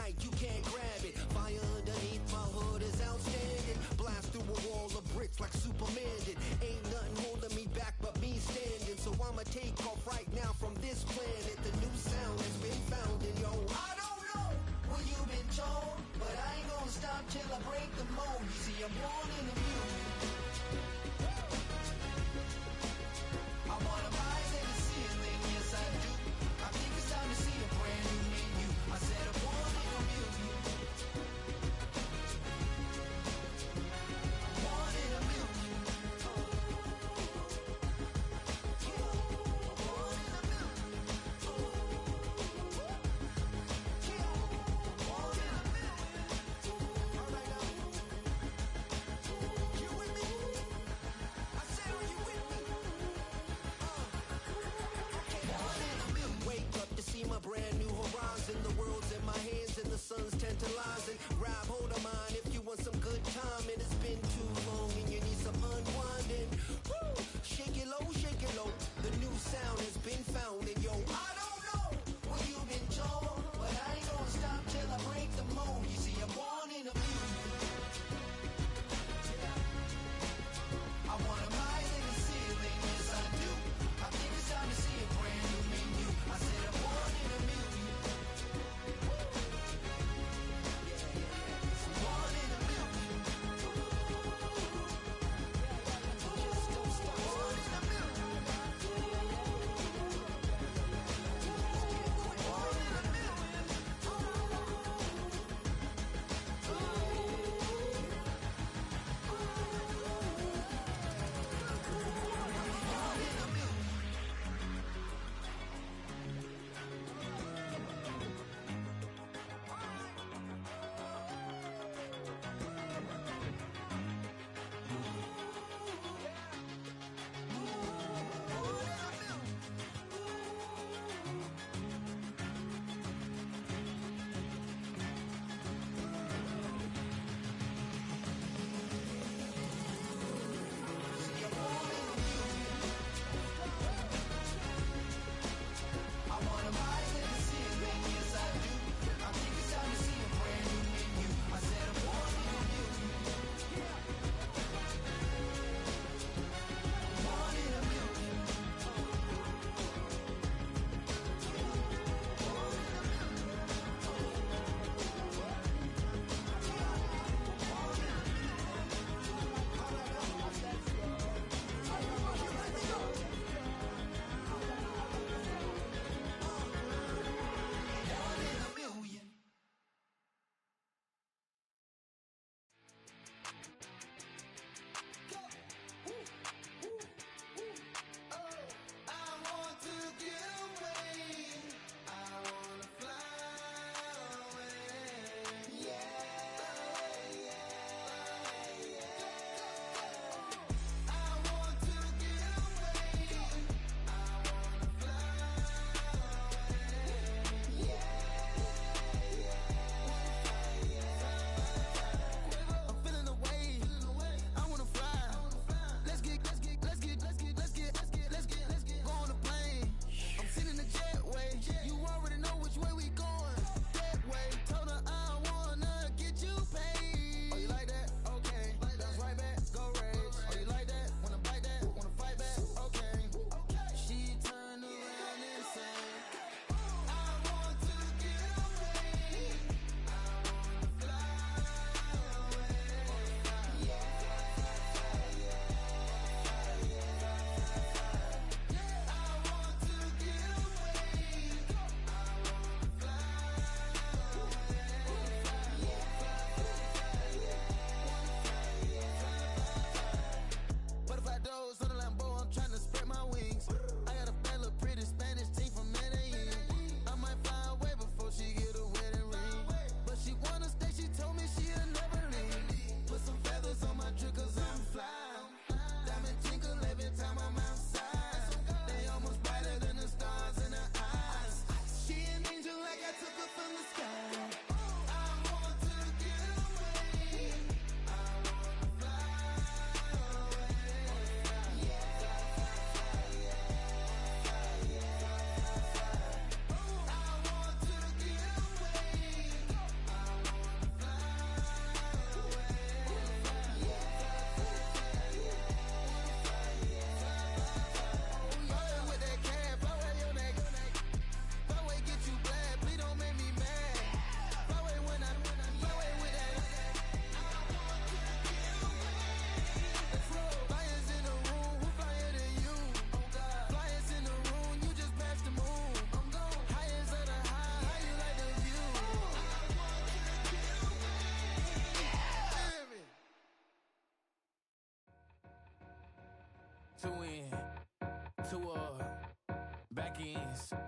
night, you can't grab it. Fire underneath my hood is outstanding. Blast through a wall of bricks like Superman did. Ain't nothing holding me back but me standing. So I'ma take off right now from this planet. The new sound has been found in yo. I don't know what you've been told, but I ain't gonna stop till I break the mold. You see, I'm born in the music. I wanna rise in the ceiling, yes I do. I think it's time to see a brand new menu. I said I'm born in the music. I'm born in the music. You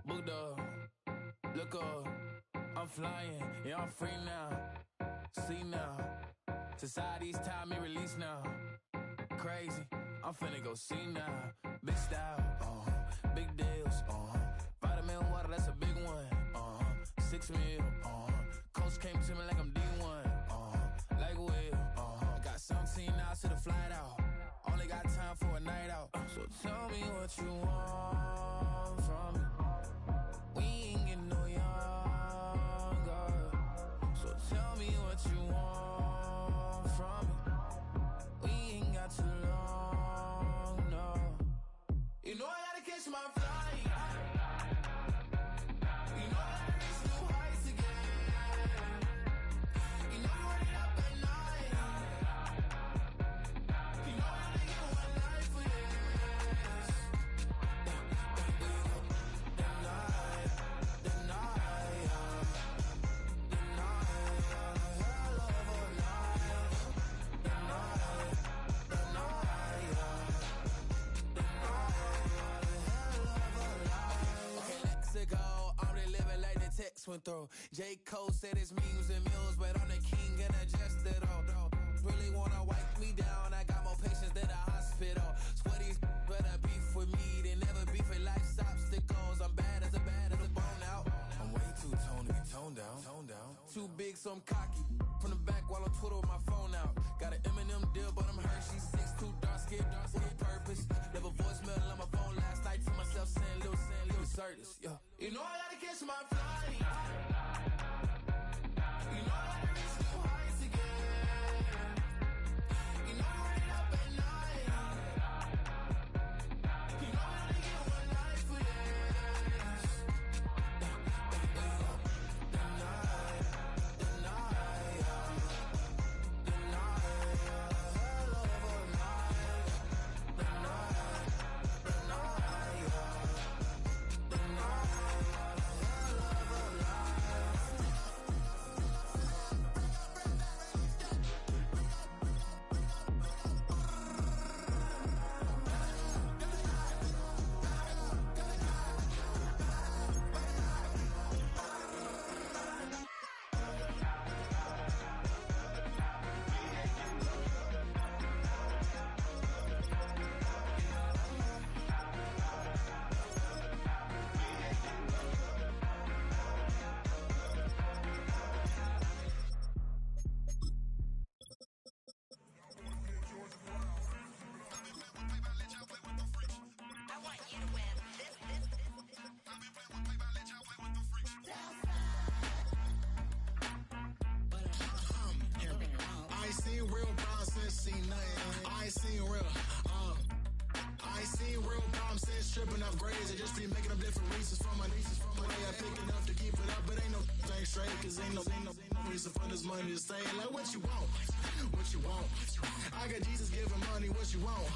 booked up, look up, I'm flying, yeah, I'm free now. See now, society's time me release now. Crazy, I'm finna go see now. Big style, big deals, vitamin water, that's a big one. 6 mil, coach came to me like I'm D1, like Will. I got 17 hours to the flight out. Only got time for a night out. So tell me what you want from me. We ain't getting no younger. So tell me what you want from me. We ain't got too long, no. You know I gotta catch my flight. You know I gotta reach new heights again. You know you run it up at night. You know I only get one life for this. The night, hell of a night. The night, okay, let's go. I'm really living like the text went through. J. Cole said it's memes and mules, but I'm the king and adjusted all. Really wanna wipe me down. I got more patience than a hospital. Sweaty better beef with me than never beef with life's obstacles. I'm bad as a bone out. I'm way too toned to be toned down. Too big, so I'm cocky. From the back while I'm Twitter with my phone out. Got an Eminem deal, but I'm Hershey. 6'2", dark skin with purpose. Never voicemail on my phone last night to myself saying little Curtis, yeah. You know I gotta catch my flight. You know I gotta reach new heights again. You know I run it up at night. You know I only get one life for this. The night, hell of a night. The night, Tripping off grades, I just be making up different reasons for my nieces. From my way I pick enough to keep it up, but ain't no thing straight, cause ain't no reason for this money to stay. Like what you want, what you want. I got Jesus giving money, what you want.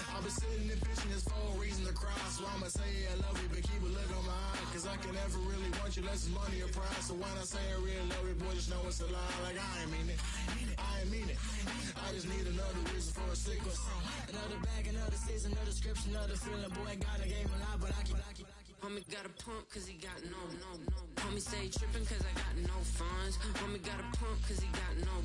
I've been sitting and fishing, there's 4 reasons to cry. So I'ma say I love you, but keep a look on my eye. Cause I can never really want you unless it's money or pride. So when I say I really love you, boy, just know it's a lie. Like I ain't mean it, I ain't mean it. I just need another reason for a sickle. Another bag, another season, another description, another feeling. Boy, God, I gave him a lot, but I keep. Homie got a pump cause he got no. Homie stay trippin' cause I got no funds. Homie got a pump cause he got no.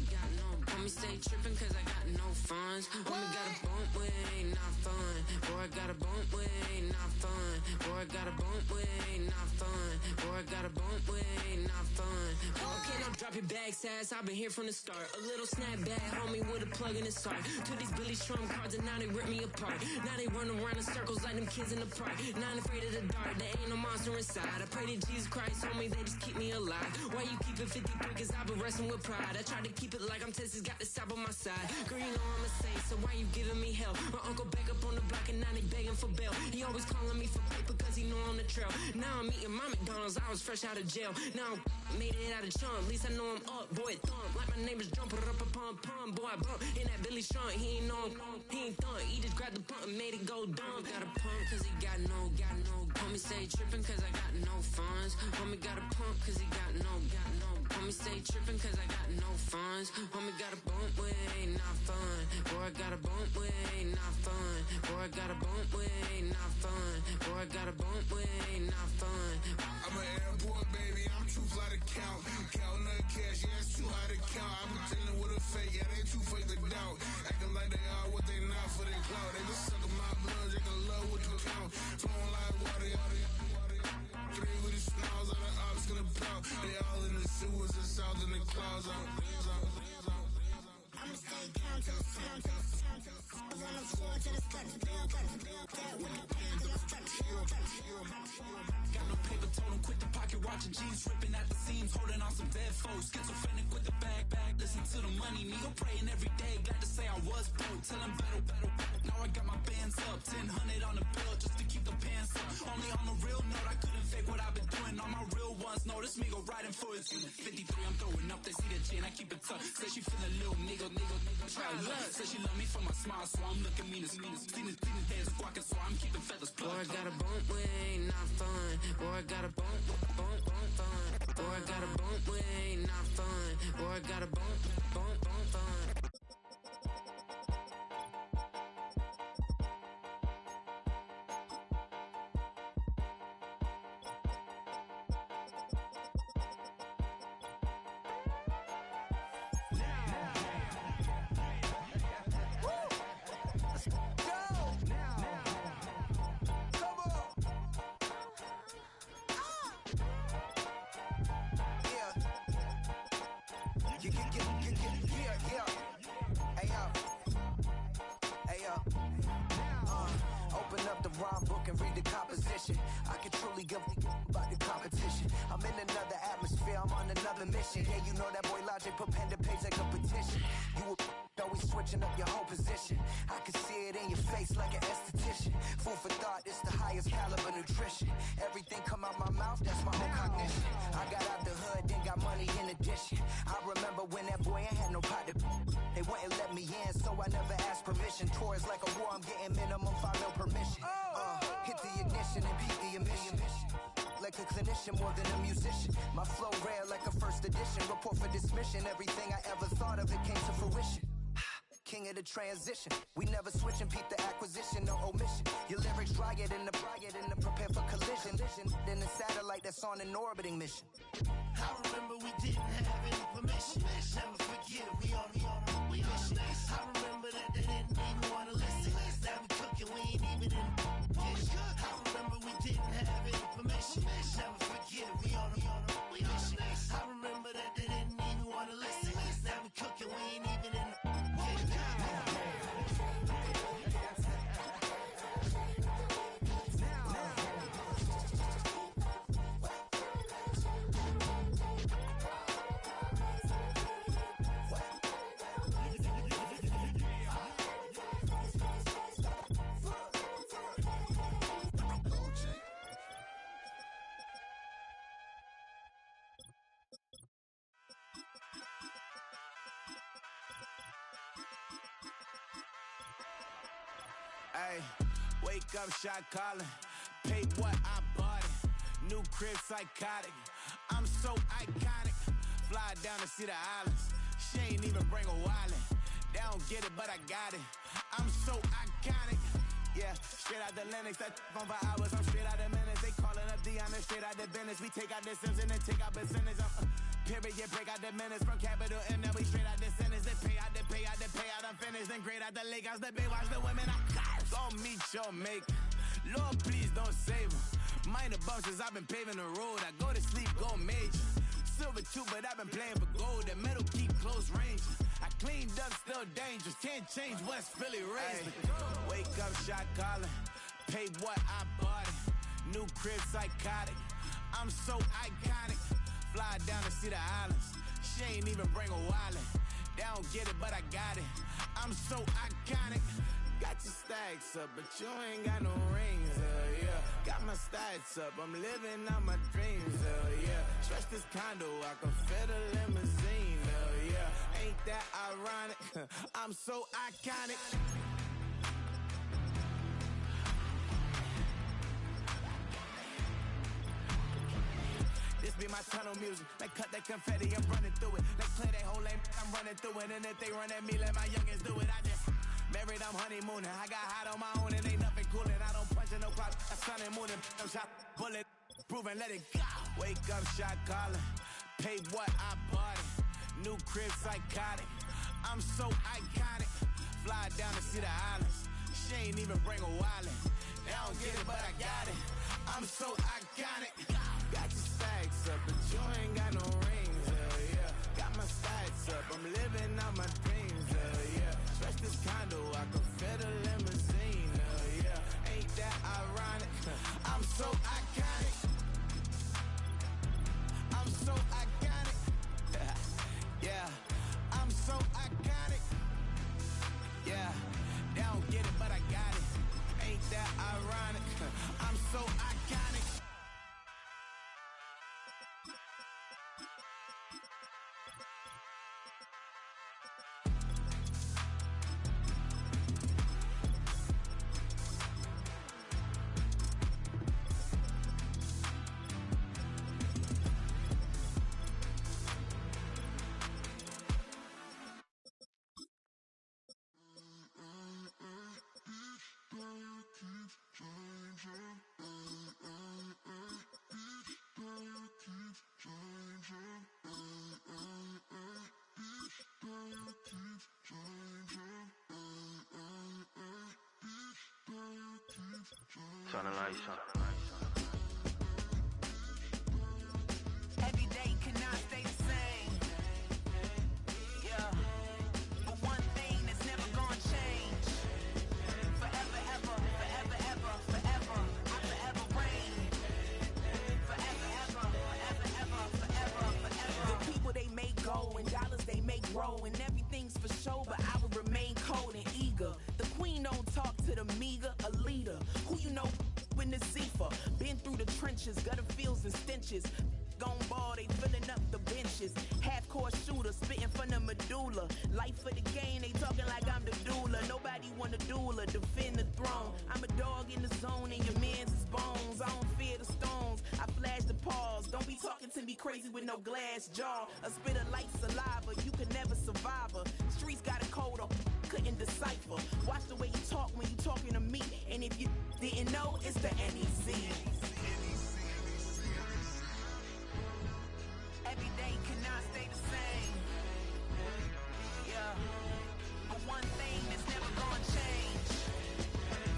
Homie stay trippin' cause I got no funds. Homie got a bump with ain't not fun. Boy, I got a bump with ain't not fun. Boy, I got a bump with ain't not fun. Boy, I got a bump with ain't not fun. Okay, now drop your bag, sass. I've been here from the start. A little snapback, homie, with a plug in his heart. To these Billy Trump cards and now they rip me apart. Now they run around in circles like them kids in the park. Not afraid of the dark. There ain't no monster inside. I pray to Jesus Christ, homie, they just keep me alive. Why you keep it 53? Cause I've been wrestling with pride. I try to keep it like I'm Texas, got the South on my side. Girl, you know I'm a saint, so why you giving me hell? My uncle back up on the block and now they begging for bail. He always calling me for paper cause he know I'm the trail. Now I'm eating my McDonald's, I was fresh out of jail. Now I'm made it out of chunk, at least I know I'm up. Boy, thump, like my neighbors jumping up a pump. Boy, I bump in that Billy Strunk, he ain't know he ain't thump. He just grabbed the pump and made it go dumb. Got a pump cause he got no. Homie stay trippin' cause I got no funds. Homie got a pump cause he got no. Homie stay trippin' cause I got no funds. Homie got a bump with ain't not fun. Boy, I got a bump with ain't not fun. Boy, I got a bump with ain't not fun. Boy, I got a bump with ain't not fun. I'm an airport baby, I'm too fly to count. Counting the cash, yeah, it's too high to count. I'm pretending with a fake, yeah, they too fake to doubt. Acting like they are what they not for their clout. They just sucking my blood, they can love what you count. Flowing like water, three with the snows, all the ops gonna pout. They all in the sewers and south in the clouds. I'ma stay down to the sound, to the sound, to the sound. On the floor to the steps, build, that with the band to the stretch. Got no paper, told him quit the pocket, watching jeans ripping at the seams, holding on some dead foes. Schizophrenic with the bag, listen to the money, me go praying every day. Glad to say I was broke, till I'm battle. Now I got my bands up, 1000 on the bill just to keep the pants up. Only on the real note, I couldn't fake what I've been doing. All my real ones know this me go riding for it. 53, I'm throwing up, they see the chain, I keep it tough. Say she feeling a little nigga, try to look. Say she love me for my smile, so I'm looking mean as Seen the days squawking, so I'm keeping feathers plucked. Boy, I got a bump with ain't not fun. Boy, I got a bump fun. Boy, I got a bump with ain't not fun. Boy, I got a bump fun. Open up the rhyme book and read the composition. I can truly give about the competition. I'm in another atmosphere, I'm on another mission. Yeah, you know that boy Logic put pen to page like a petition. You always switching up your whole position. I can see it in your face like an esthetician. Food for thought, it's the highest caliber nutrition. Everything come out my mouth, that's my own cognition. I got out the hood, then got money in addition. I remember when that boy ain't had no pot to. They wouldn't let me in, so I never asked permission. Tours like a war, I'm getting minimum 5 mil permission. Hit the ignition and beat the emission. Like a clinician more than a musician. My flow rare like a first edition. Report for dismission. Everything I ever thought of, it came to fruition. King of the transition. We never switch and peep the acquisition, no omission. Your lyrics dry it in the prepare for collision. Then the satellite that's on an orbiting mission. I remember we didn't have any permission. Never forget we on a mission. I remember that they didn't even want to listen. Now we cooking, we ain't even in the kitchen. I remember we didn't have any permission. Never forget we on a mission. I remember that they didn't even want to listen. Now we cooking, we ain't even in the kitchen. Ay, wake up, shot calling. Paid what I bought it. New crib, psychotic. I'm so iconic. Fly down to see the islands. She ain't even bring a wallet. They don't get it, but I got it. I'm so iconic. Yeah, straight out the Linux. That on for hours. I'm straight out the minutes. They calling up Dion, straight out the business. We take out the Sims and then take out percentage. Period, break out the minutes from capital M. Now we straight out the sentence. They pay out, I'm finished. Then grade out the Lakers. The big watch the women. I gon' meet your mate. Lord, please don't save them. Minor bumps as I've been paving the road. I go to sleep, go major. Silver too, but I've been playing for gold. The metal keep close range. I cleaned up, still dangerous. Can't change West Philly raised. Wake up, shot calling. Paid what I bought it. New crib, psychotic. I'm so iconic. Fly down to see the islands. She ain't even bring a wallet. They don't get it, but I got it. I'm so iconic. Got your stacks up, but you ain't got no rings, yeah. Got my stats up, I'm living out my dreams, yeah. Stretch this condo, I can fit a limousine, yeah. Ain't that ironic? I'm so iconic. This be my tunnel music. They cut that confetti, I'm running through it. They clear that whole lane, I'm running through it. And if they run at me, let my youngins do it. I just married, I'm honeymooning. I got hot on my own and ain't nothing coolin'. I don't punch in no clock, I sun and moon and I'm shot bullet. Proven, let it go. Wake up, shot calling. Pay what I bought it. New crib psychotic. I'm so iconic. Fly down to see the islands. She ain't even bring a wallet. They don't get it, but I got it. I'm so iconic. Got your stacks up, but you ain't got no rings, hell yeah. Got my stacks up, I'm living out my dreams, hell yeah. Stretch this condo, I can fit a limousine, hell yeah. Ain't that ironic? I'm so iconic. I'm so iconic. Yeah, I'm so iconic. Yeah, they don't get it, but I got it. Ain't that ironic? I'm so iconic. Turn the lights on. Every day cannot stay the same. Yeah. But one thing that's never gonna change. Forever, ever, forever, ever, forever. I forever reign. Forever, ever, forever, ever, forever, forever. The people they make go and dollars they make grow and everything's for show, but I will remain cold and eager. The queen don't talk to the meager, a leader. Who you know in the Zephyr? Been through the trenches, gutter fields and stenches. Gone ball, they filling up the benches. Half-court shooter, spitting from the medulla. Life for the game, they talking like I'm the doula. Nobody want a doula, defend the throne. I'm a dog in the zone and your man's is bones. I don't fear the stones, I flash the paws. Don't be talking to me crazy with no glass jaw. A spit of light saliva, you can never survive her. Streets got a code up, couldn't decipher. Watch the way you talk when you talking to me. And if you didn't know, it's the NEC. Every day cannot stay the same. Yeah. But one thing that's never gonna change.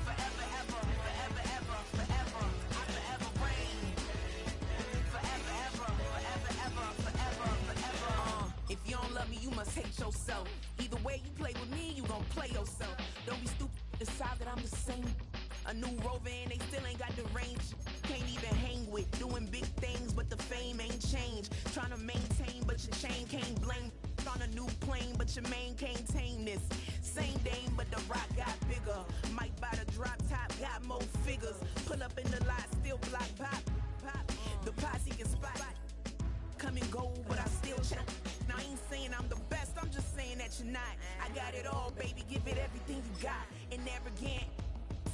Forever, ever, forever, ever, forever. I forever reign. Forever, ever, forever, ever, forever, forever. If you don't love me, you must hate yourself. Either way you play with me, you gon' play yourself. Don't be stupid, decide that I'm the same. A new rover and they still ain't got the range. Can't even hang with, doing big things, but the fame ain't changed. Trying to maintain, but your chain can't blame. On a new plane, but your main can't tame this. Same dame, but the rock got bigger. Might buy the drop top, got more figures. Pull up in the lot, still block pop. The posse can spot. Come and go, but I still check. Now I ain't saying I'm the best, I'm just saying that you're not. I got it all, baby, give it everything you got. And arrogant,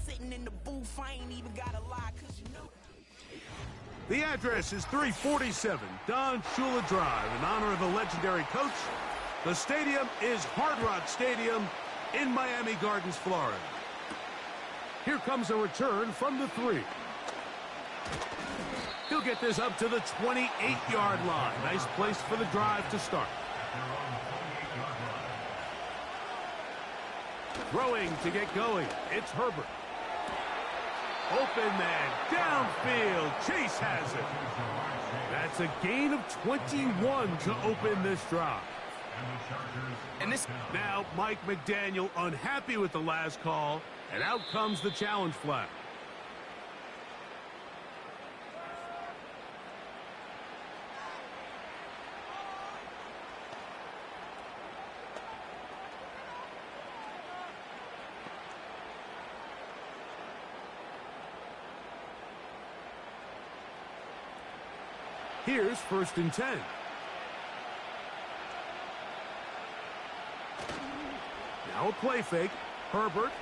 sitting in the booth, I ain't even gotta lie, cause you know. The address is 347 Don Shula Drive. In honor of the legendary coach, the stadium is Hard Rock Stadium in Miami Gardens, Florida. Here comes a return from the 3. He'll get this up to the 28-yard line. Nice place for the drive to start. Throwing to get going, it's Herbert. Open man, downfield, Chase has it. That's a gain of 21 to open this drive. And this now Mike McDaniel unhappy with the last call, and out comes the challenge flag. Here's 1st and 10. Now a play fake. Herbert.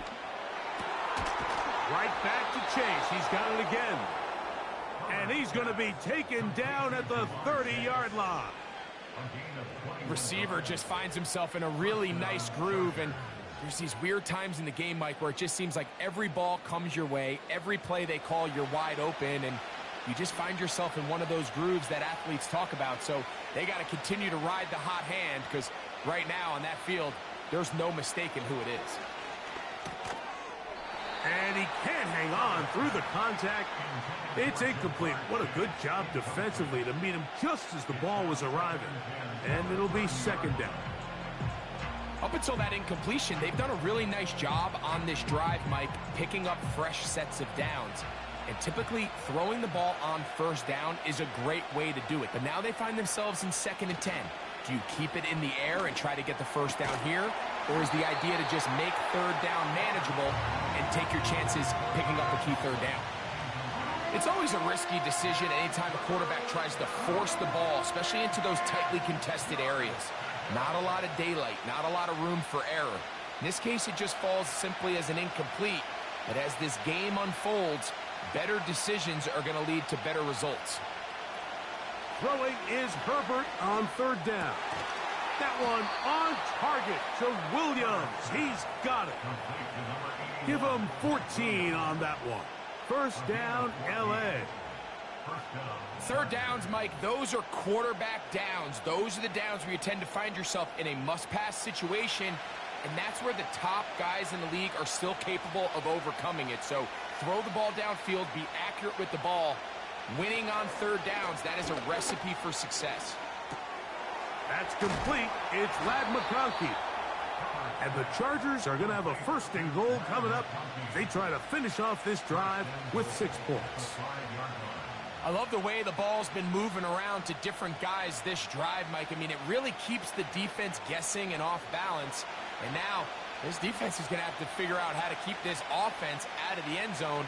Right back to Chase. He's got it again. And he's going to be taken down at the 30-yard line. Receiver just finds himself in a really nice groove, and There's these weird times in the game, Mike, where it just seems like every ball comes your way, every play they call, you're wide open, and you just find yourself in one of those grooves that athletes talk about. So they got to continue to ride the hot hand, because right now on that field, there's no mistaking who it is. And he can't hang on through the contact. It's incomplete. What a good job defensively to meet him just as the ball was arriving. And it'll be second down. Up until that incompletion, they've done a really nice job on this drive, Mike, picking up fresh sets of downs. And typically, throwing the ball on first down is a great way to do it. But now they find themselves in 2nd and 10. Do you keep it in the air and try to get the first down here? Or is the idea to just make third down manageable and take your chances picking up a key third down? It's always a risky decision anytime a quarterback tries to force the ball, especially into those tightly contested areas. Not a lot of daylight, not a lot of room for error. In this case, it just falls simply as an incomplete. But as this game unfolds, better decisions are going to lead to better results. Throwing is Herbert on third down. That one on target to Williams. He's got it. Give him 14 on that one. First down, L.A. Third downs, Mike, those are quarterback downs. Those are the downs where you tend to find yourself in a must-pass situation, and that's where the top guys in the league are still capable of overcoming it. So throw the ball downfield, be accurate with the ball. Winning on third downs, that is a recipe for success. That's complete. It's Lad McConkey. And the Chargers are going to have a 1st and goal coming up. They try to finish off this drive with 6 points. I love the way the ball's been moving around to different guys this drive, Mike. I mean, it really keeps the defense guessing and off balance. And now, this defense is going to have to figure out how to keep this offense out of the end zone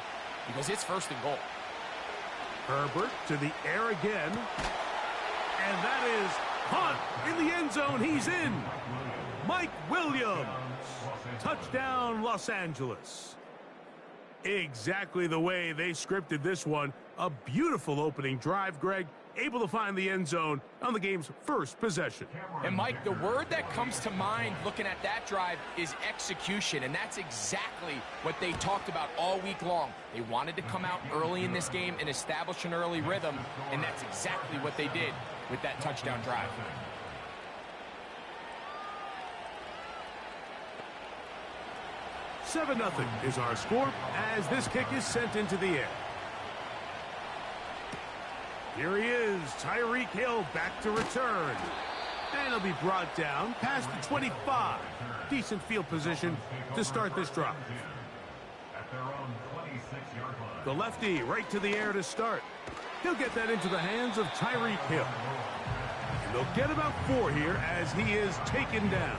because it's 1st and goal. Herbert to the air again. And that is Hunt in the end zone. He's in. Mike Williams. Touchdown, Los Angeles. Exactly the way they scripted this one. A beautiful opening drive, Greg. Able to find the end zone on the game's first possession. And, Mike, the word that comes to mind looking at that drive is execution, and that's exactly what they talked about all week long. They wanted to come out early in this game and establish an early rhythm, and that's exactly what they did with that touchdown drive. Seven 0 is our score as this kick is sent into the air. Here he is, Tyreek Hill back to return. And he'll be brought down past the 25. Decent field position to start this drive. The lefty right to the air to start. He'll get that into the hands of Tyreek Hill. And they'll get about 4 here as he is taken down.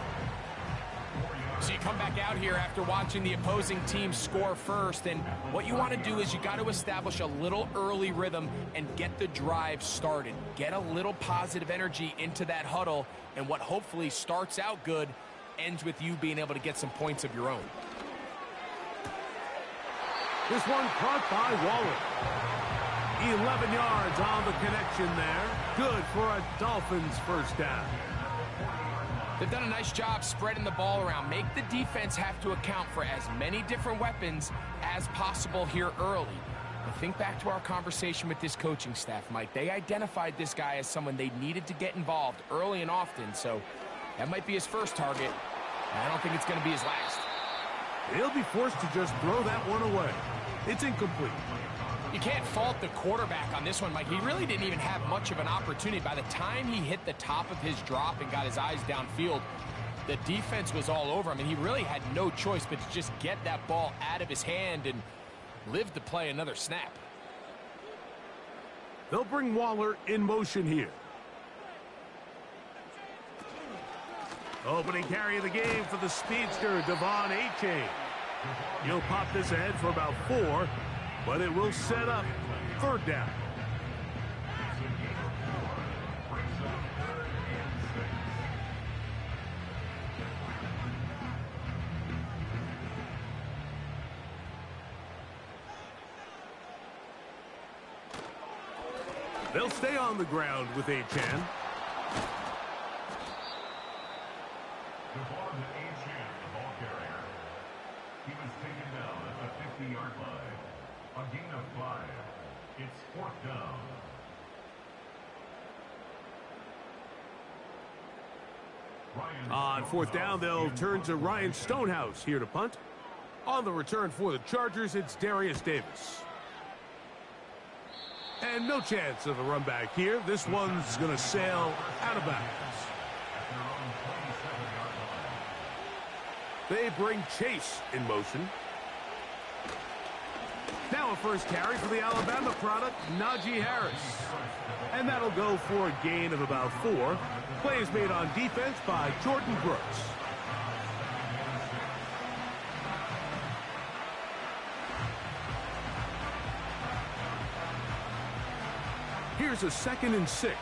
So you come back out here after watching the opposing team score first, and what you want to do is you got to establish a little early rhythm and get the drive started. Get a little positive energy into that huddle, and what hopefully starts out good ends with you being able to get some points of your own. This one caught by Waller. 11 yards on the connection there. Good for a Dolphins first down. They've done a nice job spreading the ball around. Make the defense have to account for as many different weapons as possible here early. And think back to our conversation with this coaching staff, Mike. They identified this guy as someone they needed to get involved early and often, so that might be his first target. I don't think it's going to be his last. He'll be forced to just throw that one away. It's incomplete. You can't fault the quarterback on this one, Mike. He really didn't even have much of an opportunity. By the time he hit the top of his drop and got his eyes downfield, the defense was all over him, and he really had no choice but to just get that ball out of his hand and live to play another snap. They'll bring Waller in motion here. Opening carry of the game for the speedster, Devon Achane. He'll pop this ahead for about 4, but it will set up third down. They'll stay on the ground with Achane. He was taken down at the 50-yard line. A gain of 5. It's 4th down. On 4th down, they'll turn to Ryan Stonehouse here to punt. On the return for the Chargers, it's Darius Davis. And no chance of a run back here. This one's going to sail out of bounds. They bring Chase in motion. Now a first carry for the Alabama product, Najee Harris. And that'll go for a gain of about 4. Play is made on defense by Jordan Brooks. Here's a 2nd and 6.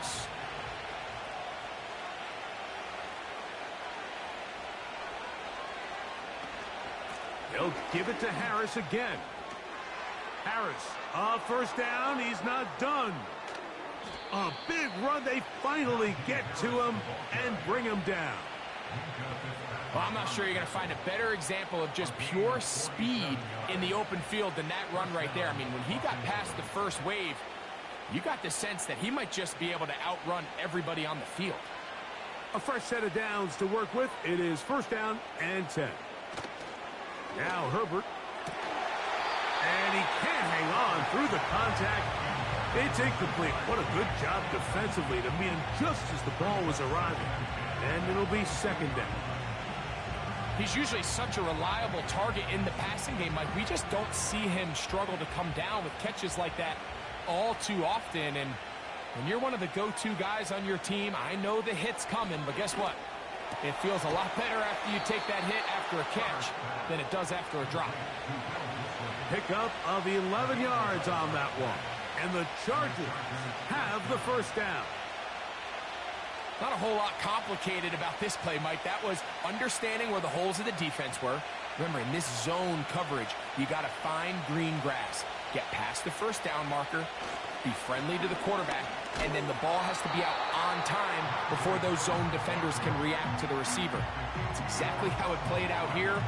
They'll give it to Harris again. Harris, first down. He's not done. A big run. They finally get to him and bring him down. Well, I'm not sure you're going to find a better example of just pure speed in the open field than that run right there. I mean, when he got past the first wave, you got the sense that he might just be able to outrun everybody on the field. A fresh set of downs to work with. It is 1st down and 10. Now Herbert. And he can't hang on through the contact. It's incomplete. What a good job defensively to meet him just as the ball was arriving. And it'll be 2nd down. He's usually such a reliable target in the passing game. Like, we just don't see him struggle to come down with catches like that all too often. And when you're one of the go-to guys on your team, I know the hit's coming, but guess what? It feels a lot better after you take that hit after a catch than it does after a drop. Pickup of 11 yards on that one. And the Chargers have the 1st down. Not a whole lot complicated about this play, Mike. That was understanding where the holes of the defense were. Remember, in this zone coverage, you got to find green grass. Get past the 1st down marker, be friendly to the quarterback, and then the ball has to be out on time before those zone defenders can react to the receiver. It's exactly how it played out here.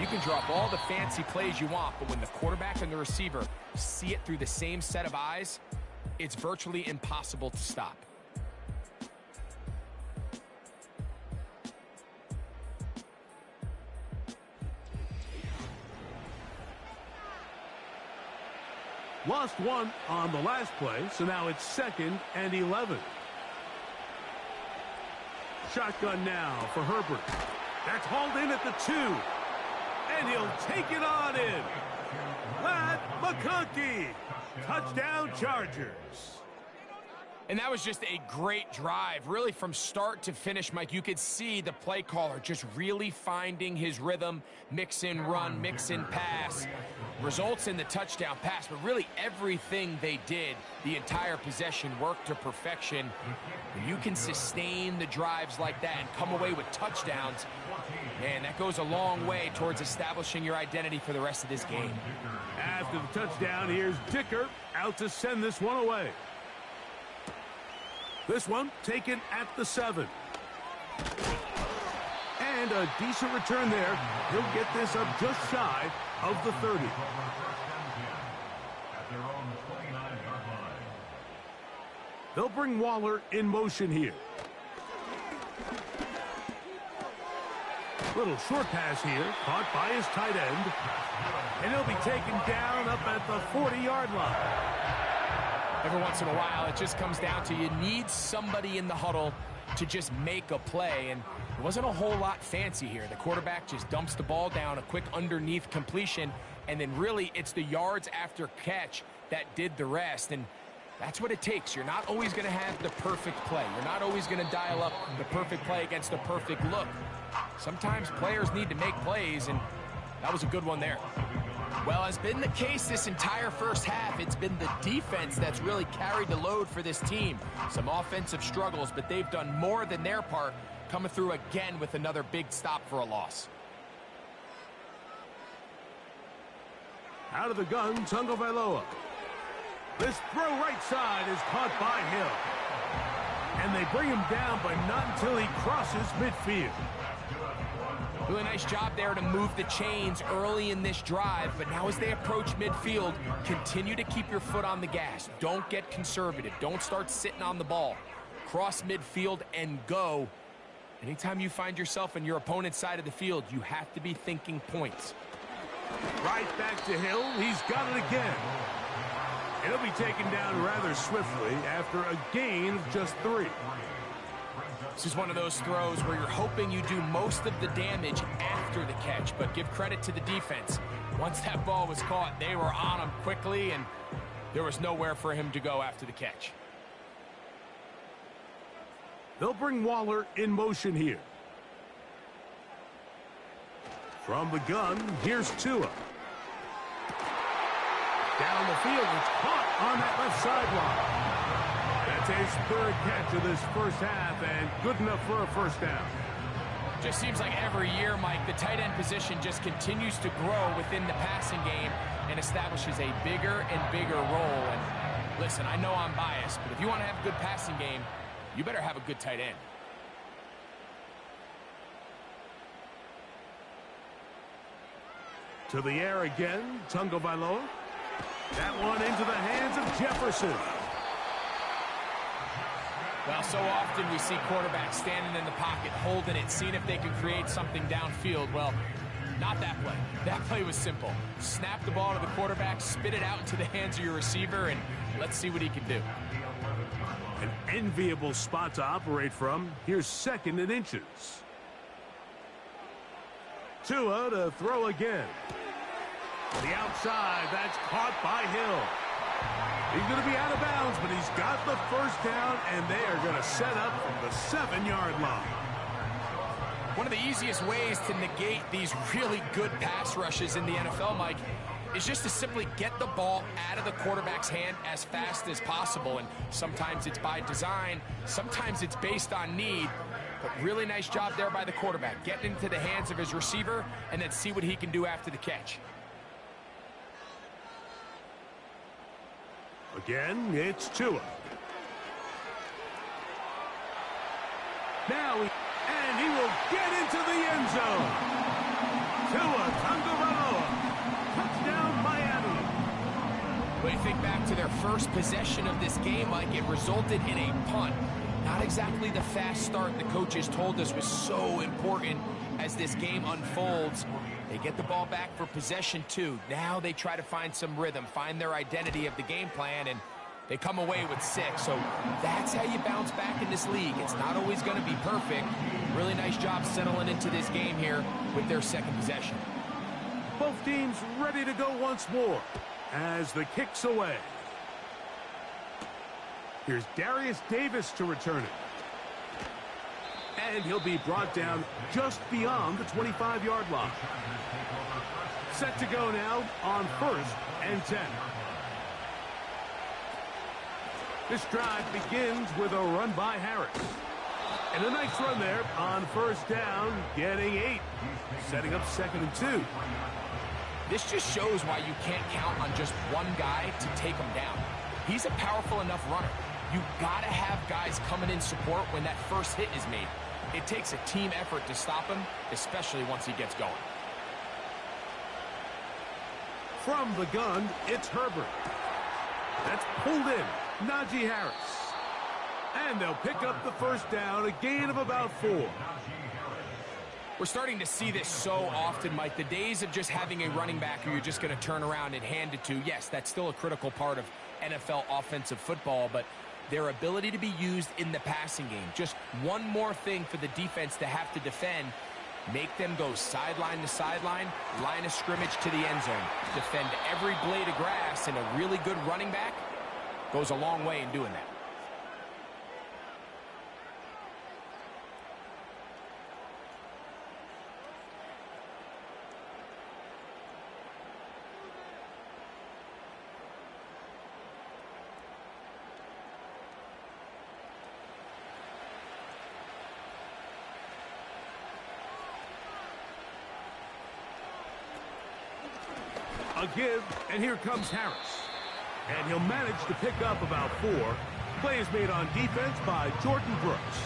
You can drop all the fancy plays you want, but when the quarterback and the receiver see it through the same set of eyes, it's virtually impossible to stop. Lost one on the last play, so now it's 2nd and 11. Shotgun now for Herbert. That's hauled in at the 2. And he'll take it on in. Matt McConkey. Touchdown Chargers. And that was just a great drive, really from start to finish, Mike. You could see the play caller just really finding his rhythm, mix in run, mix in pass. Results in the touchdown pass, but really everything they did, the entire possession worked to perfection. When you can sustain the drives like that and come away with touchdowns, man, that goes a long way towards establishing your identity for the rest of this game. After the touchdown, here's Dicker out to send this one away. This one taken at the 7. And a decent return there. He'll get this up just shy of the 30. They'll bring Waller in motion here. Little short pass here, caught by his tight end. And he'll be taken down up at the 40-yard line. Every once in a while, it just comes down to you need somebody in the huddle to just make a play, and it wasn't a whole lot fancy here. The quarterback just dumps the ball down, a quick underneath completion, and then really it's the yards after catch that did the rest, and that's what it takes. You're not always going to have the perfect play. You're not always going to dial up the perfect play against the perfect look. Sometimes players need to make plays, and that was a good one there. Well, as been the case this entire first half, it's been the defense that's really carried the load for this team. Some offensive struggles, but they've done more than their part, coming through again with another big stop for a loss. Out of the gun, Tagovailoa. This throw right side is caught by Hill. And they bring him down, but not until he crosses midfield. Really nice job there to move the chains early in this drive, but now as they approach midfield, continue to keep your foot on the gas. Don't get conservative. Don't start sitting on the ball. Cross midfield and go. Anytime you find yourself on your opponent's side of the field, you have to be thinking points. Right back to Hill. He's got it again. He'll be taken down rather swiftly after a gain of just 3. This is one of those throws where you're hoping you do most of the damage after the catch, but give credit to the defense. Once that ball was caught, they were on him quickly, and there was nowhere for him to go after the catch. They'll bring Waller in motion here. From the gun, here's Tua. Down the field, it's caught on that left sideline. That's his 3rd catch of this first half, and good enough for a first down. Just seems like every year, Mike, the tight end position just continues to grow within the passing game and establishes a bigger and bigger role. And listen, I know I'm biased, but if you want to have a good passing game, you better have a good tight end. To the air again, Tagovailoa. That one into the hands of Jefferson. Well, so often we see quarterbacks standing in the pocket, holding it, seeing if they can create something downfield. Well, not that play. That play was simple. Snap the ball to the quarterback, spit it out into the hands of your receiver, and let's see what he can do. An enviable spot to operate from. Here's 2nd and inches. Tua to throw again. The outside, that's caught by Hill. He's going to be out of bounds, but he's got the first down, and they are going to set up from the 7-yard line. One of the easiest ways to negate these really good pass rushes in the NFL, Mike, is just to simply get the ball out of the quarterback's hand as fast as possible. And sometimes it's by design, sometimes it's based on need. But really nice job there by the quarterback, getting into the hands of his receiver and then see what he can do after the catch. Again, it's Tua. Now, and he will get into the end zone. Tua Tagovailoa. Touchdown, Miami. When you think back to their first possession of this game, Mike, it resulted in a punt. Not exactly the fast start the coaches told us was so important as this game unfolds. They get the ball back for possession 2. Now they try to find some rhythm, find their identity of the game plan, and they come away with 6. So that's how you bounce back in this league. It's not always going to be perfect. Really nice job settling into this game here with their 2nd possession. Both teams ready to go once more as the kick's away. Here's Darius Davis to return it. And he'll be brought down just beyond the 25-yard line. Set to go now on 1st and 10. This drive begins with a run by Harris. And a nice run there on 1st down, getting 8. Setting up 2nd and 2. This just shows why you can't count on just one guy to take him down. He's a powerful enough runner. You gotta have guys coming in support when that first hit is made. It takes a team effort to stop him, especially once he gets going. From the gun, it's Herbert. That's pulled in. Najee Harris. And they'll pick up the first down, a gain of about 4. We're starting to see this so often, Mike. The days of just having a running back who you're just going to turn around and hand it to, yes, that's still a critical part of NFL offensive football, but their ability to be used in the passing game. Just one more thing for the defense to have to defend. Make them go sideline to sideline, line of scrimmage to the end zone. Defend every blade of grass, and a really good running back goes a long way in doing that. A give, and here comes Harris. And he'll manage to pick up about 4. Play is made on defense by Jordan Brooks.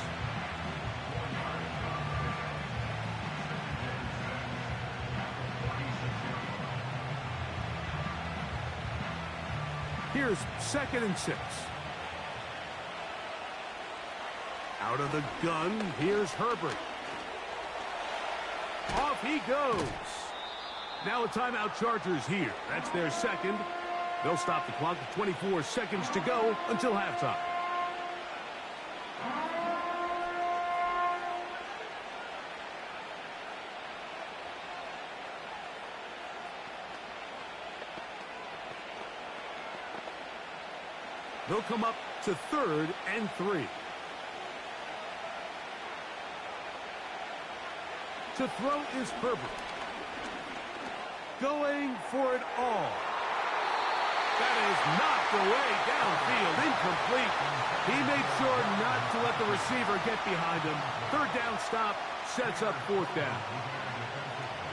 Here's 2nd and 6. Out of the gun, here's Herbert. Off he goes. Now a timeout, Chargers here. That's their 2nd. They'll stop the clock with 24 seconds to go until halftime. They'll come up to 3rd and 3. To throw is Herbert. Going for it all. That is knocked away downfield, incomplete. He made sure not to let the receiver get behind him. 3rd down stop sets up 4th down.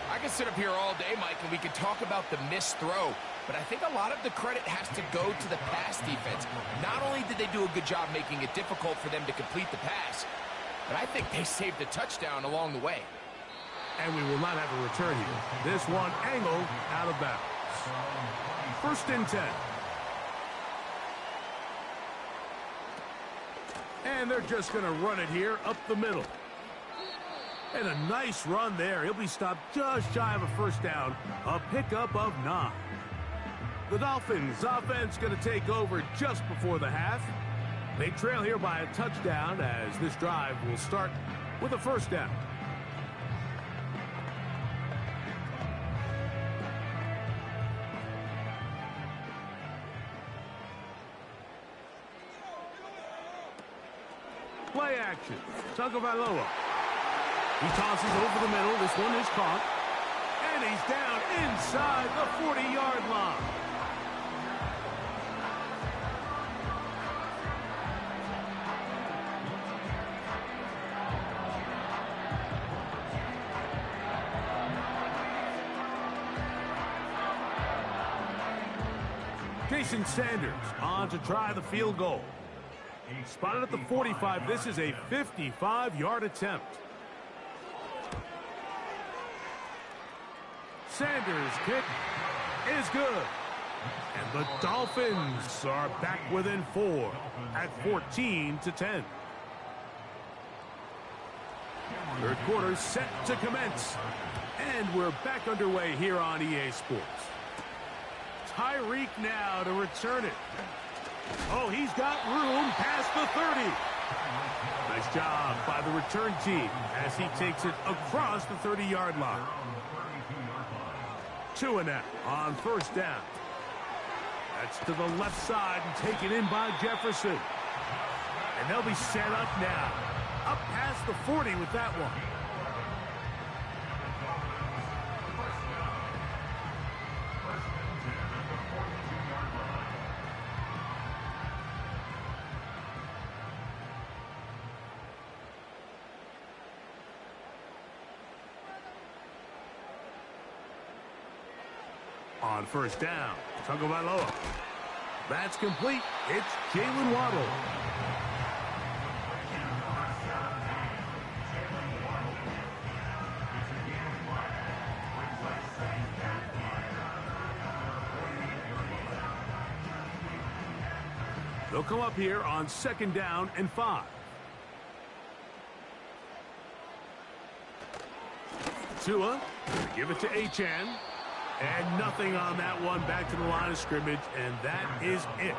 I can sit up here all day, Mike, and we could talk about the missed throw, but I think a lot of the credit has to go to the pass defense. Not only did they do a good job making it difficult for them to complete the pass, but I think they saved a touchdown along the way. And we will not have a return here. This one angled out of bounds. 1st and 10. And they're just going to run it here up the middle. And a nice run there. He'll be stopped just shy of a 1st down. A pickup of 9. The Dolphins offense going to take over just before the half. They trail here by a touchdown as this drive will start with a 1st down. Play action. Tagovailoa. He tosses over the middle. This one is caught. And he's down inside the 40-yard line. Jason Sanders on to try the field goal. Spotted at the 45. This is a 55-yard attempt. Sanders' kick is good. And the Dolphins are back within 4 at 14-10. 3rd quarter set to commence. And we're back underway here on EA Sports. Tyreek now to return it. Oh, he's got room past the 30. Nice job by the return team as he takes it across the 30-yard line. 2 now on 1st down. That's to the left side and taken in by Jefferson. And they'll be set up now. Up past the 40 with that one. On 1st down, Tagovailoa. That's complete. It's Jalen Waddle. They'll come up here on 2nd down and 5. Tua, give it to Achane. And nothing on that one. Back to the line of scrimmage, and that is it.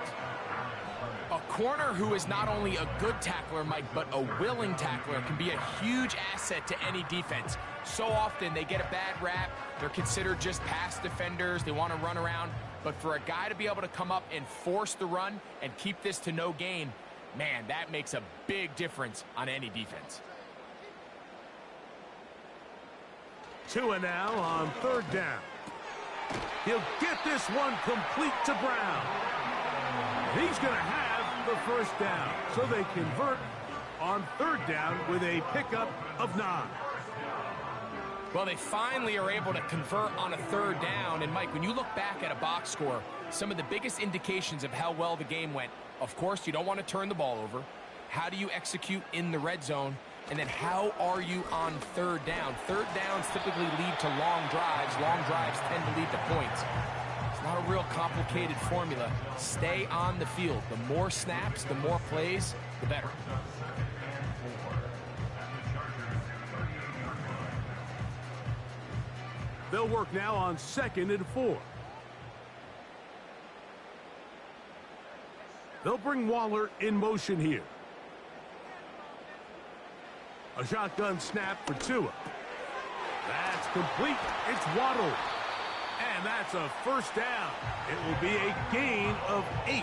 A corner who is not only a good tackler, Mike, but a willing tackler can be a huge asset to any defense. So often they get a bad rap. They're considered just pass defenders. They want to run around. But for a guy to be able to come up and force the run and keep this to no gain, man, that makes a big difference on any defense. Tua now on 3rd down. He'll get this one complete to Brown. He's going to have the 1st down. So they convert on 3rd down with a pickup of 9. Well, they finally are able to convert on a 3rd down. And, Mike, when you look back at a box score, some of the biggest indications of how well the game went, of course, you don't want to turn the ball over. How do you execute in the red zone? And then how are you on 3rd down? 3rd downs typically lead to long drives. Long drives tend to lead to points. Not a real complicated formula. Stay on the field. The more snaps, the more plays, the better. They'll work now on 2nd and 4. They'll bring Waller in motion here. A shotgun snap for Tua. That's complete. It's Waddle. And that's a first down. It will be a gain of 8.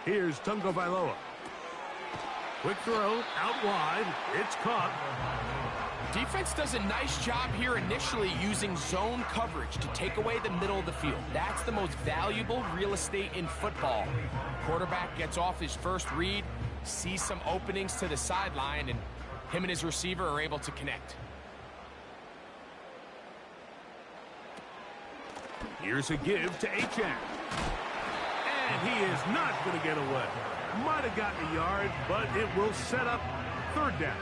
Here's Tunga Vailoa. Quick throw, out wide. It's caught. Defense does a nice job here initially using zone coverage to take away the middle of the field. That's the most valuable real estate in football. Quarterback gets off his first read, sees some openings to the sideline, and him and his receiver are able to connect. Here's a give to Achane. And he is not going to get away. Might have gotten a yard, but it will set up 3rd down.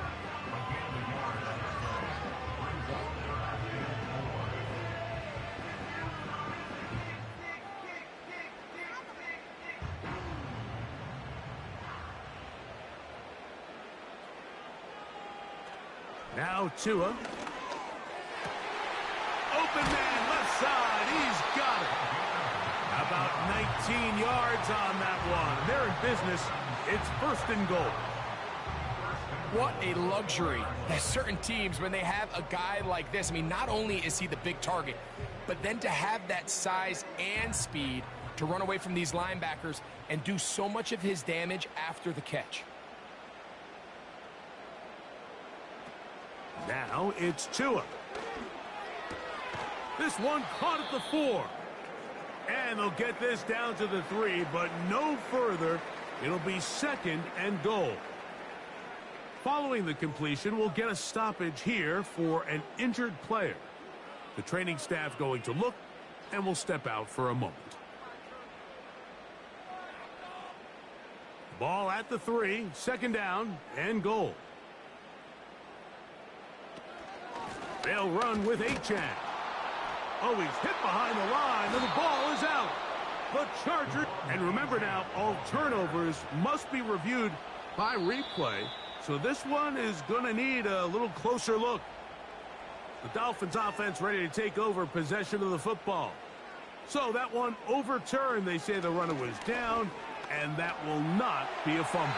Now Tua. Open man, left side. He's got it. About 19 yards on that one. They're in business. It's 1st and goal. What a luxury. There's certain teams, when they have a guy like this, I mean, not only is he the big target, but then to have that size and speed to run away from these linebackers and do so much of his damage after the catch. Now it's Tua. This one caught at the 4. And they'll get this down to the 3, but no further. It'll be 2nd and goal. Following the completion, we'll get a stoppage here for an injured player. The training staff going to look, and will step out for a moment. Ball at the 3, 2nd down and goal. They'll run with Achane. Oh, he's hit behind the line, and the ball is out. The Chargers. And remember now, all turnovers must be reviewed by replay. So this one is going to need a little closer look. The Dolphins offense ready to take over possession of the football. So that one overturned. They say the runner was down, and that will not be a fumble.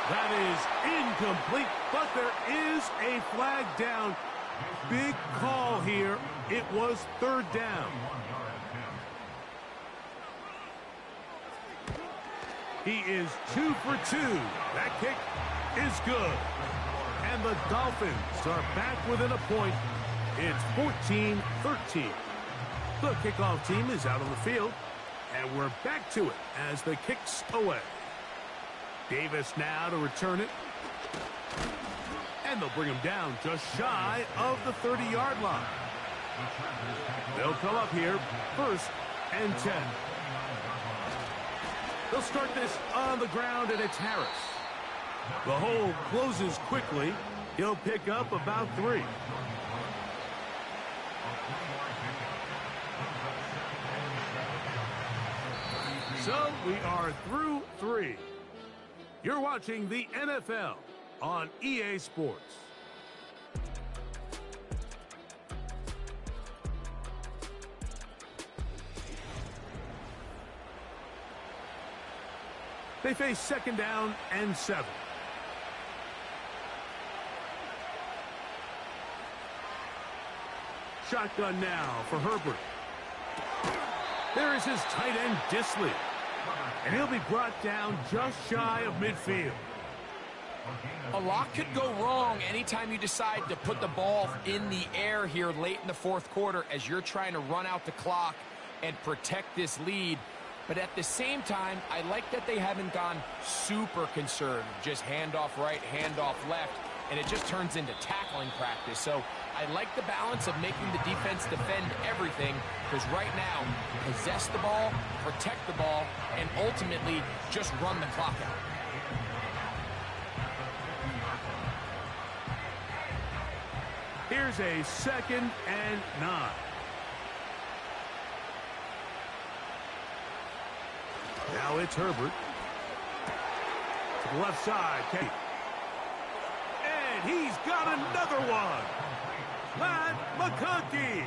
That is incomplete, but there is a flag down. Big call here. It was 3rd down. He is 2 for 2. That kick is good. And the Dolphins are back within a point. It's 14-13. The kickoff team is out on the field. And we're back to it as the kick's away. Davis now to return it. And they'll bring him down just shy of the 30-yard line. They'll come up here 1st and 10. They'll start this on the ground, and it's Harris. The hole closes quickly. He'll pick up about 3. So we are through 3. You're watching the NFL on EA Sports. They face 2nd down and 7. Shotgun now for Herbert. There is his tight end, Disley. And he'll be brought down just shy of midfield. A lot could go wrong anytime you decide to put the ball in the air here late in the 4th quarter as you're trying to run out the clock and protect this lead. But at the same time, I like that they haven't gone super conservative, just handoff right, handoff left. and it just turns into tackling practice. So I like the balance of making the defense defend everything, because right now, possess the ball, protect the ball, and ultimately just run the clock out. Here's a 2nd and 9. Now it's Herbert. To the left side. And he's got another one. Matt McConkey.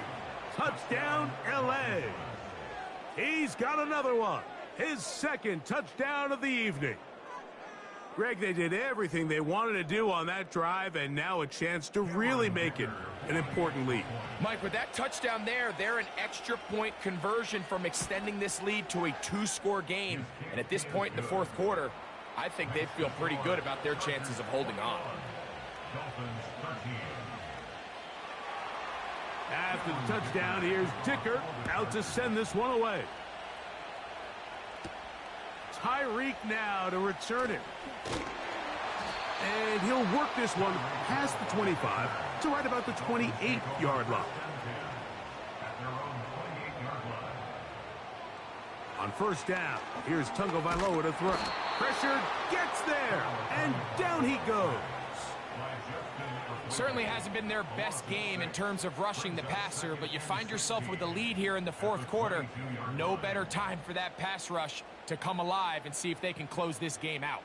Touchdown, L.A. He's got another one. His 2nd touchdown of the evening. Greg, they did everything they wanted to do on that drive, and now a chance to really make it an important lead. Mike, with that touchdown there, they're an extra point conversion from extending this lead to a 2-score game. And at this point in the 4th quarter, I think they feel pretty good about their chances of holding on. After the touchdown, here's Dicker out to send this one away. Tyreek now to return it. And he'll work this one past the 25 to right about the 28-yard line. On 1st down, here's Tagovailoa to throw. Pressure gets there, and down he goes. Certainly hasn't been their best game in terms of rushing the passer, but you find yourself with a lead here in the 4th quarter. No better time for that pass rush to come alive and see if they can close this game out.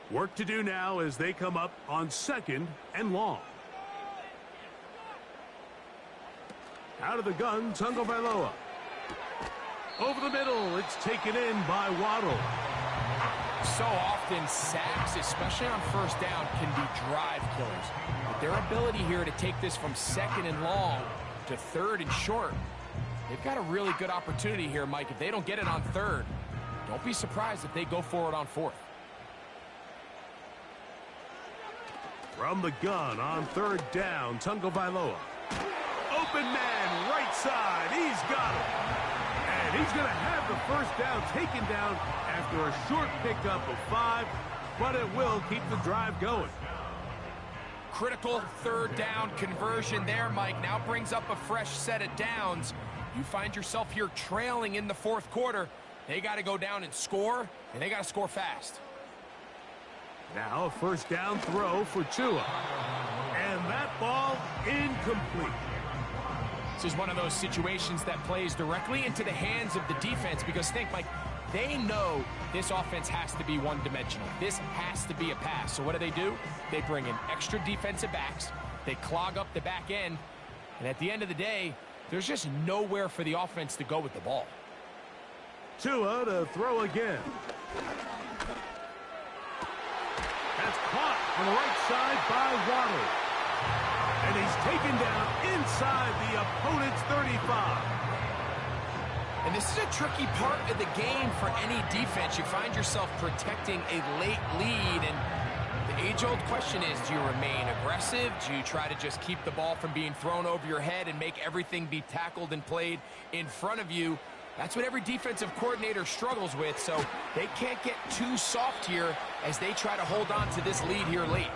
Work to do now as they come up on 2nd and long. Out of the gun, Tagovailoa. Over the middle, it's taken in by Waddle. So often sacks, especially on 1st down, can be drive killers. But their ability here to take this from 2nd and long to 3rd and short, they've got a really good opportunity here, Mike. If they don't get it on 3rd, don't be surprised if they go for it on 4th. From the gun on 3rd down, Tagovailoa. Open man, right side, he's got it. And he's going to have the 1st down taken down after a short pickup of 5, but it will keep the drive going. Critical 3rd down conversion there, Mike. Now brings up a fresh set of downs. You find yourself here trailing in the 4th quarter. They got to go down and score, and they got to score fast. Now a 1st down throw for Tua. And that ball incomplete. This is one of those situations that plays directly into the hands of the defense, because think, Mike, they know this offense has to be one-dimensional. This has to be a pass. So what do? They bring in extra defensive backs. They clog up the back end. And at the end of the day, there's just nowhere for the offense to go with the ball. Tua to throw again. That's caught on the right side by Waddle. And he's taken down inside the opponent's 35. And this is a tricky part of the game for any defense. You find yourself protecting a late lead, and the age-old question is, do you remain aggressive? Do you try to just keep the ball from being thrown over your head and make everything be tackled and played in front of you? That's what every defensive coordinator struggles with, so they can't get too soft here as they try to hold on to this lead here late.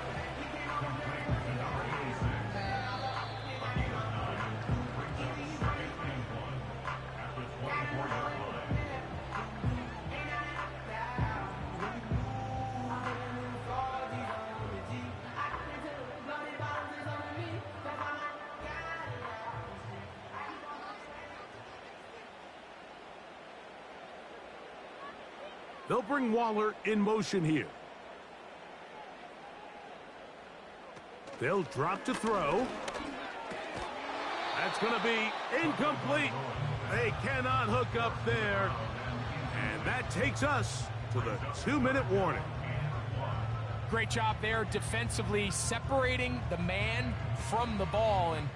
They'll bring Waller in motion here. They'll drop to throw. That's going to be incomplete. They cannot hook up there. And that takes us to the 2-minute warning. Great job there defensively, separating the man from the ball. And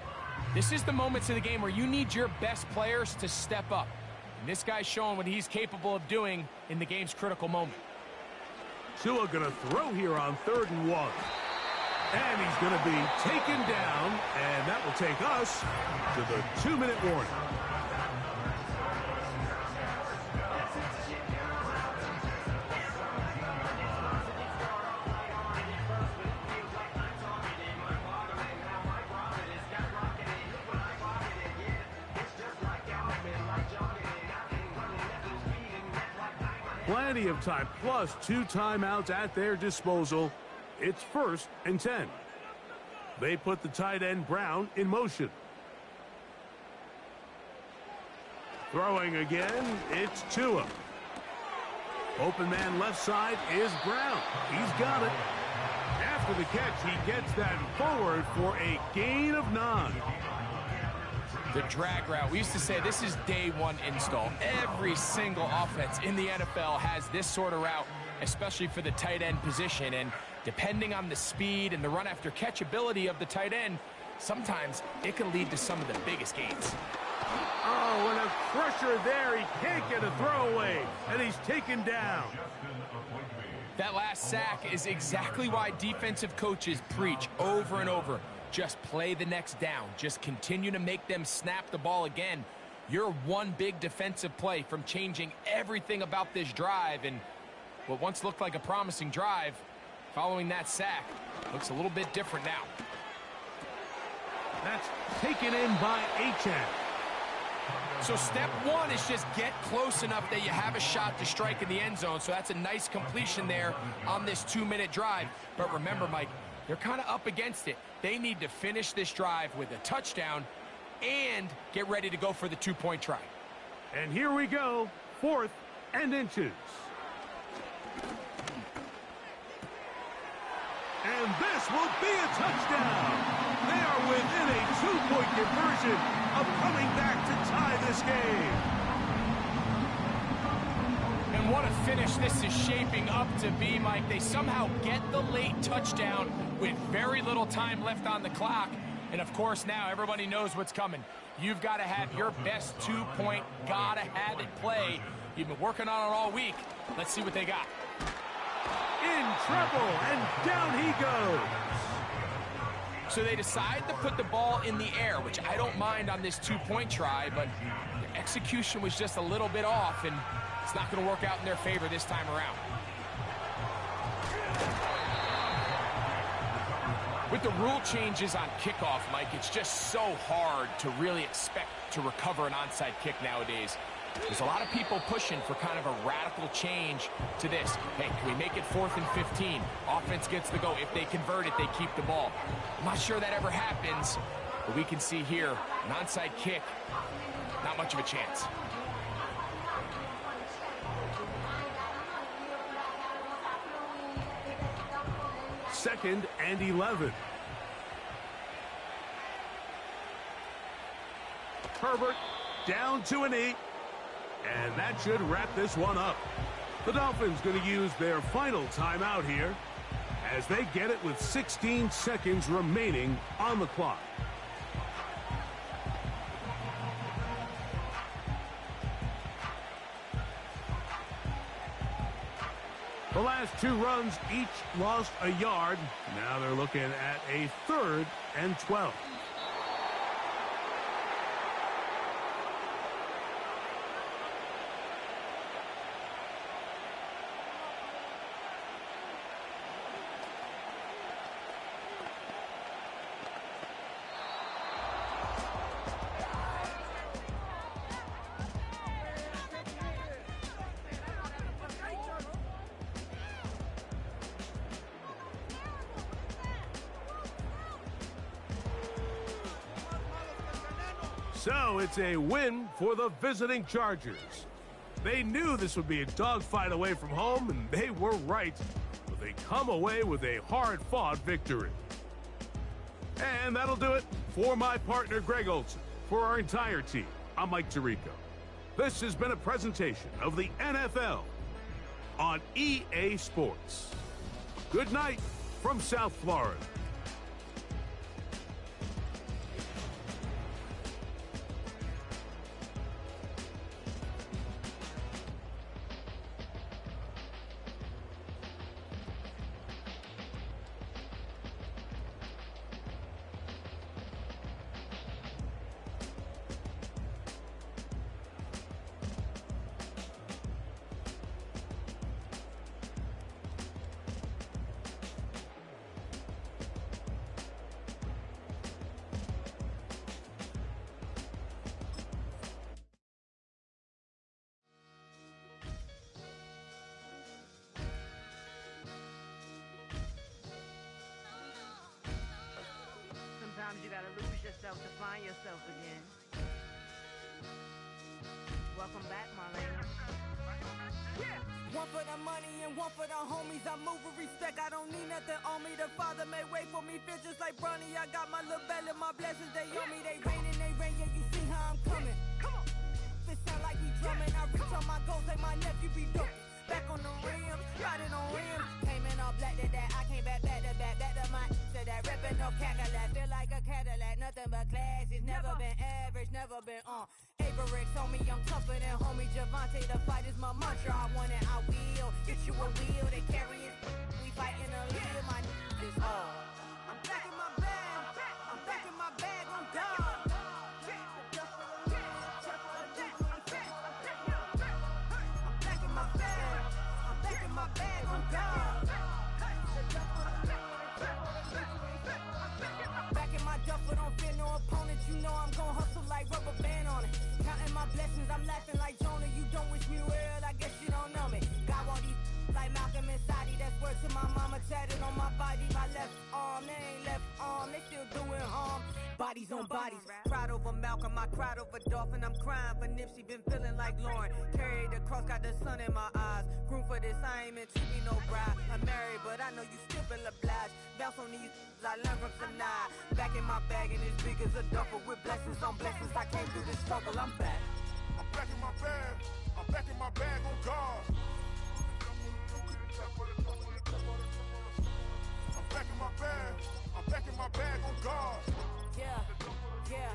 this is the moments of the game where you need your best players to step up. And this guy's showing what he's capable of doing in the game's critical moment. Tua going to throw here on 3rd and 1. And he's going to be taken down, and that will take us to the 2-minute warning. plenty of time, plus 2 timeouts at their disposal. It's 1st and 10. They put the tight end Brown in motion. Throwing again, it's Tua. Open man left side is Brown. He's got it. After the catch, he gets that forward for a gain of 9. The drag route. We used to say this is day 1 install. Every single offense in the NFL has this sort of route, especially for the tight end position. And depending on the speed and the run after catch ability of the tight end, sometimes it can lead to some of the biggest gains. Oh, and a crusher there. He can't get a throwaway, and he's taken down. That last sack is exactly why defensive coaches preach over and over. Just play the next down. Just continue to make them snap the ball again. You're one big defensive play from changing everything about this drive. And what once looked like a promising drive, following that sack, looks a little bit different now. That's taken in by Achane. So step 1 is just get close enough that you have a shot to strike in the end zone. So that's a nice completion there on this 2-minute drive. But remember, Mike, they're kind of up against it. They need to finish this drive with a touchdown and get ready to go for the 2-point try. And here we go, 4th and inches. And this will be a touchdown. They are within a 2-point conversion of coming back to tie this game. And what a finish this is shaping up to be, Mike. They somehow get the late touchdown with very little time left on the clock. And, of course, now everybody knows what's coming. You've got to have your best 2-point, gotta-have-it play. You've been working on it all week. Let's see what they got. In trouble, and down he goes. So they decide to put the ball in the air, which I don't mind on this 2-point try, but the execution was just a little bit off, and it's not going to work out in their favor this time around. With the rule changes on kickoff, Mike, it's just so hard to really expect to recover an onside kick nowadays. There's a lot of people pushing for kind of a radical change to this. Hey, can we make it 4th and 15? Offense gets the go. If they convert it, they keep the ball. I'm not sure that ever happens, but we can see here, an onside kick, not much of a chance. Second and 11. Herbert down to a knee. And that should wrap this one up. The Dolphins going to use their final timeout here as they get it with 16 seconds remaining on the clock. The last 2 runs each lost a yard. Now they're looking at a 3rd and 12. So it's a win for the visiting Chargers. They knew this would be a dogfight away from home, and they were right. But they come away with a hard-fought victory. And that'll do it for my partner, Greg Olson. For our entire team, I'm Mike Tirico. This has been a presentation of the NFL on EA Sports. Good night from South Florida. yourself to find yourself again. Welcome back, Marlena. One for the money and one for the homies. I move with respect, I don't need nothing on me. The Father may wait for me, feel just like Bronny. I got my little belly, my blessings, they on me. They rain, yeah, you see how I'm coming. Come on. It sound like we drumming. I reach on my goals like my nephew be dope. Back on the rims, riding on rims. Came in all black to that, I came back to back to my to that ripping no Cadillac. Feel like a Cadillac, nothing but class. It's never been average, never been on. Averix on me, I'm tougher than homie Javante. The fight is my mantra, I want it, I will. Get you a wheel, they carry it. We fighting a little, my is all. I'm back in my bag, I'm back in my bag on God. My bag on God. Back in my duffel, don't fear no opponent. You know I'm gon' hustle like rubber band on it. Counting my blessings, I'm laughing like Jonah. You don't wish me well, I guess you don't know me. Got all these like Malcolm and Sadie. That's word to my mama, tatted on my body. My left arm, they ain't left arm, they still doing harm. Bodies on bodies, cried over Malcolm, I cried over Dolphin. I'm crying for Nipsey, been feeling like Lauren. Carried the cross, got the sun in my eyes. Room for this, I ain't meant to be no bride. I'm married, but I know you still feel obliged. Bounce on these, I learned from tonight. Back in my bag, and it's big as a duffel. With blessings on blessings, I came through this struggle, I'm back. I'm back in my bag, I'm back in my bag on God. I'm back in my bag, I'm back in my bag on God. Yeah.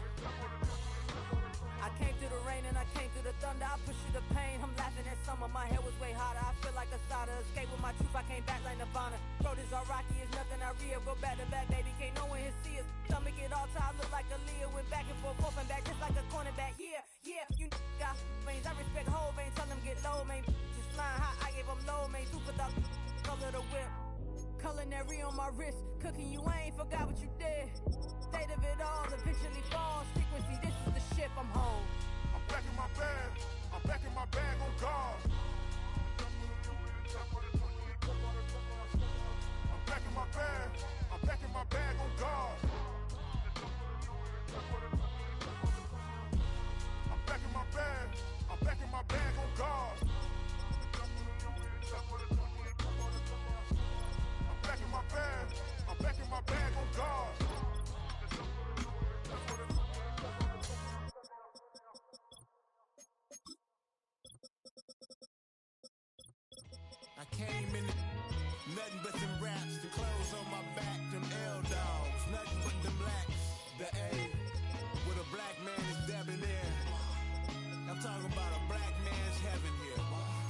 I came through the rain and I came through the thunder. I pushed through the pain, I'm laughing at summer. My hair was way hotter, I feel like a starter. Escape with my truth, I came back like Nirvana. Throat is all rocky, it's nothing I real. Go back to back, baby, can't no one here see us. Stomach it all time, look like a Leah. Went back and forth and back, just like a cornerback. Yeah, you got veins, I respect whole veins. Tell them get low, man. Just flying high, I gave them low, man. Super thug, color the whip. Culinary on my wrist, cooking you, I ain't forgot what you did. State of it all, eventually falls. Frequency, this is the ship, I'm home. I'm back in my bag, I'm back in my bag on God. I'm back in my bag, I'm back in my bag on God. I'm back in my bag, I'm back in my bag on God. I'm back in my bag, I'm back in my bag on God. I came in nothing but them raps, the clothes on my back, them L-dogs, nothing but them blacks, the A, with a black man is debonair. I'm talking about a black man's heaven here.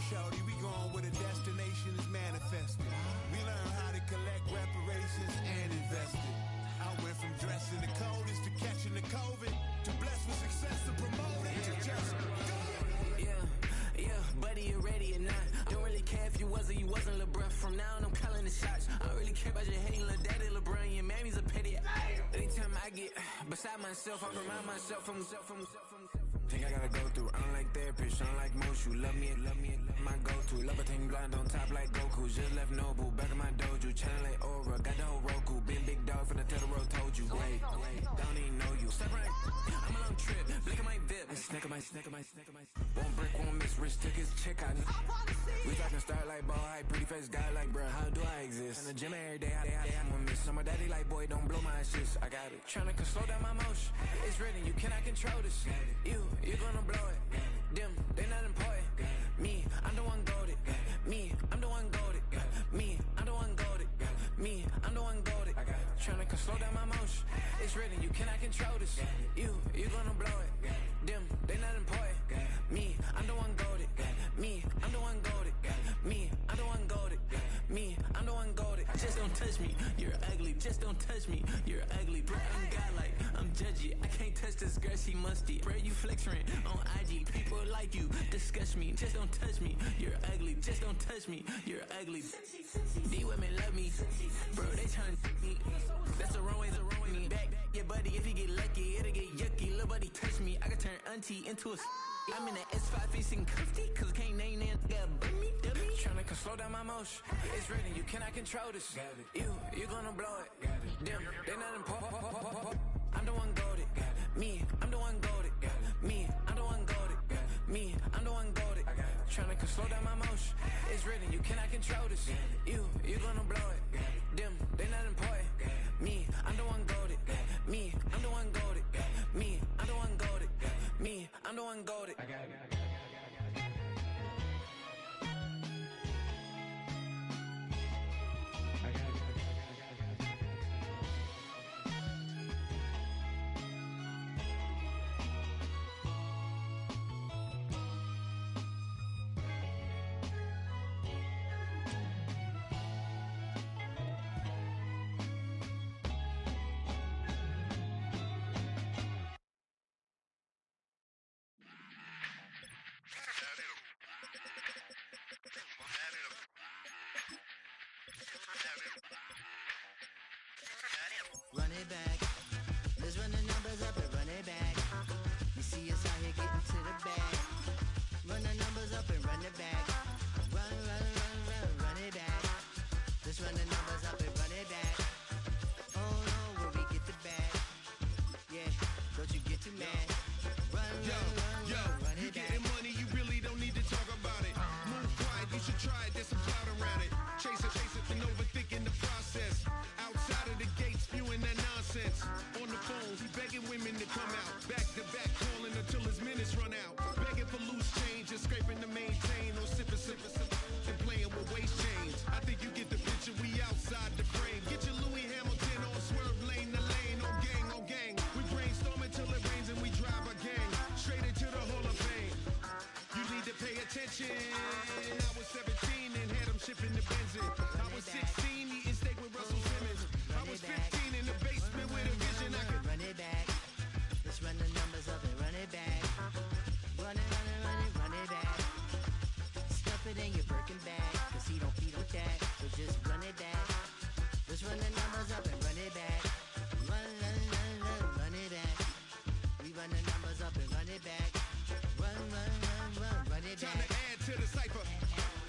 Shorty, we going where the destination is manifested. We learn how to collect reparations and invest it. I went from dressing the coldest to catching the COVID, to blessed with success to promote it, to just go. Yeah, buddy, you ready or not? Don't really care if you was or you wasn't, lil' bruh. From now on, I'm calling the shots. I don't really care about your hating, lil' daddy, LeBron. Your mammy's a petty. Anytime I get beside myself, I remind myself from Think I gotta go through. I don't like therapists, I don't like most. You love me, my go-to. Love a thing blind on top like Goku. Just left Noble, back in my dojo. Channel like Aura, got the whole Roku. Been big dog from the Tellero, told you. Wait, don't even know you. Step right, I'm a long trip. Blick at my VIP. Snack of my. One brick, one miss. Rich took his chick, I need. We talking start like ball hype, pretty face guy like bruh. How do I exist? In the gym every day, I'm gonna miss. So my daddy like, boy, don't blow my shit. I got it. Tryna slow down my motion. It's written, you cannot control this. You're gonna blow it. Them, they not important. Me, I'm the one goated. Me, I'm the one goated. Me, I'm the one goated. Me, I'm the one goated. Tryna slow down my motion. It's written, you cannot control this. You're gonna blow it. Them, they not important. Me, I'm the one goated. Me, I'm the one goated. Me, I'm the one goated. Me, I'm the one goated. Just don't touch me, you're ugly. Just don't touch me, you're ugly. Bro, I'm godlike, I'm judgy. I can't touch this girl, she musty. Bro, you flexing on IG. People like you disgust me. Just don't touch me, you're ugly. Just don't touch me, you're ugly. These women love me, bro. They tryna me. That's the wrong way, me. Back, yeah, buddy. If he get lucky, it'll get yucky. Little buddy touch me, I can turn auntie into a. I'm in the S5 facing cuffy, cause I can't name that. Got me, dummy. Tryna slow down my motion. It's written, you cannot control this. You're gonna blow it. Them, they not important. I'm the one goated. Me, I'm the one goated. Me, I'm the one goated. Me, I'm the one goated. Tryna slow down my motion. It's written, you cannot control this. You gonna blow it. Them, they not important. Me, I'm the one goated. Me, I'm the one goated. Me, I'm the one goated. Me, I'm the one goated. Run it back. Let's run the numbers up and run it back. You see us out here getting to the bag. Run the numbers up and run it back. Run it back. Let's run the numbers up and run it back. Oh no, where we get the bag. Yeah, don't you get too mad. Run it you back. getting money, you really don't need to talk about it. Move quiet, you should try it, there's some clout around it. Chase it, and overthinking the process. Outside of the gates, spewing that nonsense. On the phone, he begging women to come out. Back to back, calling until his minutes run out. Begging for loose change, just scraping to maintain. No sipping, and playing with waist chains. I think you get the picture, we outside the frame. Get your Louis Hamilton on swerve lane to lane. On gang. We brainstorm until it rains and we drive our gang straight into the Hall of Fame. You need to pay attention. I was 17 and had them shipping the benzin. I was 16 eating steak with Russell Simmons. I was 15 in the basement with a vision. I could run it back. Let's run the numbers up and run it back. Run it back. Stuff it in your Birkin bag, cause he don't feed with that. So just run it back. Let's run the numbers up and run it back. Run it back. We run the numbers up and run it back. Run it back. Time to add to the cipher.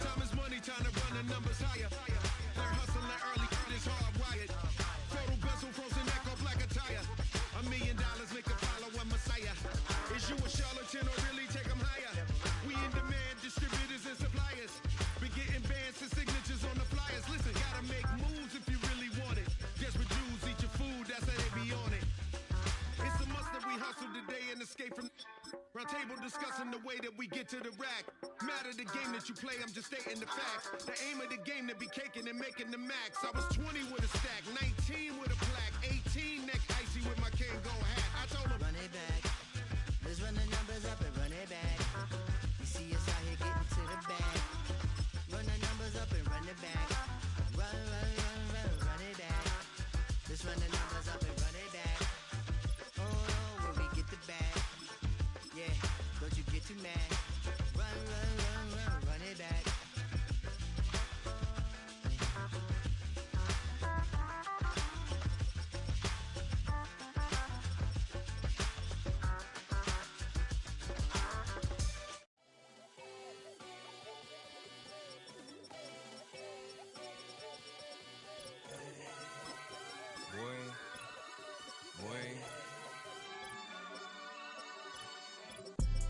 Time is money, time to run the numbers higher. Learn hustling early, it's hardwired. Photo bezel, frozen neck off like a tire. $1 million make a follower Messiah. Is you a charlatan or really take them higher? We in demand, distributors and suppliers. Been getting bands and signatures on the flyers. Listen, gotta make moves if you really want it. Desperate Jews eat your food, that's how they be on it. It's a must that we hustle today and escape from round table discussing the way that we get to the rack. Matter the game that you play, I'm just stating the facts. The aim of the game to be caking and making the max. I was 20 with a stack, 19 with a plaque, 18 neck icy with my Kango hat. I told him, run it back. Let's run the numbers up and run it back. You see us out here getting to the bag. Run the numbers up and run it back. Run it back. Let's run the numbers up and run it back. Oh no, where we get the bag. Yeah, don't you get too mad. Run it back.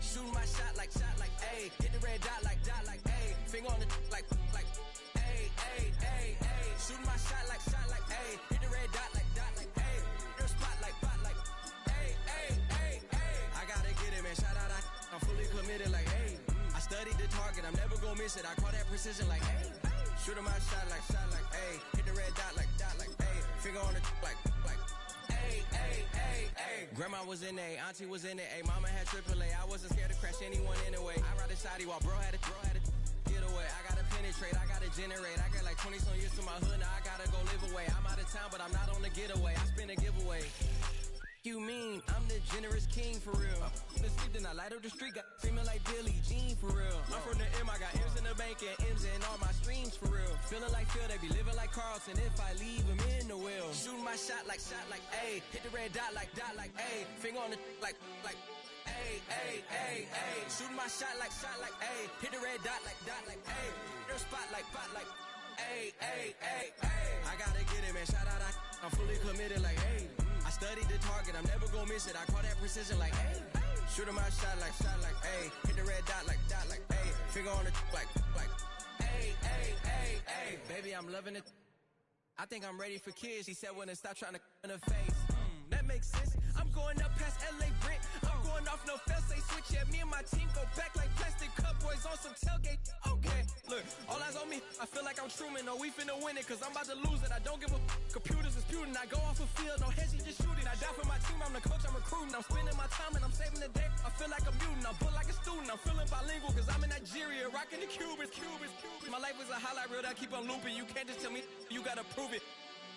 Shooting my shot like, ayy. Hit the red dot like, ayy. Finger on the like, ayy, ayy, ayy, ayy. Shooting my shot like, ayy. Hit the red dot like, ayy. Your spot like, ayy, ayy, ayy, ayy. I gotta get it, man. Shout out, I'm fully committed like, ayy. I studied the target, I'm never gonna miss it. I call that precision like, ayy. Shooting my shot like, ayy. Hit the red dot like, ayy. Finger on the like, ayy, ayy, ayy, ayy. Grandma was in A, auntie was in it, ayy. Mama had AAA, I wasn't scared to crash anyone anyway. I ride a shoddy while bro had it, get away. I gotta penetrate, I gotta generate. I got like 20 some years to my hood, now I gotta go live away. I'm out of town, but I'm not on the getaway. I spin a giveaway. You mean I'm the generous king for real? The sleep, then I light up the street, got feeling like Billie Jean for real. I'm from the M, I got M's in the bank and M's in all my streams for real. Feeling like Phil, they be living like Carlton if I leave him in the wheel. Shooting my shot like, ayy. Hit the red dot like, ayy. Finger on the like, ayy, ayy, ayy, ayy. Shooting my shot like, ayy. Hit the red dot like, ayy. Your spot like, ayy, ayy, ayy, ayy. I gotta get it, man. Shout out, I'm fully committed like, ayy. I studied the target, I'm never gonna miss it. I call that precision like, hey. Shooting my shot like, hey. Hit the red dot like, hey. Finger on the like, hey, hey, hey, hey. Baby, I'm loving it. I think I'm ready for kids. She said when it stop trying to in her face. That makes sense. I'm going up past LA Brent. I'm going off no fail, say switch. Yeah, me and my team go back like plastic cup boys on some tailgate. Okay, look, all eyes on me. I feel like I'm Truman. No, we finna win it, cause I'm about to lose it. I don't give a computers disputing. I go off a field, no heads, just shooting. I die for my team, I'm the coach, I'm recruiting. I'm spending my time and I'm saving the day. I feel like a mutant, I'm built like a student. I'm feeling bilingual, cause I'm in Nigeria, rocking the Cubans. My life is a highlight reel that keep on looping. You can't just tell me, you gotta prove it.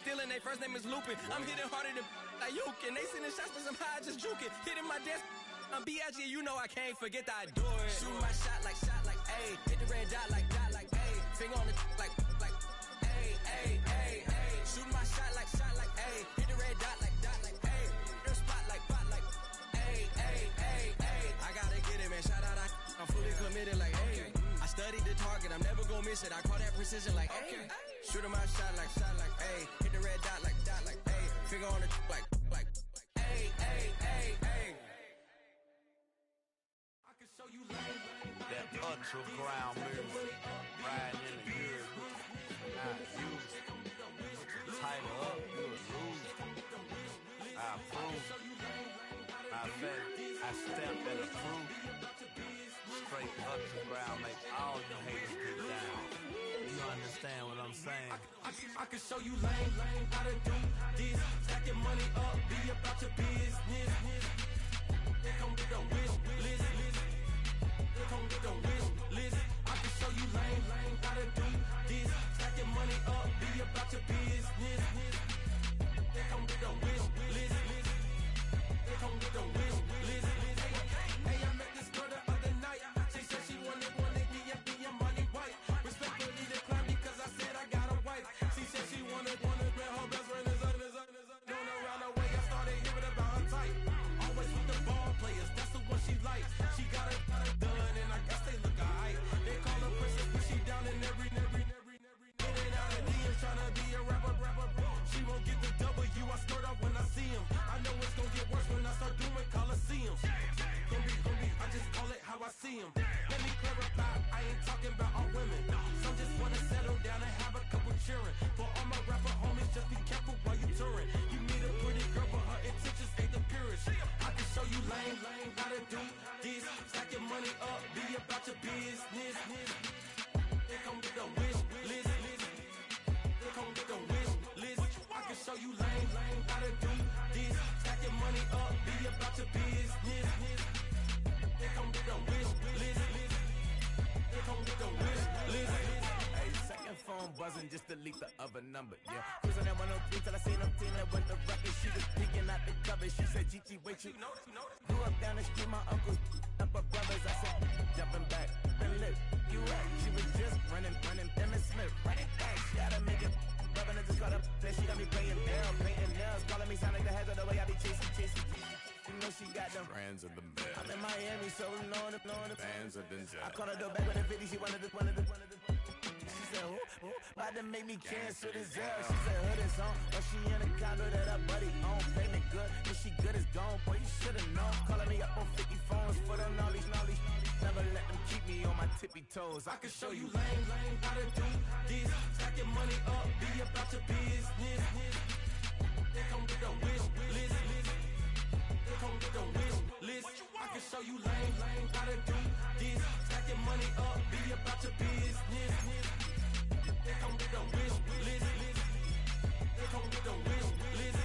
Stealing, they first name is Lupin. I'm hitting harder than Ayuk, and they sending shots, but somehow I just juke it. Hitting my desk, I'm B.I.G., you know I can't forget that I do it. Shoot my shot like, ayy. Hit the red dot like, ayy. Finger on the like, ayy, ayy, ayy, ayy. Shoot my shot like, ayy. Hit the red dot like, ayy. Their spot like, ayy, ayy, ayy, ayy. I gotta get it, man. Shout out, I'm fully committed like, ayy. I studied the target, I'm never gonna miss it. I call that precision like, ayy. Shooting my shot like, ayy. Hit the red dot like, ayy. Finger on the like, ayy, ayy, ayy, ayy. I can show you that ultra ground move, riding in the years, not used. Tighten up, you would lose. I approve. I bet I stamped and approved. Straight ultra ground make all you haters get down. You understand what I'm saying? I can show you lame, how to do this. Stacking money up, be about your business. They come with the wish list. They come with the wish list. I can show you lame, how to do this. Stacking money up, be about your business. They come with the wish list. They come with the wish list. Hey, I met this girl the other night. She said she wanted me and money white. Respectfully declined because I said I got a wife. She said she wanted man, her best friend is doing around the way. I started hearing about her type. Always with the ball players, that's the one she likes. She got it done, and I guess they look alright. They call her princess, but she down in every. In and out of DMs, tryna be a rapper. She won't get the W, I skirt off when I see him. I know it's gonna get worse when I start doing Coliseums. Gonna be, I just call it how I see him. Let me clarify, I ain't talking about all women. Some just wanna settle down and have a couple cheering. For all my rapper homies, just be careful while you touring. You meet a pretty girl, but her intentions ain't the purest. I can show you lame, how to do this. Stacking money up, be about your business. They come with the wish list. They come with the wish list. I can show you lame, how to do this. Stacking money up, be about your business. They come with the wish list. They come with the wish list. Hey, second phone buzzing, just delete the other number, yeah. Cruising at 103 till I seen them team that went the record. She was peeking out the cover. She said, Gigi, wait, you grew up down the street, my uncles up her brothers. I said, jumping back, been lit. You at? She was just running, Emmett Smith, running back. She gotta make it. Rubbing it just got up, then she got me playing down, painting nails, calling me sound like the heads of the way I be chasing. You know she got them brands of the bed. I'm in Miami, so knowing the fans of the I caught her door back with a 50, she wanted the. She said, about to make me cancel this L. She said, hood is on, but she in a condo that her buddy own. Payment good, if she good is gone, boy, you should've known. Calling me up on 50 phones for the knowledge. Never let them keep me on my tippy toes. I can show you lame, how to do this. Stacking money up, be about your business. They come with the wish list. They come with the wish list. I can show you lame, how to do this. Stacking money up, be about your business. They come with the wish list. They come with the wish list.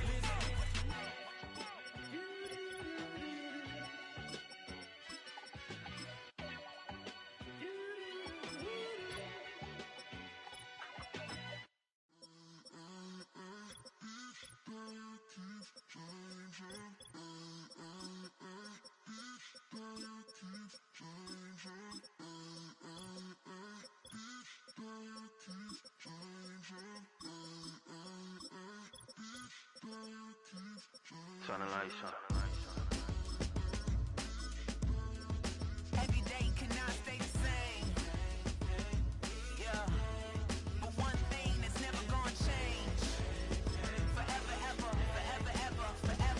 Turn the lights on. Every day cannot stay the same. Yeah. But one thing that's never gonna change. Forever, ever, forever, ever, forever.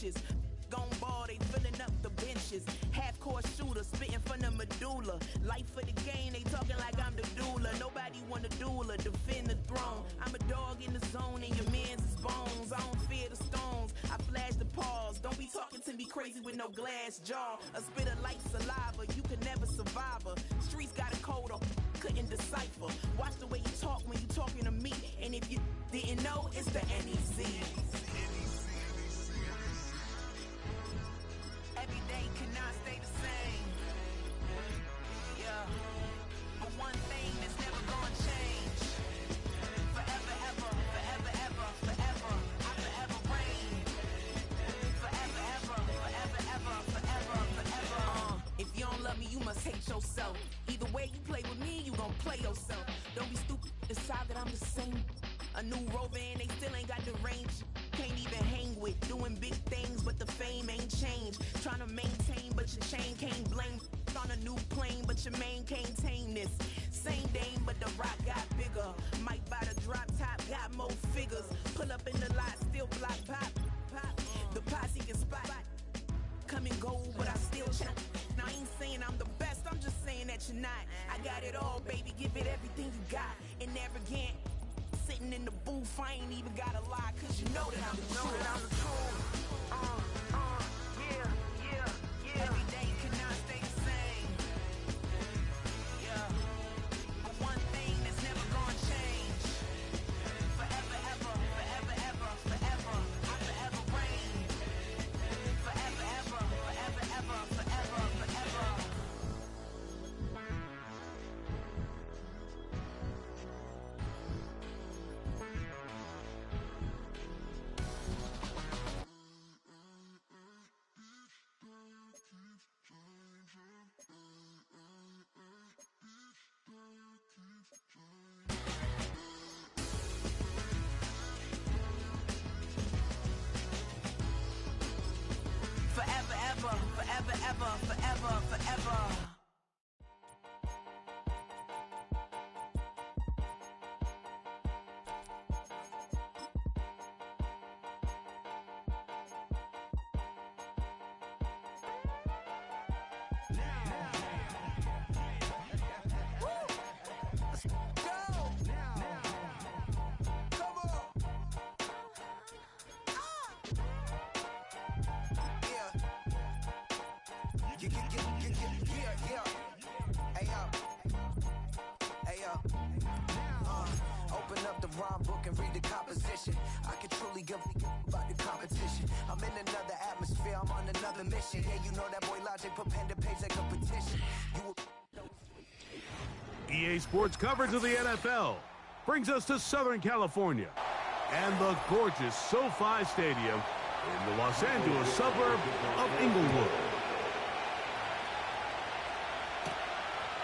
inches. Gone ball, they filling up the benches. Half-court shooter, spitting from the medulla. Life for the game, they talking like I'm the doula. Nobody wanna doula, defend the throne. I'm a dog in the zone and your man's is bones. I don't fear the stones, I flash the paws. Don't be talking to me crazy with no glass jaw. A spit of light saliva, you can never survive her. Streets got a code up, couldn't decipher. Watch the way you talk when you talking to me. And if you didn't know, it's the NEC. Every day cannot stay the same. Yeah. But one thing that's never gonna change. Forever, ever, forever, ever, forever. I forever reign. Forever, ever, forever, ever, forever, forever. If you don't love me, you must hate yourself. Either way you play with me, you gon' play yourself. Don't be stupid, decide that I'm the same. A new rover and they still ain't got the range. Can't even hang with, doing big things, but the fame ain't changed. Trying to maintain, but your chain can't blame. On a new plane, but your main can't tame this. Same dame, but the rock got bigger. Might buy the drop top, got more figures. Pull up in the lot, still block pop. The posse can spot. Come and go, but I still check. Now I ain't saying I'm the best, I'm just saying that you're not. I got it all, baby, give it everything you got. And arrogant. Sitting in the booth, I ain't even gotta lie, cause you know that I'm the truth. Yeah, yeah, yeah. Every day cannot stay the same. Yeah. But one thing that's never gonna change. Forever, ever, forever, ever, forever. I forever reign. Forever, ever, forever, ever, forever, forever. Forever, ever, forever, ever, forever, forever. Open up the rhyme book and read the composition. I can truly give about the competition. I'm in another atmosphere, I'm on another mission. Yeah, you know that boy Logic put pen to page like a petition. EA Sports coverage of the NFL brings us to Southern California and the gorgeous SoFi Stadium in the Los Angeles suburb of Inglewood.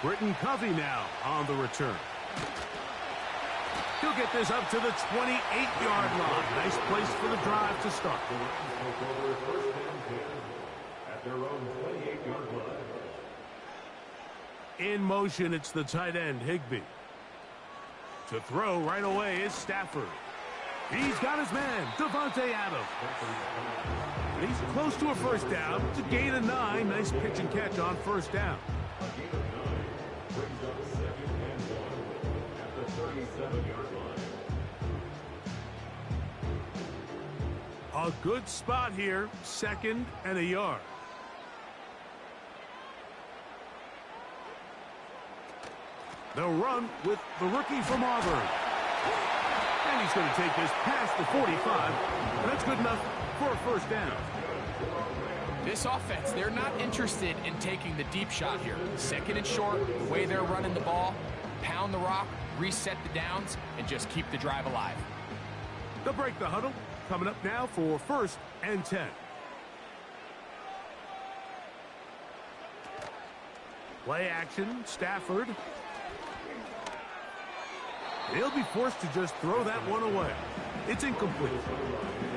Britton Covey now on the return. He'll get this up to the 28-yard line. Nice place for the drive to start. At their own 28-yard line. In motion, it's the tight end, Higbee. To throw right away is Stafford. He's got his man, Devontae Adams. And he's close to a first down. It's a gain of 9. Nice pitch and catch on first down. A gain of 9 brings up 2nd and 1 at the 37-yard line. A good spot here, 2nd and a yard. They'll run with the rookie from Auburn. And he's going to take this past the 45. And that's good enough for a first down. This offense, they're not interested in taking the deep shot here. 2nd and short, the way they're running the ball, pound the rock, reset the downs, and just keep the drive alive. They'll break the huddle. Coming up now for 1st and 10. Play action, Stafford. He'll be forced to just throw that one away. It's incomplete.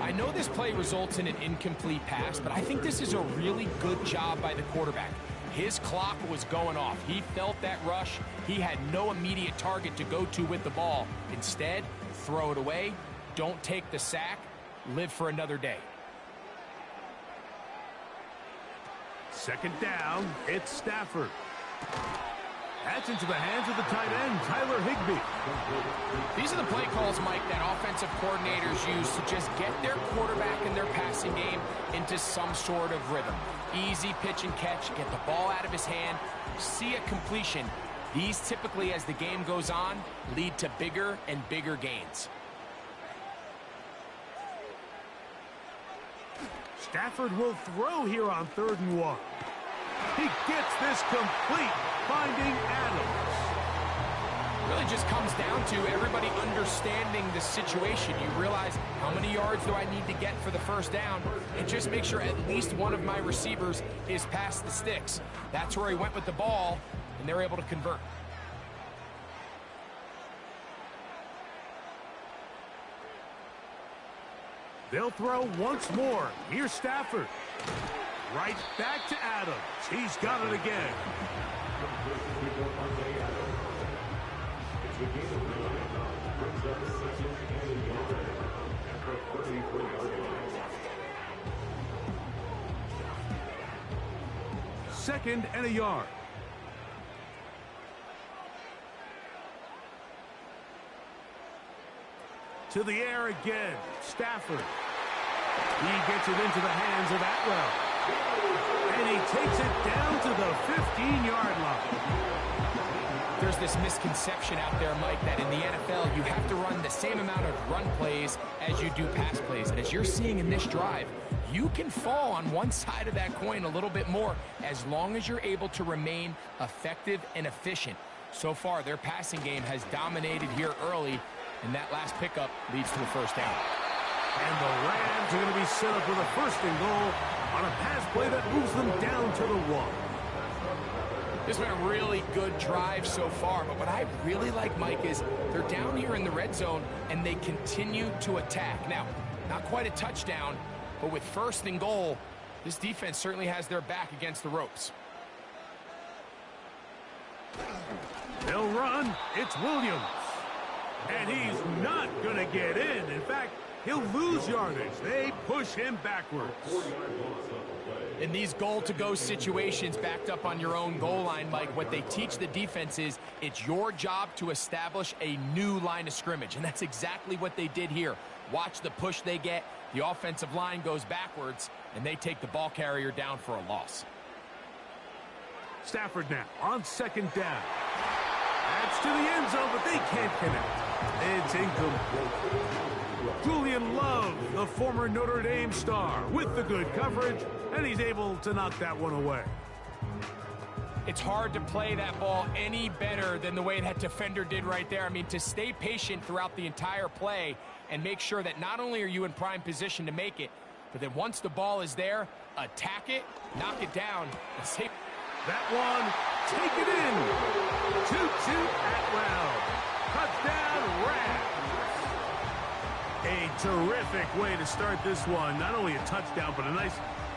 I know this play results in an incomplete pass, but I think this is a really good job by the quarterback. His clock was going off. He felt that rush. He had no immediate target to go to with the ball. Instead, throw it away. Don't take the sack. Live for another day. Second down, it's Stafford. That's into the hands of the tight end, Tyler Higbee. These are the play calls, Mike, that offensive coordinators use to just get their quarterback and their passing game into some sort of rhythm. Easy pitch and catch, get the ball out of his hand, see a completion. These typically, as the game goes on, lead to bigger and bigger gains. Stafford will throw here on 3rd and 1. He gets this complete, finding Adams. Really just comes down to everybody understanding the situation. You realize, how many yards do I need to get for the first down? And just make sure at least one of my receivers is past the sticks. That's where he went with the ball, and they're able to convert. They'll throw once more. Here's Stafford. Right back to Adams. He's got it again. Second and a yard. To the air again. Stafford. He gets it into the hands of Atwell. And he takes it down to the 15-yard line. There's this misconception out there, Mike, that in the NFL you have to run the same amount of run plays as you do pass plays. And as you're seeing in this drive, you can fall on one side of that coin a little bit more as long as you're able to remain effective and efficient. So far, their passing game has dominated here early, and that last pickup leads to a first down. And the Rams are going to be set up with a 1st and goal on a pass play that moves them down to the 1. This has been a really good drive so far, but what I really like, Mike, is they're down here in the red zone, and they continue to attack. Now, not quite a touchdown, but with 1st and goal, this defense certainly has their back against the ropes. They'll run. It's Williams. And he's not going to get in. In fact, he'll lose yardage. They push him backwards. In these goal-to-go situations backed up on your own goal line, Mike, what they teach the defense is it's your job to establish a new line of scrimmage, and that's exactly what they did here. Watch the push they get. The offensive line goes backwards, and they take the ball carrier down for a loss. Stafford now on 2nd down. That's to the end zone, but they can't connect. It's incomplete. Julian Love, the former Notre Dame star, with the good coverage, and he's able to knock that one away. It's hard to play that ball any better than the way that defender did right there. I mean, to stay patient throughout the entire play and make sure that not only are you in prime position to make it, but then once the ball is there, attack it, knock it down, and save. That one, take it in. 2-2 Atwell. Touchdown, Rams. A terrific way to start this one. Not only a touchdown, but a nice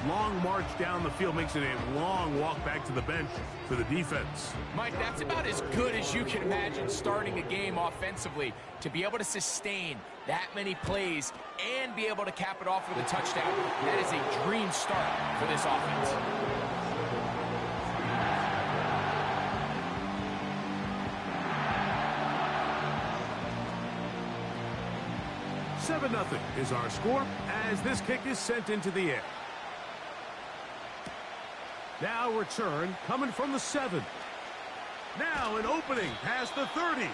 long march down the field. Makes it a long walk back to the bench for the defense. Mike, that's about as good as you can imagine starting a game offensively. To be able to sustain that many plays and be able to cap it off with a touchdown, that is a dream start for this offense. 7-0 is our score as this kick is sent into the air. Now return coming from the 7. Now an opening past the 30.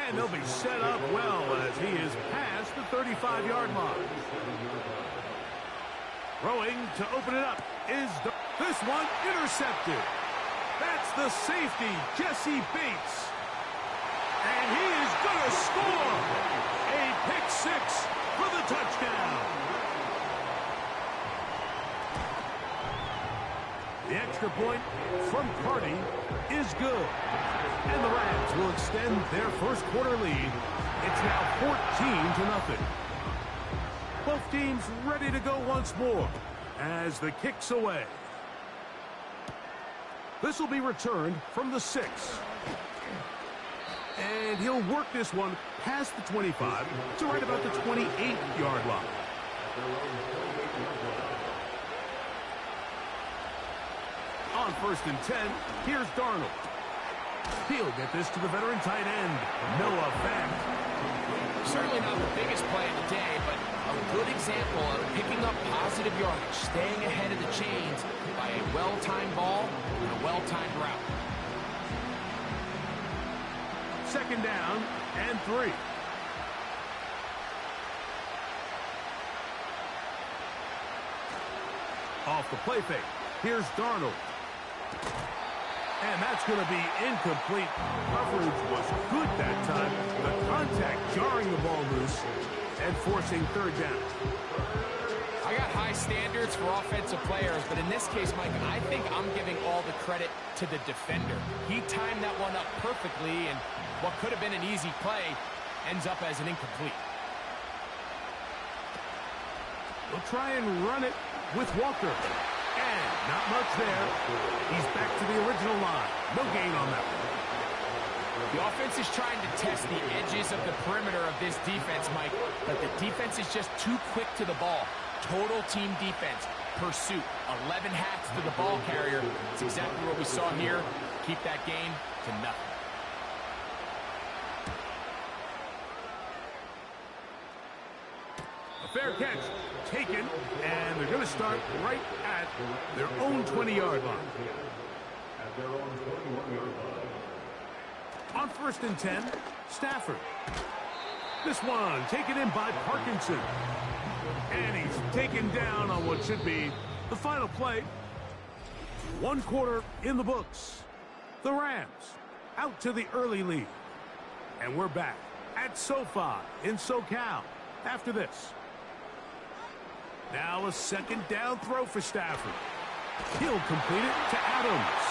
And they'll be set up well as he is past the 35-yard line. Throwing to open it up is this one intercepted. That's the safety, Jesse Bates. And he is going to score. A pick 6 for the touchdown. The extra point from Carty is good. And the Rams will extend their first quarter lead. It's now 14-0. Both teams ready to go once more as the kick's away. This will be returned from the 6. And he'll work this one past the 25 to right about the 28-yard line. On 1st and 10, here's Darnold. He'll get this to the veteran tight end, Noah Fant. Certainly not the biggest play of the day, but a good example of picking up positive yardage, staying ahead of the chains by a well-timed ball and a well-timed route. 2nd down and 3. Off the play fake, here's Darnold. And that's going to be incomplete. Coverage was good that time. The contact jarring the ball loose and forcing 3rd down. I got high standards for offensive players, but in this case, Mike, I think I'm giving all the credit to the defender. He timed that one up perfectly, and what could have been an easy play ends up as an incomplete. We'll try and run it with Walker. And not much there. He's back to the original line. No gain on that one. The offense is trying to test the edges of the perimeter of this defense, Mike, but the defense is just too quick to the ball. Total team defense, pursuit, 11 hats to the ball carrier. It's exactly what we saw here. Keep that game to nothing. A fair catch taken, and they're going to start right at their own 20-yard line. At their own 21-yard line. On 1st and 10, Stafford. This one taken in by Parkinson. And he's taken down on what should be the final play. 1 quarter in the books. The Rams out to the early lead. And we're back at SoFi in SoCal after this. Now a 2nd down throw for Stafford. He'll complete it to Adams.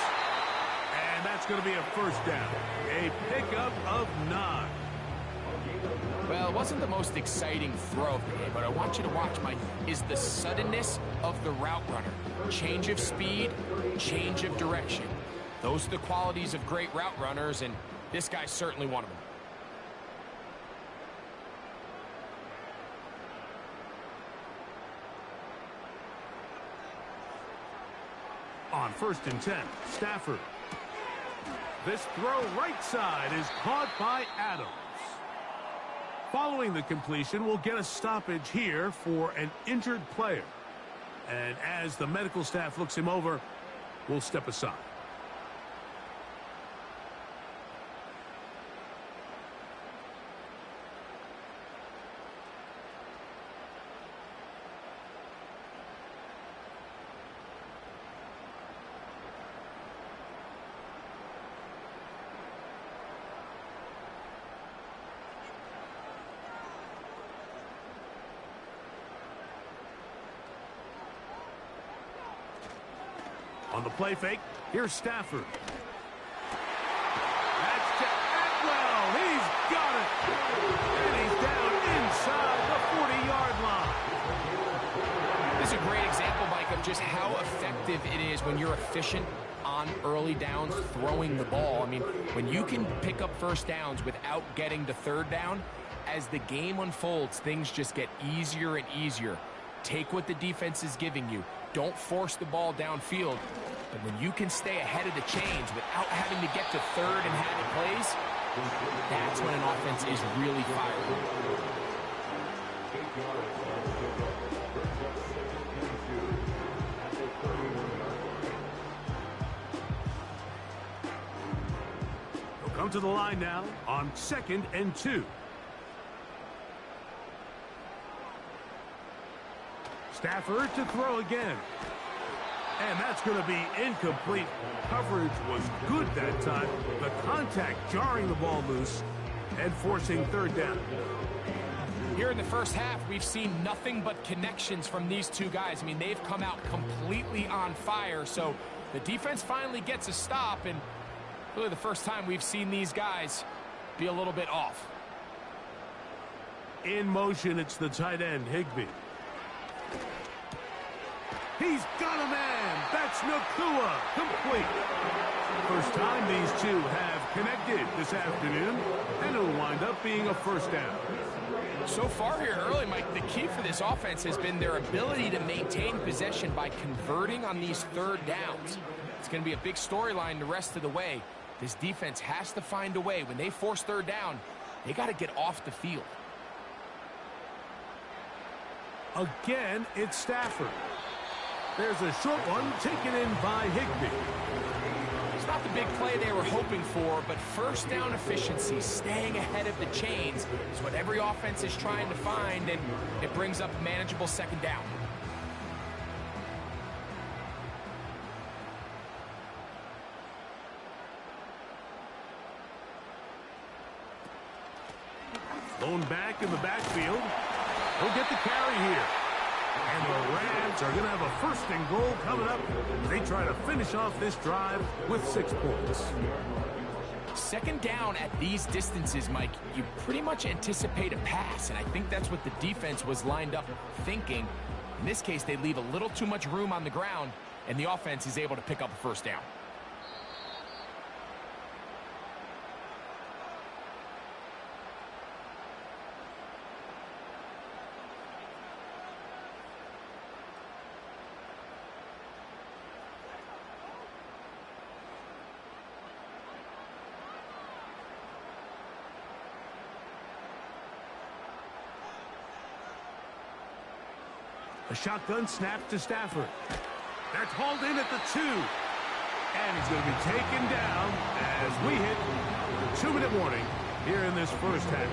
And that's going to be a 1st down. A pickup of 9. Well, it wasn't the most exciting throw of the game, but I want you to watch, Mike, is the suddenness of the route runner. Change of speed, change of direction. Those are the qualities of great route runners, and this guy's certainly one of them. On 1st and 10, Stafford. This throw right side is caught by Adams. Following the completion, we'll get a stoppage here for an injured player. And as the medical staff looks him over, we'll step aside. On the play fake, here's Stafford. That's to Atwell. He's got it. And he's down inside the 40-yard line. This is a great example, Mike, of just how effective it is when you're efficient on early downs throwing the ball. I mean, when you can pick up 1st downs without getting to 3rd down, as the game unfolds, things just get easier and easier. Take what the defense is giving you. Don't force the ball downfield. But when you can stay ahead of the chains without having to get to 3rd and having plays, that's when an offense is really firing. They'll come to the line now on 2nd and 2. Stafford to throw again. And that's going to be incomplete. Coverage was good that time. The contact jarring the ball loose and forcing 3rd down. Here in the first half, we've seen nothing but connections from these two guys. I mean, they've come out completely on fire. So the defense finally gets a stop, and really the first time we've seen these guys be a little bit off. In motion, it's the tight end, Higbee. He's got a man. That's Nakua. Complete. First time these two have connected this afternoon, and it'll wind up being a 1st down. So far here early, Mike, the key for this offense has been their ability to maintain possession by converting on these 3rd downs. It's going to be a big storyline the rest of the way. This defense has to find a way. When they force third down, they got to get off the field. Again, it's Stafford. There's a short one taken in by Higbee. It's not the big play they were hoping for, but first down efficiency, staying ahead of the chains, is what every offense is trying to find, and it brings up a manageable second down. Thrown back in the backfield. He'll get the carry here. And the Rams are going to have a first and goal coming up. They try to finish off this drive with 6 points. Second down at these distances, Mike, you pretty much anticipate a pass, and I think that's what the defense was lined up thinking. In this case, they leave a little too much room on the ground, and the offense is able to pick up a first down. A shotgun snap to Stafford. That's hauled in at the 2. And he's going to be taken down as we hit the 2-minute warning here in this first half.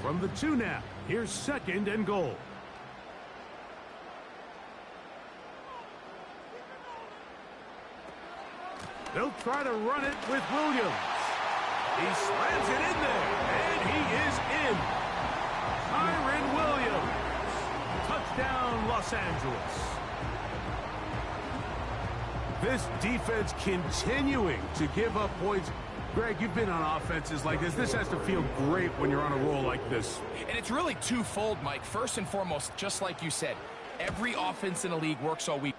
From the 2 now, here's second and goal. They'll try to run it with Williams. He slams it in there, and he is in. Kyren Williams. Touchdown, Los Angeles. This defense continuing to give up points. Greg, you've been on offenses like this. This has to feel great when you're on a roll like this. And it's really twofold, Mike. First and foremost, just like you said, every offense in the league works all week.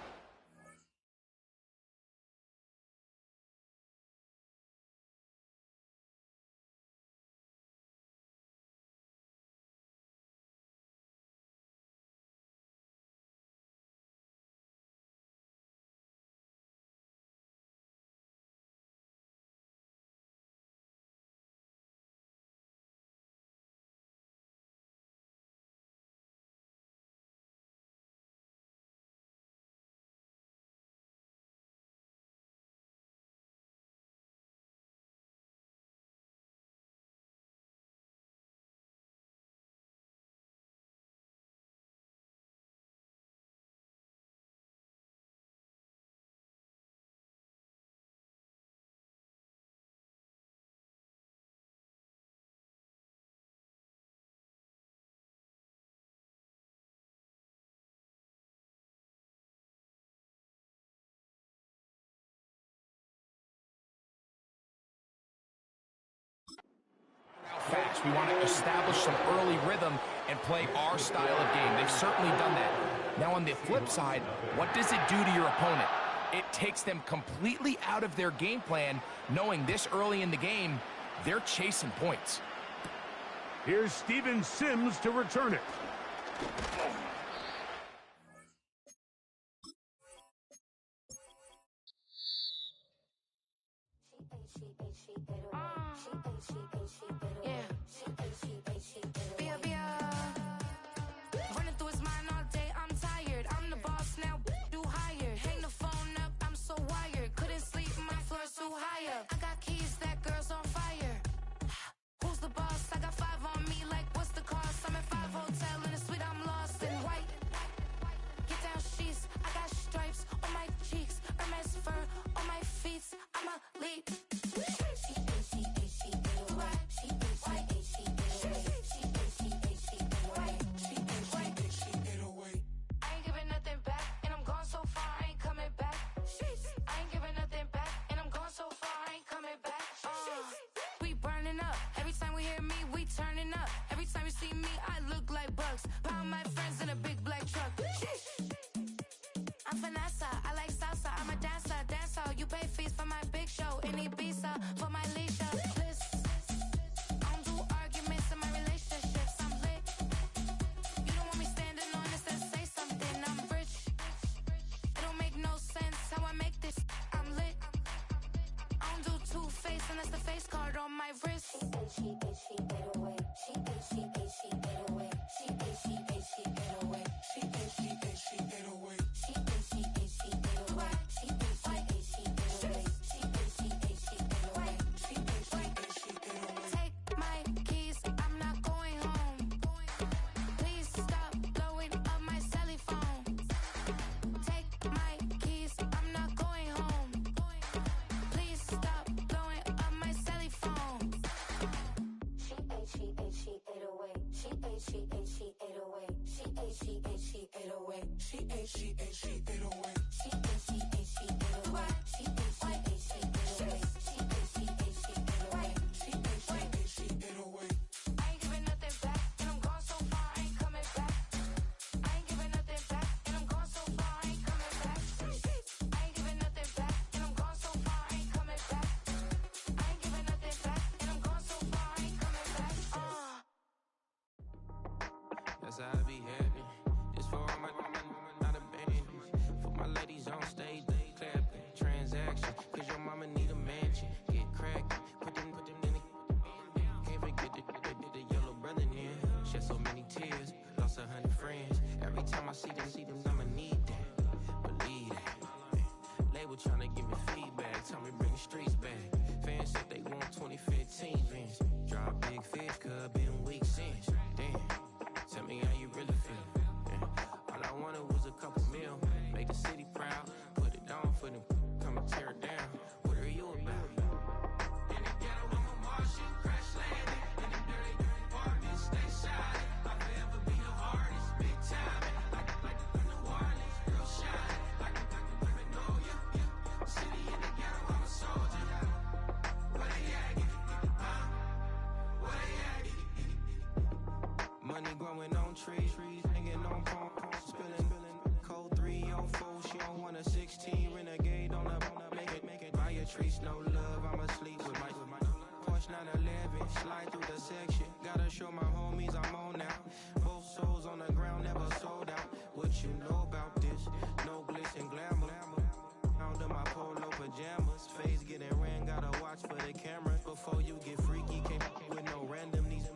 Fast. We want to establish some early rhythm and play our style of game. They've certainly done that. Now on the flip side, what does it do to your opponent? It takes them completely out of their game plan, knowing this early in the game, they're chasing points. Here's Steven Sims to return it. For my leisure, I don't do arguments in my relationships. I'm That's how I be happy. This for all my not abandoned. For my ladies on stage, they clapping. Transaction, cause your mama need a mansion. Get crackin', put them in the. Can't forget the yellow brother near. Shed so many tears, lost 100 friends. Every time I see them, I'ma need that. Believe that. Label tryna give me feedback, tell me bring the streets back. Fans said they want 2015 Vince. Drop big fish, cuz been weak since. Damn. Tell me how you really feel. Yeah. All I wanted was a couple mil. Make the city proud. Put it down for them. Come and tear it down. What are you about? In the ghetto, I'm a Martian. Crash landing. In the dirty apartments. Stay shining. I'll forever be the hardest. Big time. Like New Orleans. Real shine. Like women know you. City in the ghetto, I'm a soldier. Where they at? Where they at? Money growing on trees, hanging on palm, spilling, code 304. She don't want a 16 renegade on a make it. Buy your trees, no love. I'ma sleep with my Porsche 911, slide through the section. Gotta show my homies I'm on now. Both souls on the ground, never sold out. What you know about this? No glitz and glamour. Under my polo pajamas, face getting ran. Gotta watch for the cameras before you get freaky. Can't with no random these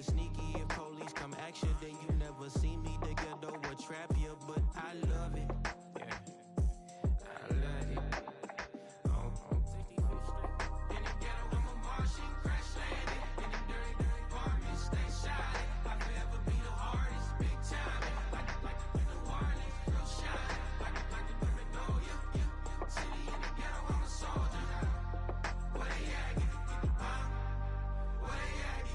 sneaky. If police come action, then you never see me. The ghetto will trap you, but I love it. Yeah, I love it. In the ghetto, I'm a Martian, crash landing. In the dirty apartments, stay shining. I'll forever be the hardest, big time. Like New Orleans, real shine. Like the women know you. City in the ghetto, I'm a soldier. Where they at? Where they at?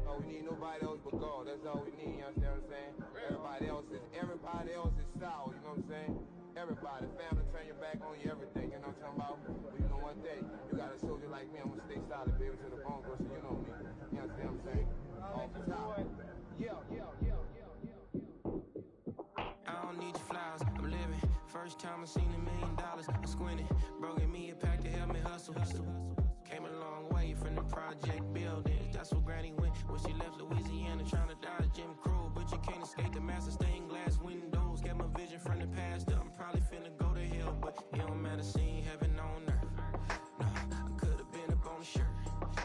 Oh, we need nobody else but God. That's all we need, you understand what I'm saying? Everybody else is sour, you know what I'm saying? Everybody, family, turn your back on you, everything, you know what I'm talking about? But you know one day, you got a soldier like me, I'm gonna stay solid, baby, to the bone, so you know me. You understand what I'm saying? Off the top. Yeah. I don't need your flowers, I'm living. First time I seen $1 million, I squinted. Broken me a pack to help me hustle. Came a long way from the project buildings. That's where Granny went when she left Louisiana, trying to dodge Jim Crow. But you can't escape the master stained glass windows. Got my vision from the past. I'm probably finna go to hell, but it don't matter, seeing heaven on earth. No, I could've been up on the shirt.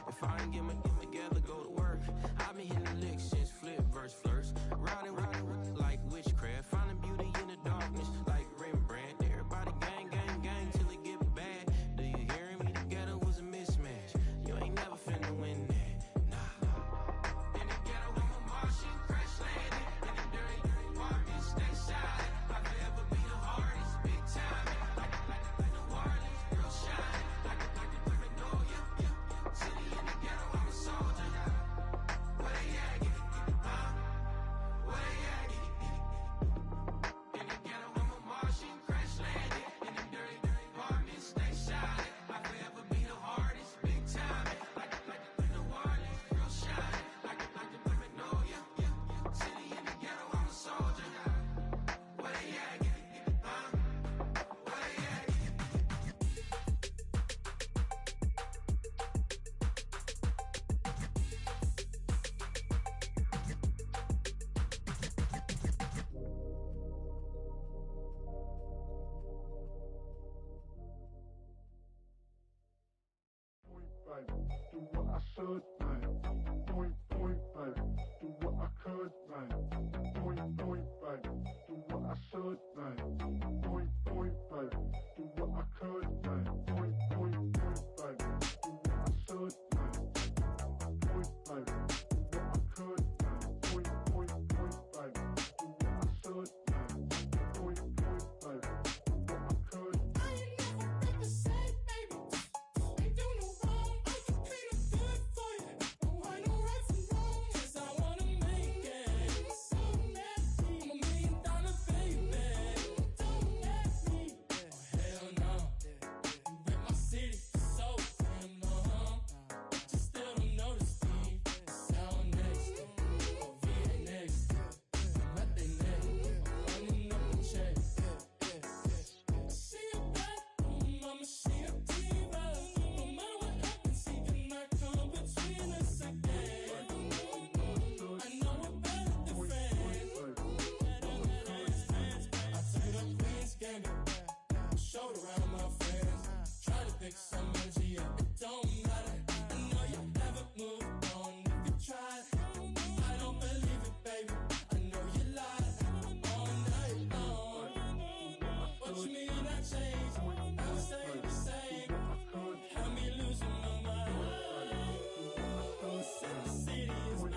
If I ain't get my together, go to work. I've been hitting the licks since flip verse first. Riding like witchcraft, finding beauty in the darkness like Rembrandt. Everybody gang till it get bad. Do you hear me? The ghetto was a mismatch. You ain't never finna win that. Nah. In the ghetto, I'm a Martian, crash landing. In the dirty apartments, stay shining. I'll forever be the hardest, big time. Like New Orleans, real shine. Like the women know you. City in the ghetto, I'm a soldier. Where they at? Where they at? In the ghetto, I'm a Martian, crash landing. In the dirty apartments, stay shining. I'll forever be the hardest, big time. Like New Orleans, real shine. Like the women know you. City in the ghetto, I'm a soldier. Where they at? Where they at? Do what I should, Point, point, baby, do what I should, man. Point, point, baby, do what I could, man. Point, point, point, baby, do what I should, man. Point, baby, do what I could, man. Point, point, point, baby, do what I should, man. Point, point, baby, do what I could. I ain't never represent, baby. Ain't do no wrong. I can clean up good for you. Don't want no right from wrong. 'Cause I wanna make it. So nasty. I'm a $1 million baby. Don't let me. Oh hell no. You rip my city so damn long. But you still don't notice me. Sound next. Oh VA next. I'm at they neck. I'm running up the check. She a bad mama, she a diva. No matter what happens, he cannot come between us again. I know we're better than friends. I took it up Queen's Gambit. Showed around my friends. Try to pick some energy up, it don't matter. I know you haven't moved on if you tried. I don't believe it, baby. I know you lied all night long. What you mean I changed? I'll stay the same. Had me losing my mind. Sin City is mine. I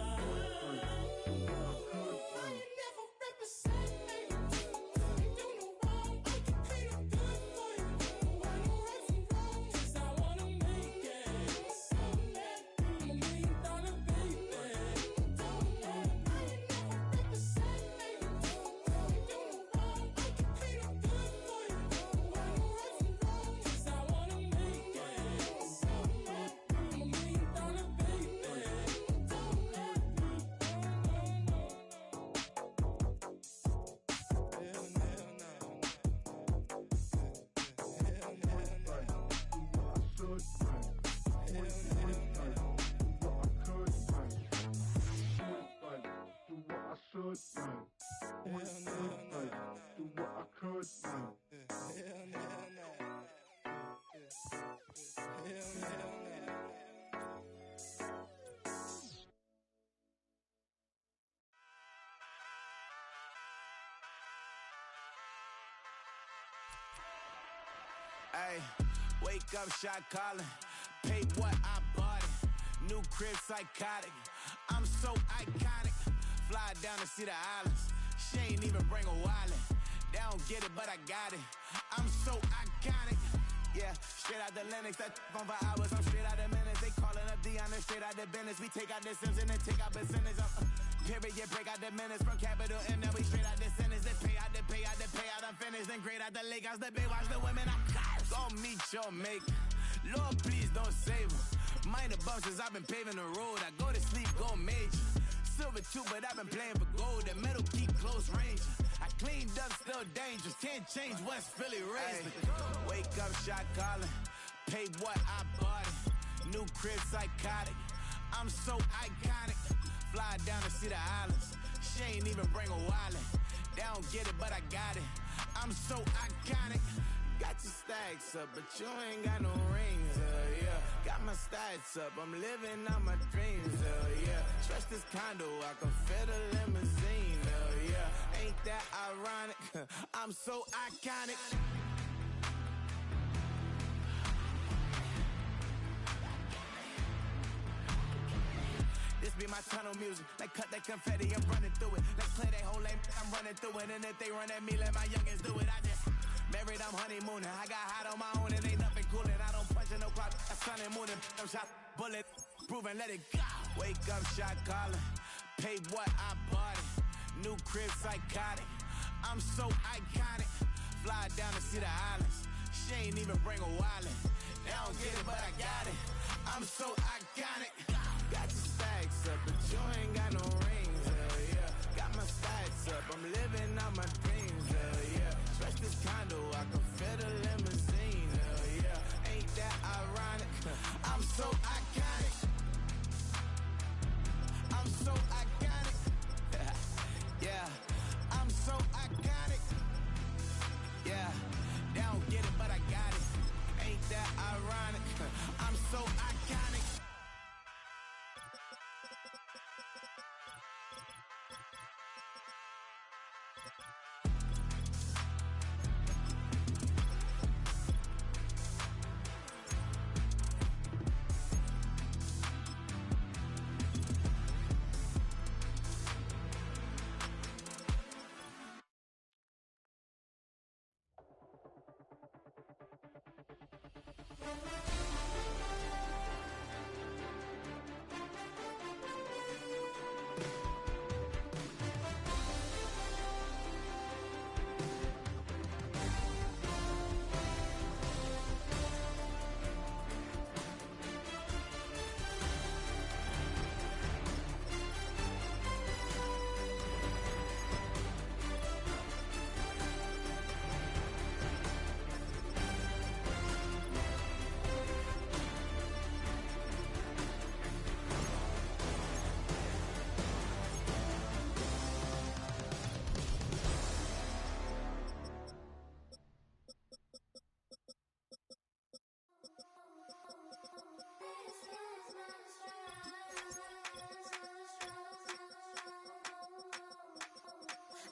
ain't never represent, baby. Ain't do no wrong. I can clean up good for you. Don't want no right from wrong. 'Cause I wanna make it. So let me. I'm a $1 million baby. Don't let me. I ain't never represent, baby. Ain't do no wrong. I can clean up good for you. Don't want no right from wrong. 'Cause I wanna make it. So let me. I'm a $1 million baby. Don't let me. Hey, wake up, shot calling. Pay what I bought it. New crib, psychotic. I'm so iconic. Fly down to see the islands. She ain't even bring a wallet. They don't get it, but I got it. I'm so iconic. Yeah, straight out the Lennox. That on for hours. I'm straight out the minutes. They calling up Dion and straight out the business. We take out the Sims and then take out percentage. Period, break out the minutes from capital M. Now we straight out the sentence. They pay out the pay out the pay out. I'm finished. Then grade out the Lakers. The big watch the women. I'm curse. Gon' meet your mate. Lord, please don't save her. Minor bumps as I've been paving the road. I go to sleep, go major. Silver too, but I've been playing for gold. The metal keep close range. I cleaned up, still dangerous. Can't change West Philly raised. Wake up, shot calling. Pay what I bought it. New crib, psychotic. I'm so iconic. Fly down to see the islands. She ain't even bring a wallet. They don't get it, but I got it. I'm so iconic. Got your stacks up, but you ain't got no rings, yeah. Got my stats up, I'm living out my dreams, yeah. Trust this condo, I can fit a limousine, yeah. Ain't that ironic? I'm so iconic. This be my tunnel music. Like cut that confetti, I'm running through it. Let's play that whole lane, I'm running through it. And if they run at me, let my youngins do it. I just married, I'm honeymooning. I got hot on my own and ain't nothing coolin'. I don't punch in no clock, I sun and moonin'. I'm shot, bullet, proven, let it go. Wake up, shot calling. Pay what I bought it. New crib, psychotic. I'm so iconic. Fly down to see the islands. She ain't even bring a wallet. They don't get it, but I got it. I'm so iconic. Got your stacks up, but you ain't got no rings, yeah. Got my stacks up, I'm living out my dreams, yeah. Trust this condo, I can fit a limousine, yeah. Ain't that ironic? I'm so iconic. I'm so iconic. Yeah, I'm so iconic. Yeah, they don't get it, but I got it. Ain't that ironic? I'm so iconic.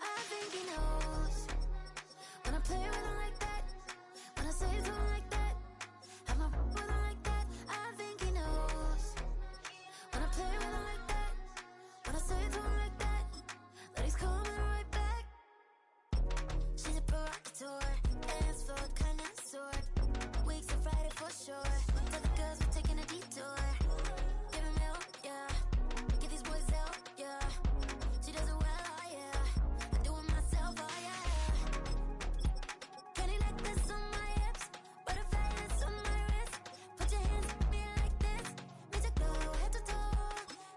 I think he knows when I play with him like that, when I say to him like that, have my with him like that. I think he knows when I play with him like that, when I say to him like that, that he's coming right back. She's a provocateur, dance floor kind of sort. Weeks of Friday for sure. Tell the girls we're taking a detour. Give him milk, yeah. Get these boys out, yeah. She does it well, oh yeah. I do it myself, oh yeah. Candy necklace on my hips, butterflies on my wrist. Put your hands on me like this, make it go head to toe.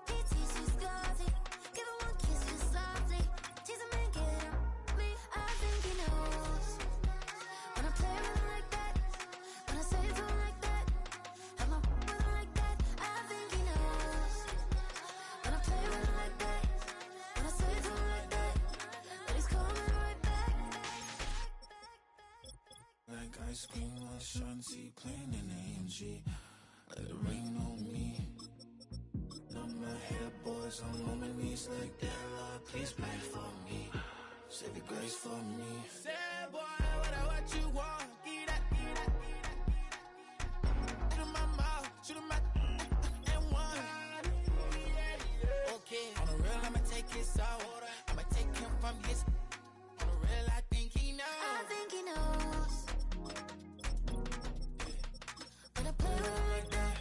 PT, she's gauzy. Give her one kiss just softly. Tease him and get him me. I think he knows when I play with him like that, when I say to him like that, have my with him like that. I think he knows when I play with him like that, when I say to him like that, that he's coming right back. Like ice cream on Shanty, playing in AMG. Let it rain on me. Now my head boys, I'm on my knees like that. Lord, please pray for me. Save your grace for me. Say, boy, what you want? Get that, get that, get that. Shoot in my mouth, shoot in my and one. Okay, on the real, I'ma take his out. I'ma take him from his. On the real, I think he knows. I think he knows when I play with him like that.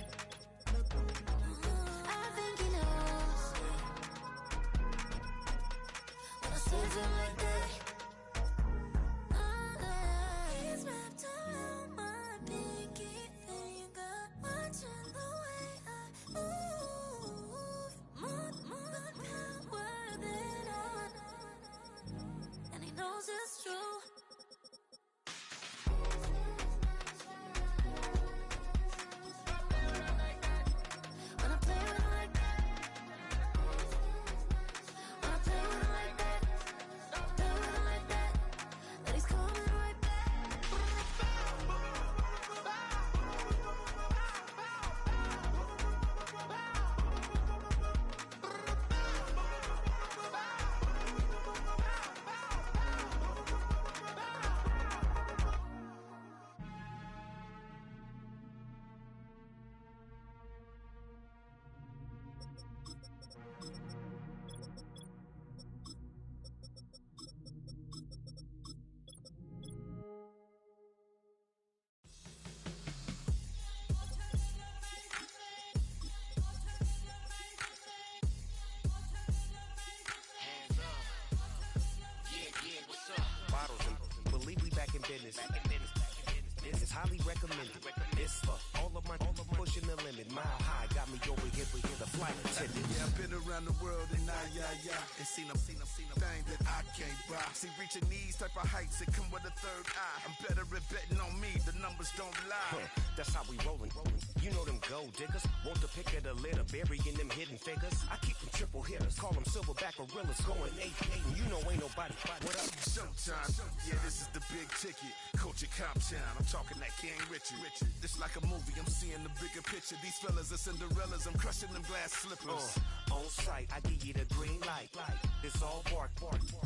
I think he knows when I say to him like that. He's wrapped around my pinky finger, watching the way I move. More power than on, and he knows it's true. When I play with him like that, when I play with him like that, play with him like that, that he's coming right back. Bottles and believe we back in business. This is highly recommended. This for all of my pushing the limit. Mile high got me over here with the flight attendant. Yeah, I've been around the world and and seen them thing that I can't buy. See, reaching these type of heights, it come with a third eye. I'm better at betting on me, the numbers don't lie. That's how we rollin'. You know them gold diggers, want the pick of the litter, burying them hidden figures. I keep them triple hitters, call them silverback gorillas, going 8-8, you know ain't nobody. What up? Showtime. Yeah, this is the big ticket. Culture Cop Town. I'm talking that King Richard. This like a movie. I'm seeing the bigger picture. These fellas are Cinderellas. I'm crushing them glass slippers. On sight, I give you the green light. It's all bark.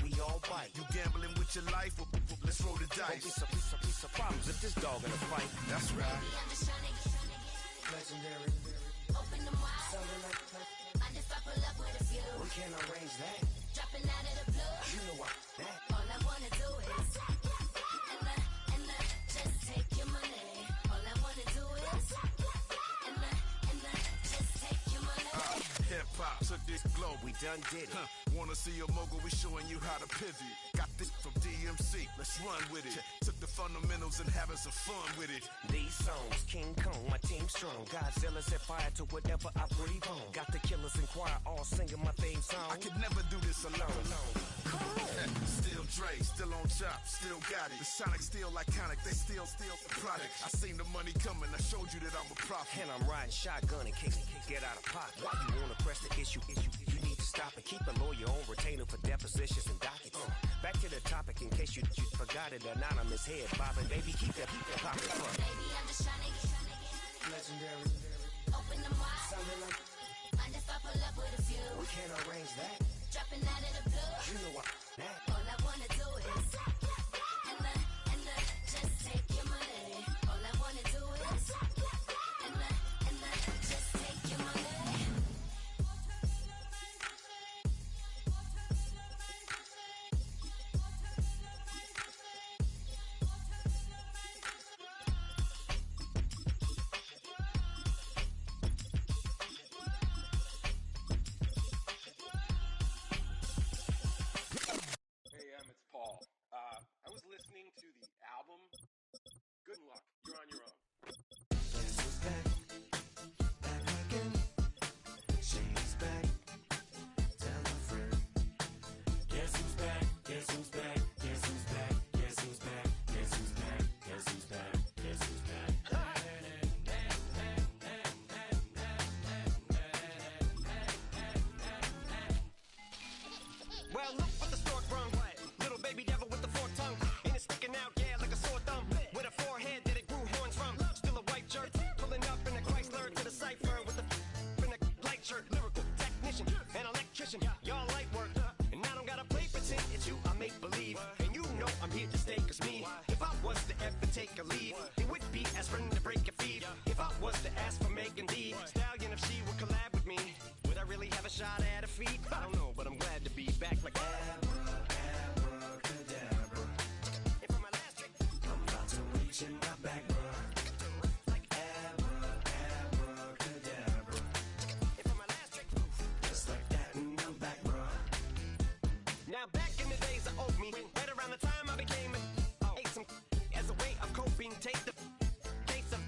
We all bite. You gambling with your life? Let's roll the dice. Don't be some problems if this dog in a fight. That's right. I'm just trying to get Legendary. open them wide. Something like Mind if I pull up with a few? we can't arrange that. Dropping out of the blue. You know what? That. All I wanna do is and I just take your money. All I wanna do is This globe, we done did it. Wanna see a mogul? We showing you how to pivot. Got this from DMC, let's run with it. Took the fundamentals and having some fun with it. These songs, King Kong, my team strong. Godzilla set fire to whatever I breathe on. Got the killers in choir all singing my theme song. I could never do this alone. Still Dre, still on top, still got it. The Sonic still iconic, they still the product. I seen the money coming, I showed you that I'm a prophet. And I'm riding shotgun in case get out of pocket. Why you wanna press the issue? You need to stop and keep a lawyer on retainer for depositions and dockets. Back to the topic in case you forgot it. Anonymous head bobbing, baby, keep that popping. Baby, I'm just trying to get legendary. Open them wide. Sounding like mind if I pull up with a few? we can't arrange that. Dropping out of the blue. You know what? That. All I wanna do is and just take your money. All I wanna do is and just take your money. It's Paul. I was listening to the album. Good luck. You're on your own. Guess who's back? Back again. Shady's back. Tell a friend. Guess who's back? Guess who's back? Guess who's back? Guess who's back? Guess who's back? Guess who's back? Guess who's back? Well, look what the stork brung. Little baby devil with the forked tongue. Ain't it sticking out, yeah, like a sore thumb. With a forehead that it grew horns from. Still a white shirt, pulling up in a Chrysler to the cipher with in a light shirt. Lyrical technician, an electrician, y'all light work. And I don't gotta play pretend, it's you I make believe. And you know I'm here to stay, cause me, if I was to ever take a lead, it would be aspirin to break a feed. If I was to ask for Megan D Stallion, if she would collab with me, would I really have a shot at a feat? I don't know, but I'm glad to be back like in my back, just like that, and I'm back, bro. Now back in the days I owed me, right around the time I became ate some as a way of coping. Take the case of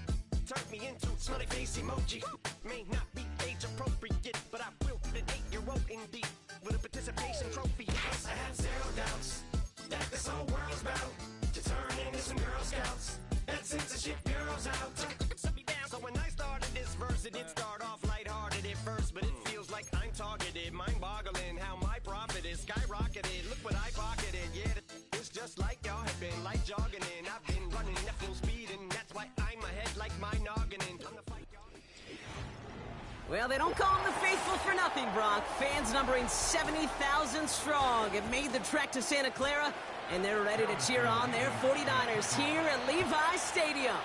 turned me into smiley face emoji. May not be age appropriate, but I will be an 8-year-old indeed with a participation trophy. I have zero doubts that this whole world's about to turn into some Girl Scouts. That censorship bureau's out. So when I started this verse, it did start off lighthearted at first, but it feels like I'm targeted. Mind-boggling how my profit is skyrocketed. Look what I pocketed. Yeah, it's just like y'all have been like jogging in. I've been running at full speed, and that's why I'm ahead like my noggin. Well, they don't call them the faithful for nothing, Brock. Fans numbering 70,000 strong have made the trek to Santa Clara, and they're ready to cheer on their 49ers here at Levi's Stadium.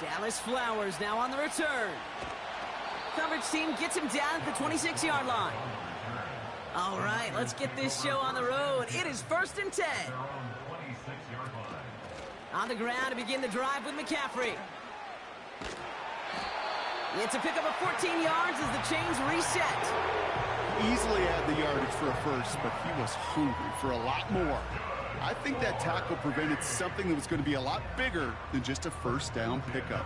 Dallas Flowers now on the return. Coverage team gets him down at the 26-yard line. All right, let's get this show on the road. It is 1st and 10. On the ground to begin the drive with McCaffrey. It's a pickup of 14 yards as the chains reset. Easily had the yardage for a first, but he was hungry for a lot more. I think that tackle prevented something that was going to be a lot bigger than just a first down pickup.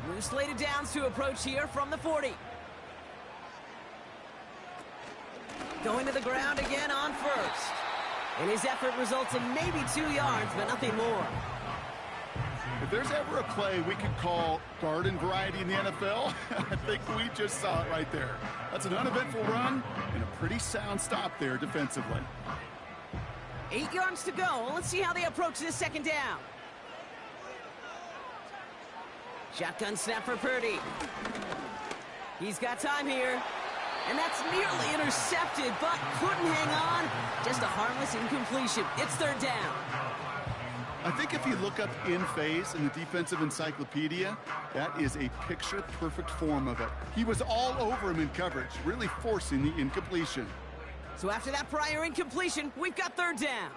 New slated downs to approach here from the 40. Going to the ground again on first. And his effort results in maybe 2 yards, but nothing more. If there's ever a play we could call garden variety in the NFL, I think we just saw it right there. That's an uneventful run and a pretty sound stop there defensively. 8 yards to go. Let's see how they approach this second down. Shotgun snap for Purdy. He's got time here. And that's nearly intercepted, but couldn't hang on. Just a harmless incompletion. It's third down. I think if you look up in phase in the defensive encyclopedia, that is a picture-perfect form of it. He was all over him in coverage, really forcing the incompletion. So after that prior incompletion, we've got third down.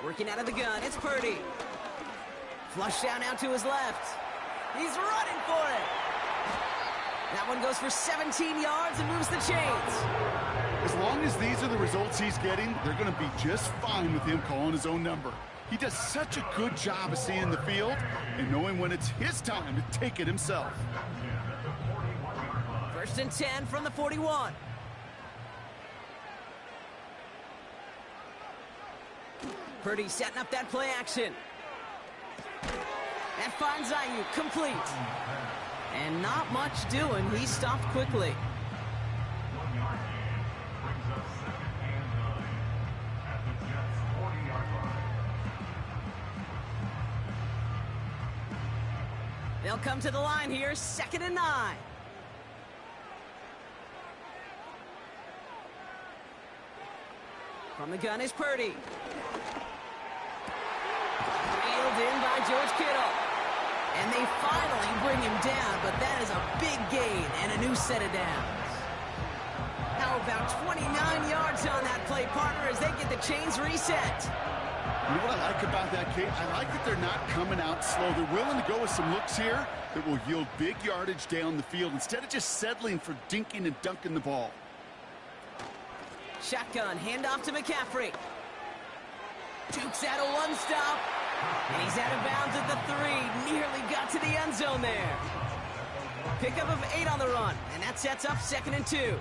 Working out of the gun, it's Purdy. Flush down now to his left. He's running for it. That one goes for 17 yards and moves the chains. As long as these are the results he's getting, they're going to be just fine with him calling his own number. He does such a good job of seeing the field and knowing when it's his time to take it himself. 1st and 10 from the 41. Purdy setting up that play action. That finds Ayuk complete. And not much doing. He stopped quickly. They'll come to the line here, 2nd and 9. From the gun is Purdy. Reeled in by George Kittle. And they finally bring him down, but that is a big gain and a new set of downs. How about 29 yards on that play, partner, as they get the chains reset. You know what I like about that, Kate? I like that they're not coming out slow. They're willing to go with some looks here that will yield big yardage down the field instead of just settling for dinking and dunking the ball. Shotgun, handoff to McCaffrey. Dukes out a one-stop. And he's out of bounds at the 3. Nearly got to the end zone there. Pickup of 8 on the run. And that sets up 2nd and 2.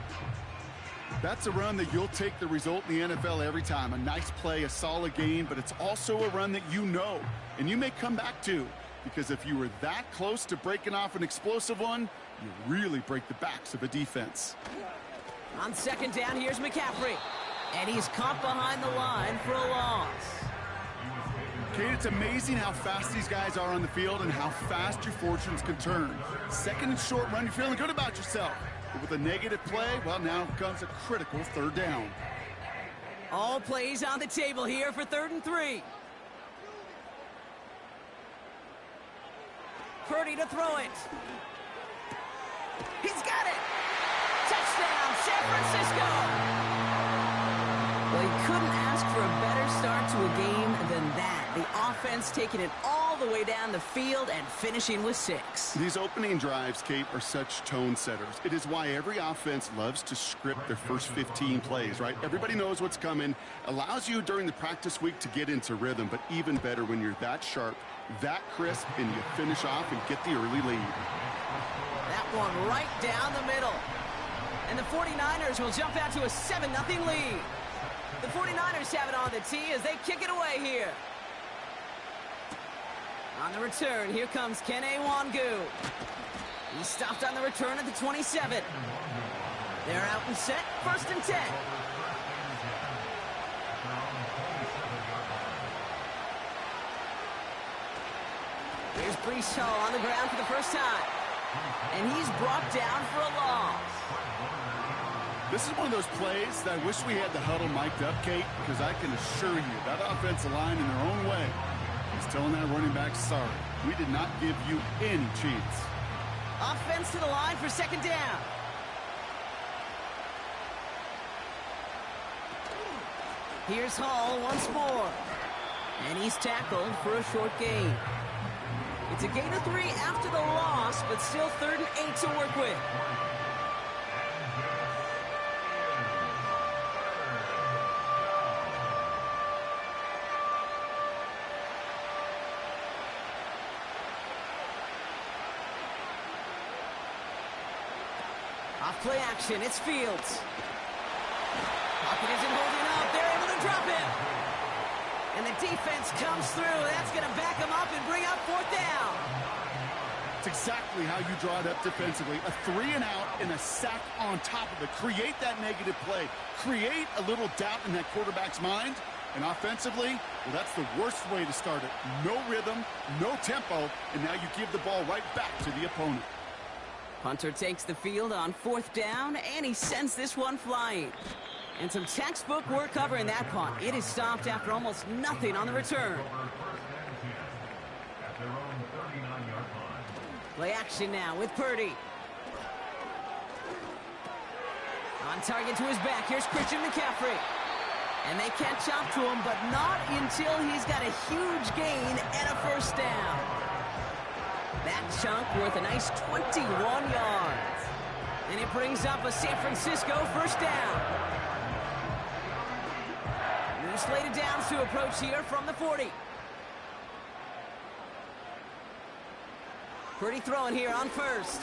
That's a run that you'll take the result in the NFL every time. A nice play, a solid game, but it's also a run that you know and you may come back to, because if you were that close to breaking off an explosive one, you really break the backs of a defense. On 2nd down, here's McCaffrey. And he's caught behind the line for a loss. Kate, it's amazing how fast these guys are on the field and how fast your fortunes can turn. 2nd and short run, you're feeling good about yourself. But with a negative play, well, now comes a critical 3rd down. All plays on the table here for 3rd and 3. Purdy to throw it. He's got it. Touchdown, San Francisco. Well, he couldn't ask for a better start to a game than that. The offense taking it all the way down the field and finishing with 6. These opening drives, Kate, are such tone setters. It is why every offense loves to script their first 15 plays, right? Everybody knows what's coming. Allows you during the practice week to get into rhythm, but even better when you're that sharp, that crisp, and you finish off and get the early lead. That one right down the middle. And the 49ers will jump out to a 7-0 lead. The 49ers have it on the tee as they kick it away here. On the return, here comes Kene Wangu. He stopped on the return at the 27. They're out and set, 1st and 10. Here's Breece Hall on the ground for the first time. And he's brought down for a loss. This is one of those plays that I wish we had the huddle mic'd up, Kate, because I can assure you that offensive line in their own way is telling that running back, sorry, we did not give you any chance. Offense to the line for 2nd down. Here's Hall once more. And he's tackled for a short gain. It's a gain of 3 after the loss, but still 3rd and 8 to work with. Off play action, it's Fields. Pocket isn't holding up, they're able to drop him. And the defense comes through, that's going to back him up and bring up 4th down. It's exactly how you draw it up defensively. A 3 and out and a sack on top of it. Create that negative play. Create a little doubt in that quarterback's mind. And offensively, well, that's the worst way to start it. No rhythm, no tempo, and now you give the ball right back to the opponent. Hunter takes the field on 4th down, and he sends this one flying. And some textbook work covering that punt. It is stopped after almost nothing on the return. Play action now with Purdy. On target to his back. Here's Christian McCaffrey. And they catch up to him, but not until he's got a huge gain and a first down. That chunk worth a nice 21 yards. And it brings up a San Francisco first down. New slated downs to approach here from the 40. Purdy throwing here on first.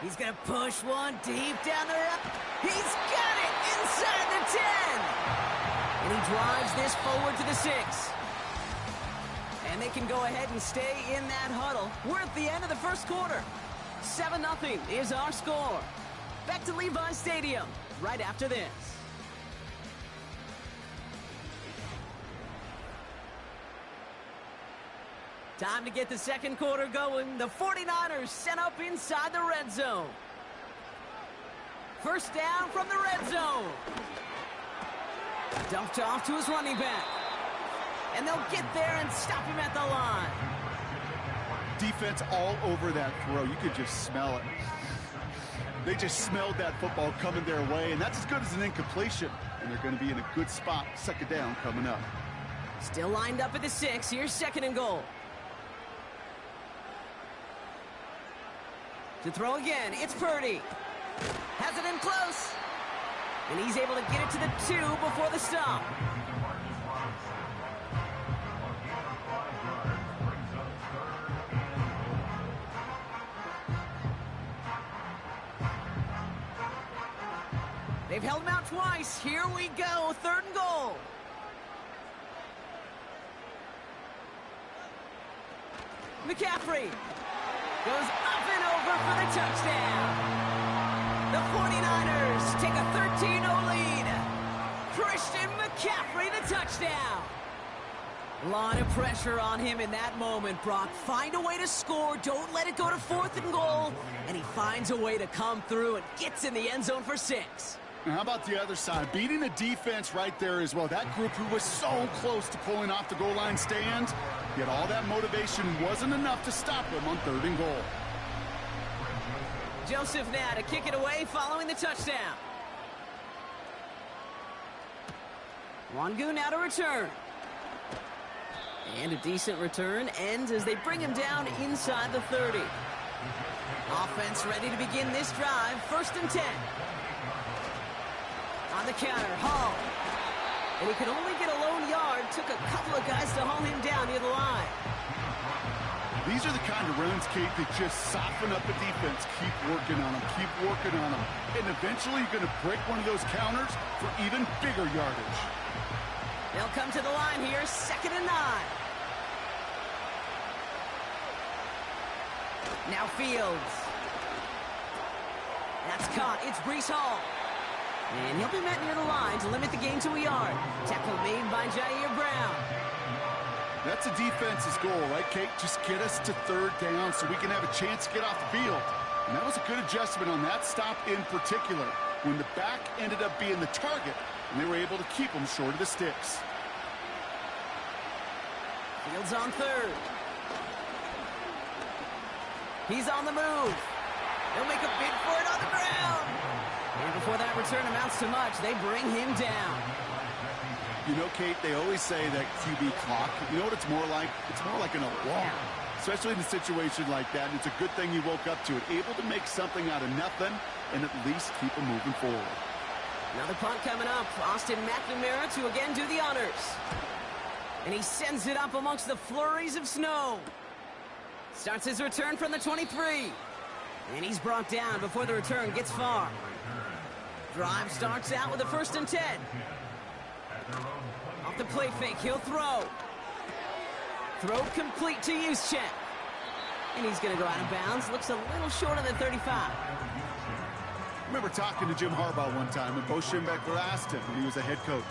He's going to push one deep down the road. He's got it inside the 10. And he drives this forward to the 6. And they can go ahead and stay in that huddle. We're at the end of the first quarter. 7-0 is our score. Back to Levi Stadium right after this. Time to get the second quarter going. The 49ers sent up inside the red zone. First down from the red zone. Dumped off to his running back. And they'll get there and stop him at the line. Defense all over that throw. You could just smell it. They just smelled that football coming their way, and that's as good as an incompletion. And they're going to be in a good spot. Second down coming up. Still lined up at the 6. Here's second and goal. To throw again, it's Purdy. Has it in close. And he's able to get it to the 2 before the stop. They've held him out twice. Here we go, third and goal. McCaffrey goes up and over for the touchdown. The 49ers take a 13-0 lead. Christian McCaffrey, the touchdown. A lot of pressure on him in that moment, Brock. Find a way to score. Don't let it go to fourth and goal. And he finds a way to come through and gets in the end zone for 6. Now, how about the other side? Beating the defense right there as well. That group who was so close to pulling off the goal line stand, yet all that motivation wasn't enough to stop them on third and goal. Joseph now to kick it away following the touchdown. Wangu now to return. And a decent return ends as they bring him down inside the 30. Offense ready to begin this drive. First and 10. On the counter, Hall. And he could only get a lone yard. Took a couple of guys to haul him down near the line. These are the kind of runs, Kate, that just soften up the defense. Keep working on them, keep working on them. And eventually you're going to break one of those counters for even bigger yardage. They'll come to the line here, second and 9. Now Fields. That's caught. It's Breece Hall. And he'll be met near the line to limit the gain to a yard. Tackle made by Jair Brown. That's a defense's goal, right, Kate? Just get us to third down so we can have a chance to get off the field. And that was a good adjustment on that stop in particular, when the back ended up being the target, and they were able to keep them short of the sticks. Fields on third. He's on the move. They'll make a bid for it on the ground. And before that return amounts to much, they bring him down. You know, Kate, they always say that QB clock, you know what it's more like? It's more like an alarm, especially in a situation like that. And it's a good thing you woke up to it, able to make something out of nothing and at least keep them moving forward. Another punt coming up. Austin McNamara to again do the honors. And he sends it up amongst the flurries of snow. Starts his return from the 23. And he's brought down before the return gets far. Drive starts out with a first and 10. Off the play fake, he'll throw. Throw complete to Juszczyk. And he's going to go out of bounds. Looks a little short of the 35. I remember talking to Jim Harbaugh one time, and Bo Schembechler asked him when he was a head coach,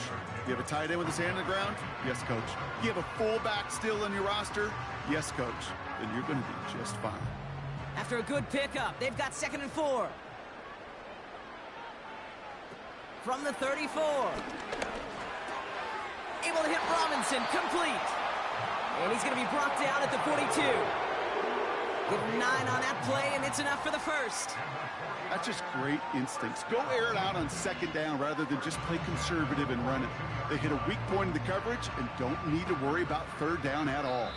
you have a tight end with his hand on the ground? Yes, coach. You have a fullback still on your roster? Yes, coach. Then you're going to be just fine. After a good pickup, they've got second and 4. From the 34. Able to hit Robinson, complete. And he's going to be brought down at the 42. Give him 9 on that play, and it's enough for the first. That's just great instincts. Go air it out on second down rather than just play conservative and run it. They hit a weak point in the coverage and don't need to worry about third down at all.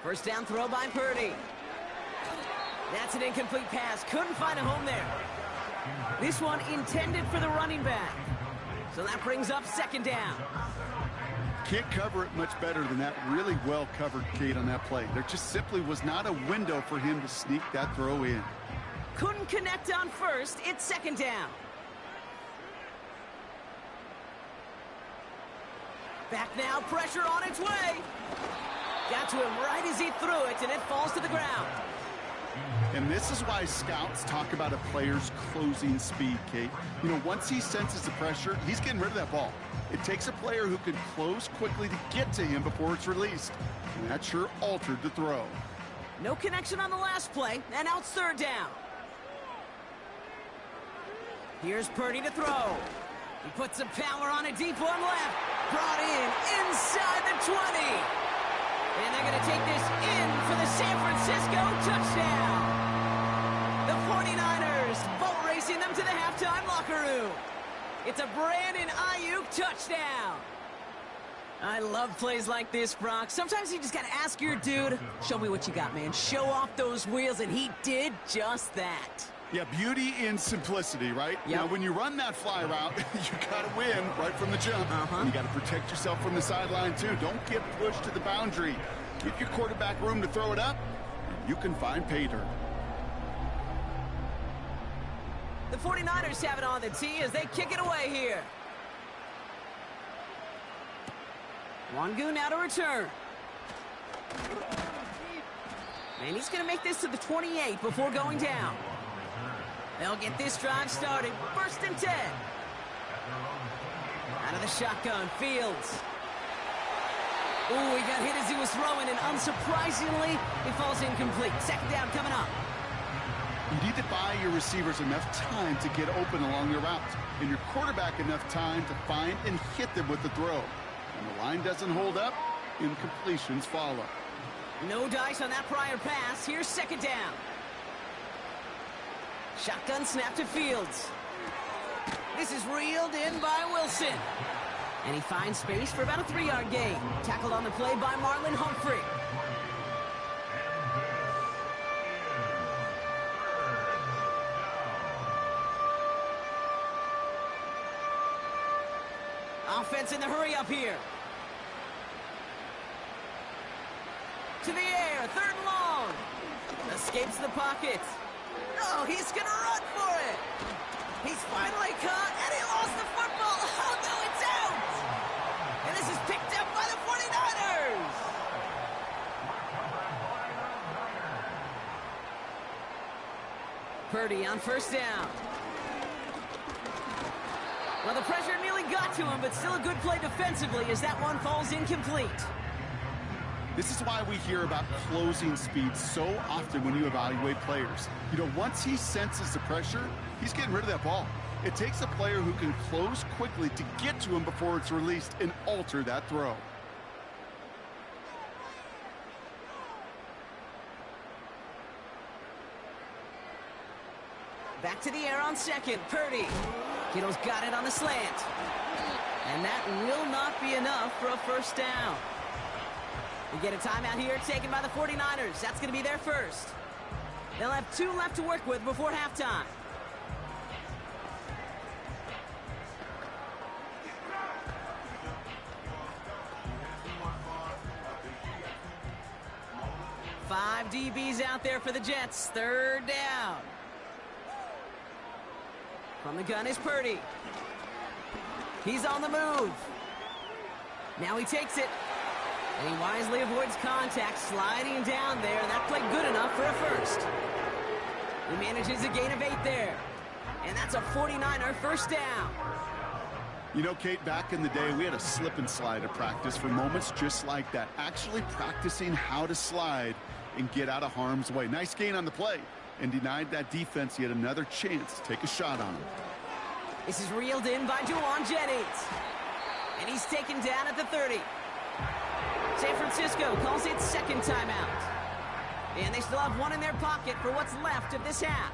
First down throw by Purdy. That's an incomplete pass. Couldn't find a home there. This one intended for the running back. So that brings up second down. Can't cover it much better than that. Really well covered, Kate, on that play. There just simply was not a window for him to sneak that throw in. Couldn't connect on first. It's second down. Back now, pressure on its way. Got to him right as he threw it, and it falls to the ground. And this is why scouts talk about a player's closing speed, Kate. You know, once he senses the pressure, he's getting rid of that ball. It takes a player who can close quickly to get to him before it's released. And that sure altered the throw. No connection on the last play, and now it's third down. Here's Purdy to throw. He puts some power on a deep one left. Brought in inside the 20. And they're going to take this in for the San Francisco touchdown. The 49ers boat racing them to the halftime locker room. It's a Brandon Ayuk touchdown. I love plays like this, Brock. Sometimes you just got to ask your dude, show me what you got, man. Show off those wheels, and he did just that. Yeah, beauty in simplicity, right? Yep. Now, when you run that fly route, you got to win right from the jump. You got to protect yourself from the sideline, too. Don't get pushed to the boundary. Give your quarterback room to throw it up, and you can find pay dirt. The 49ers have it on the tee as they kick it away here. Wangu now to return. And he's going to make this to the 28 before going down. They'll get this drive started. First and 10. Out of the shotgun, Fields. Ooh, he got hit as he was throwing, and unsurprisingly, he falls incomplete. Second down coming up. You need to buy your receivers enough time to get open along your routes, and your quarterback enough time to find and hit them with the throw. When the line doesn't hold up, incompletions follow. No dice on that prior pass. Here's second down. Shotgun snap to Fields. This is reeled in by Wilson. And he finds space for about a 3-yard gain. Tackled on the play by Marlon Humphrey. Offense in the hurry up here. To the air, third and long. Escapes the pocket. Oh, he's gonna run for it. He's finally caught, and he lost the football. Oh, no, it's out. And this is picked up by the 49ers. Purdy on first down. Well, the pressure nearly got to him, but still a good play defensively as that one falls incomplete. This is why we hear about closing speed so often when you evaluate players. You know, once he senses the pressure, he's getting rid of that ball. It takes a player who can close quickly to get to him before it's released and alter that throw. Back to the air on second. Purdy. Kittle's got it on the slant. And that will not be enough for a first down. We get a timeout here taken by the 49ers. That's going to be their first. They'll have 2 left to work with before halftime. Five DBs out there for the Jets. Third down. From the gun is Purdy. He's on the move. Now he takes it. And he wisely avoids contact, sliding down there. And that played good enough for a first. He manages a gain of 8 there. And that's a 49er first down. You know, Kate, back in the day, we had a slip and slide at practice for moments just like that. Actually practicing how to slide and get out of harm's way. Nice gain on the play, and denied that defense yet another chance to take a shot on him. This is reeled in by Juwan Jennings. And he's taken down at the 30. San Francisco calls it second timeout. And they still have one in their pocket for what's left of this half.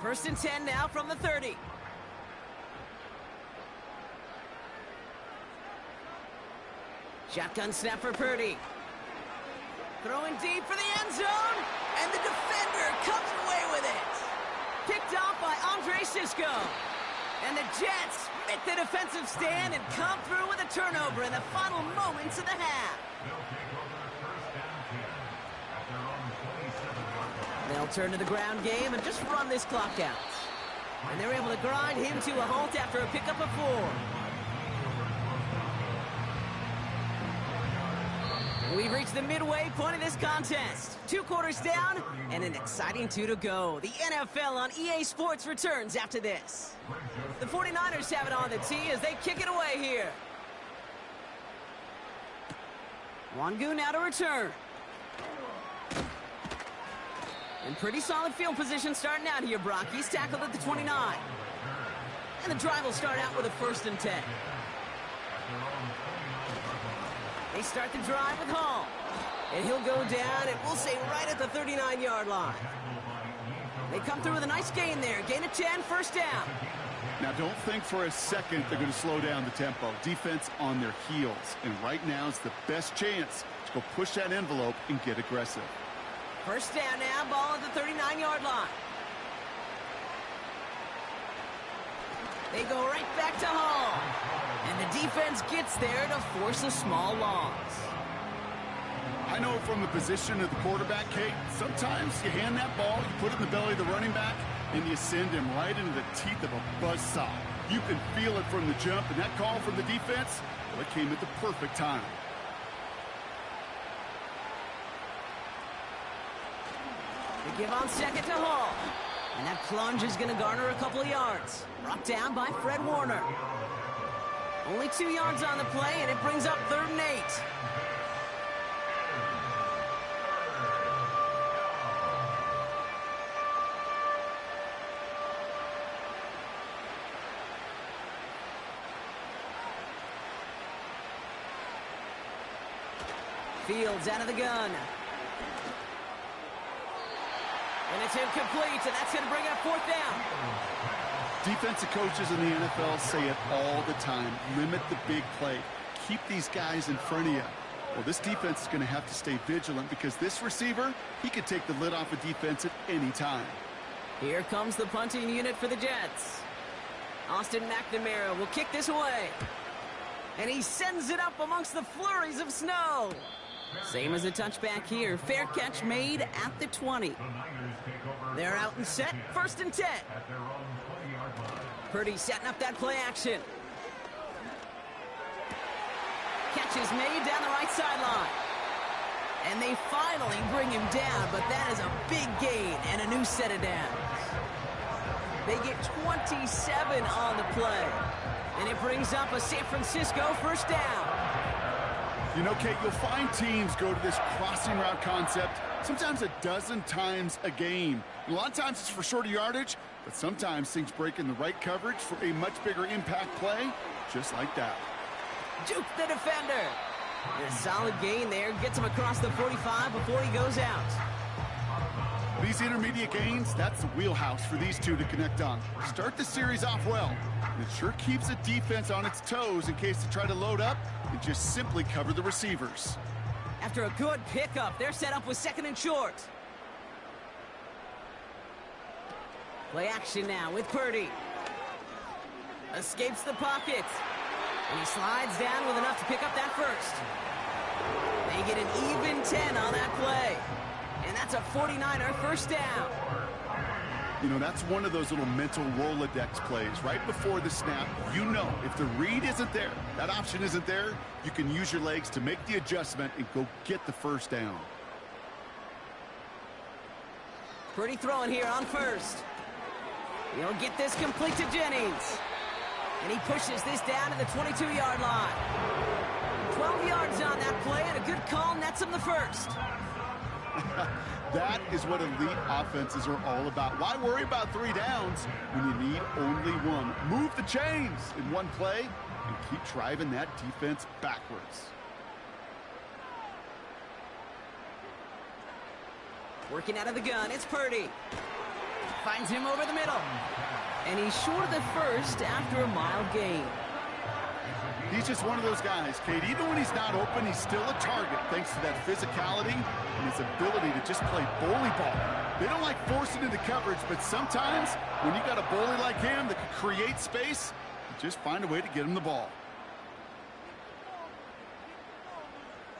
First and 10 now from the 30. Shotgun snap for Purdy. Throwing deep for the end zone. And the defender comes away with it. Picked off by Andre Sisco. And the Jets make the defensive stand and come through with a turnover in the final moments of the half. They'll turn to the ground game and just run this clock out. And they're able to grind him to a halt after a pickup of 4. We've reached the midway point of this contest. 2 quarters down and an exciting 2 to go. The NFL on EA Sports returns after this. The 49ers have it on the tee as they kick it away here. Wangu now to return. And pretty solid field position starting out here, Brock. He's tackled at the 29. And the drive will start out with a 1st and 10. They start the drive with Hall. And he'll go down, and we'll say right at the 39-yard line. They come through with a nice gain there. Gain of 10, first down. Now, don't think for a second they're going to slow down the tempo. Defense on their heels. And right now is the best chance to go push that envelope and get aggressive. First down now, ball at the 39-yard line. They go right back to Hall. And the defense gets there to force a small loss. I know from the position of the quarterback, Kate, sometimes you hand that ball, you put it in the belly of the running back, and you send him right into the teeth of a buzzsaw. You can feel it from the jump, and that call from the defense, well, it came at the perfect time. They give on second to Hall. And that plunge is going to garner a couple of yards. Brought down by Fred Warner. Only 2 yards on the play, and it brings up 3rd and 8. Fields out of the gun. And it's incomplete, and that's going to bring up 4th down. Defensive coaches in the NFL say it all the time. Limit the big play. Keep these guys in front of you. Well, this defense is going to have to stay vigilant because this receiver, he could take the lid off a defense at any time. Here comes the punting unit for the Jets. Austin McNamara will kick this away. And he sends it up amongst the flurries of snow. Same as a touchback here. Fair catch made at the 20. They're out and set. 1st and 10. Purdy setting up that play action. Catch is made down the right sideline. And they finally bring him down, but that is a big gain and a new set of downs. They get 27 on the play. And it brings up a San Francisco 1st down. You know, Kate, you'll find teams go to this crossing route concept sometimes a dozen times a game. A lot of times it's for shorter yardage, but sometimes things break in the right coverage for a much bigger impact play, just like that. Juke the defender. And a solid gain there. Gets him across the 45 before he goes out. These intermediate gains, that's the wheelhouse for these two to connect on. Start the series off well. And it sure keeps the defense on its toes in case they try to load up and just simply cover the receivers. After a good pickup, they're set up with 2nd and short. Play action now with Purdy. Escapes the pocket. And he slides down with enough to pick up that 1st. They get an even 10 on that play. And that's a 49er 1st down. You know, that's one of those little mental Rolodex plays. Right before the snap, you know if the read isn't there, that option isn't there, you can use your legs to make the adjustment and go get the first down. Pretty throwing here on first. He'll get this complete to Jennings. And he pushes this down to the 22-yard line. 12 yards on that play, and a good call nets him the first. That is what elite offenses are all about. Why worry about 3 downs when you need only one? Move the chains in one play and keep driving that defense backwards. Working out of the gun, it's Purdy. Finds him over the middle. And he's short of the first after a mild gain. He's just one of those guys, Kate. Even when he's not open, he's still a target thanks to that physicality and his ability to just play bully ball. They don't like forcing into coverage, but sometimes when you got a bully like him that can create space, you just find a way to get him the ball.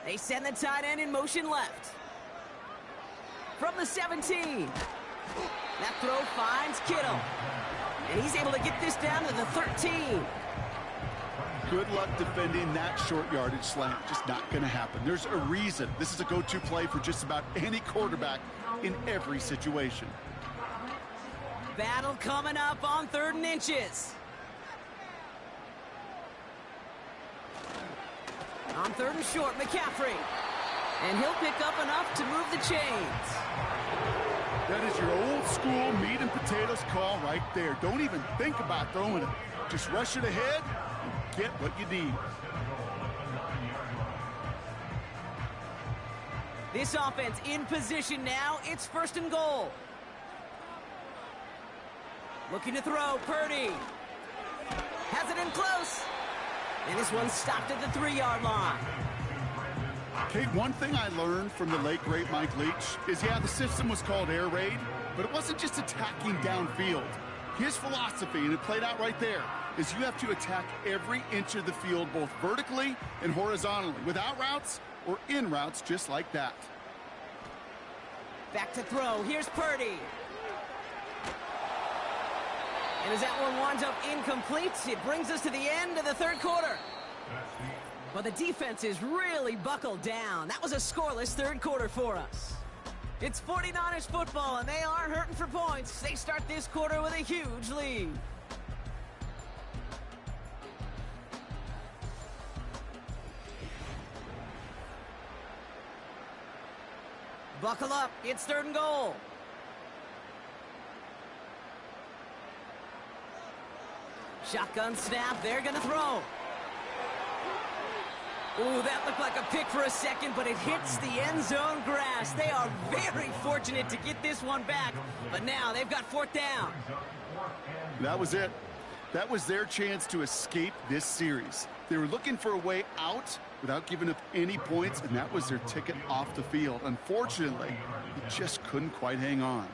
They send the tight end in motion left. From the 17. That throw finds Kittle. And he's able to get this down to the 13. Good luck defending that short yardage slant. Just not going to happen. There's a reason. This is a go-to play for just about any quarterback in every situation. Battle coming up on 3rd and inches. On 3rd and short, McCaffrey. And he'll pick up enough to move the chains. That is your old school meat and potatoes call right there. Don't even think about throwing it. Just rush it ahead and get what you need. This offense in position now. It's 1st and goal. Looking to throw, Purdy. Has it in close. And this one's stopped at the 3-yard line. Kate, one thing I learned from the late, great Mike Leach is, yeah, the system was called air raid, but it wasn't just attacking downfield. His philosophy, and it played out right there, is you have to attack every inch of the field, both vertically and horizontally, without routes or in routes just like that. Back to throw. Here's Purdy. And as that one winds up incomplete, it brings us to the end of the 3rd quarter. But the defense is really buckled down. That was a scoreless 3rd quarter for us. It's 49ers football, and they are hurting for points. They start this quarter with a huge lead. Buckle up. It's 3rd and goal. Shotgun snap. They're going to throw. Ooh, that looked like a pick for a second, but it hits the end zone grass. They are very fortunate to get this one back, but now they've got 4th down. That was it. That was their chance to escape this series. They were looking for a way out without giving up any points, and that was their ticket off the field. Unfortunately, he just couldn't quite hang on.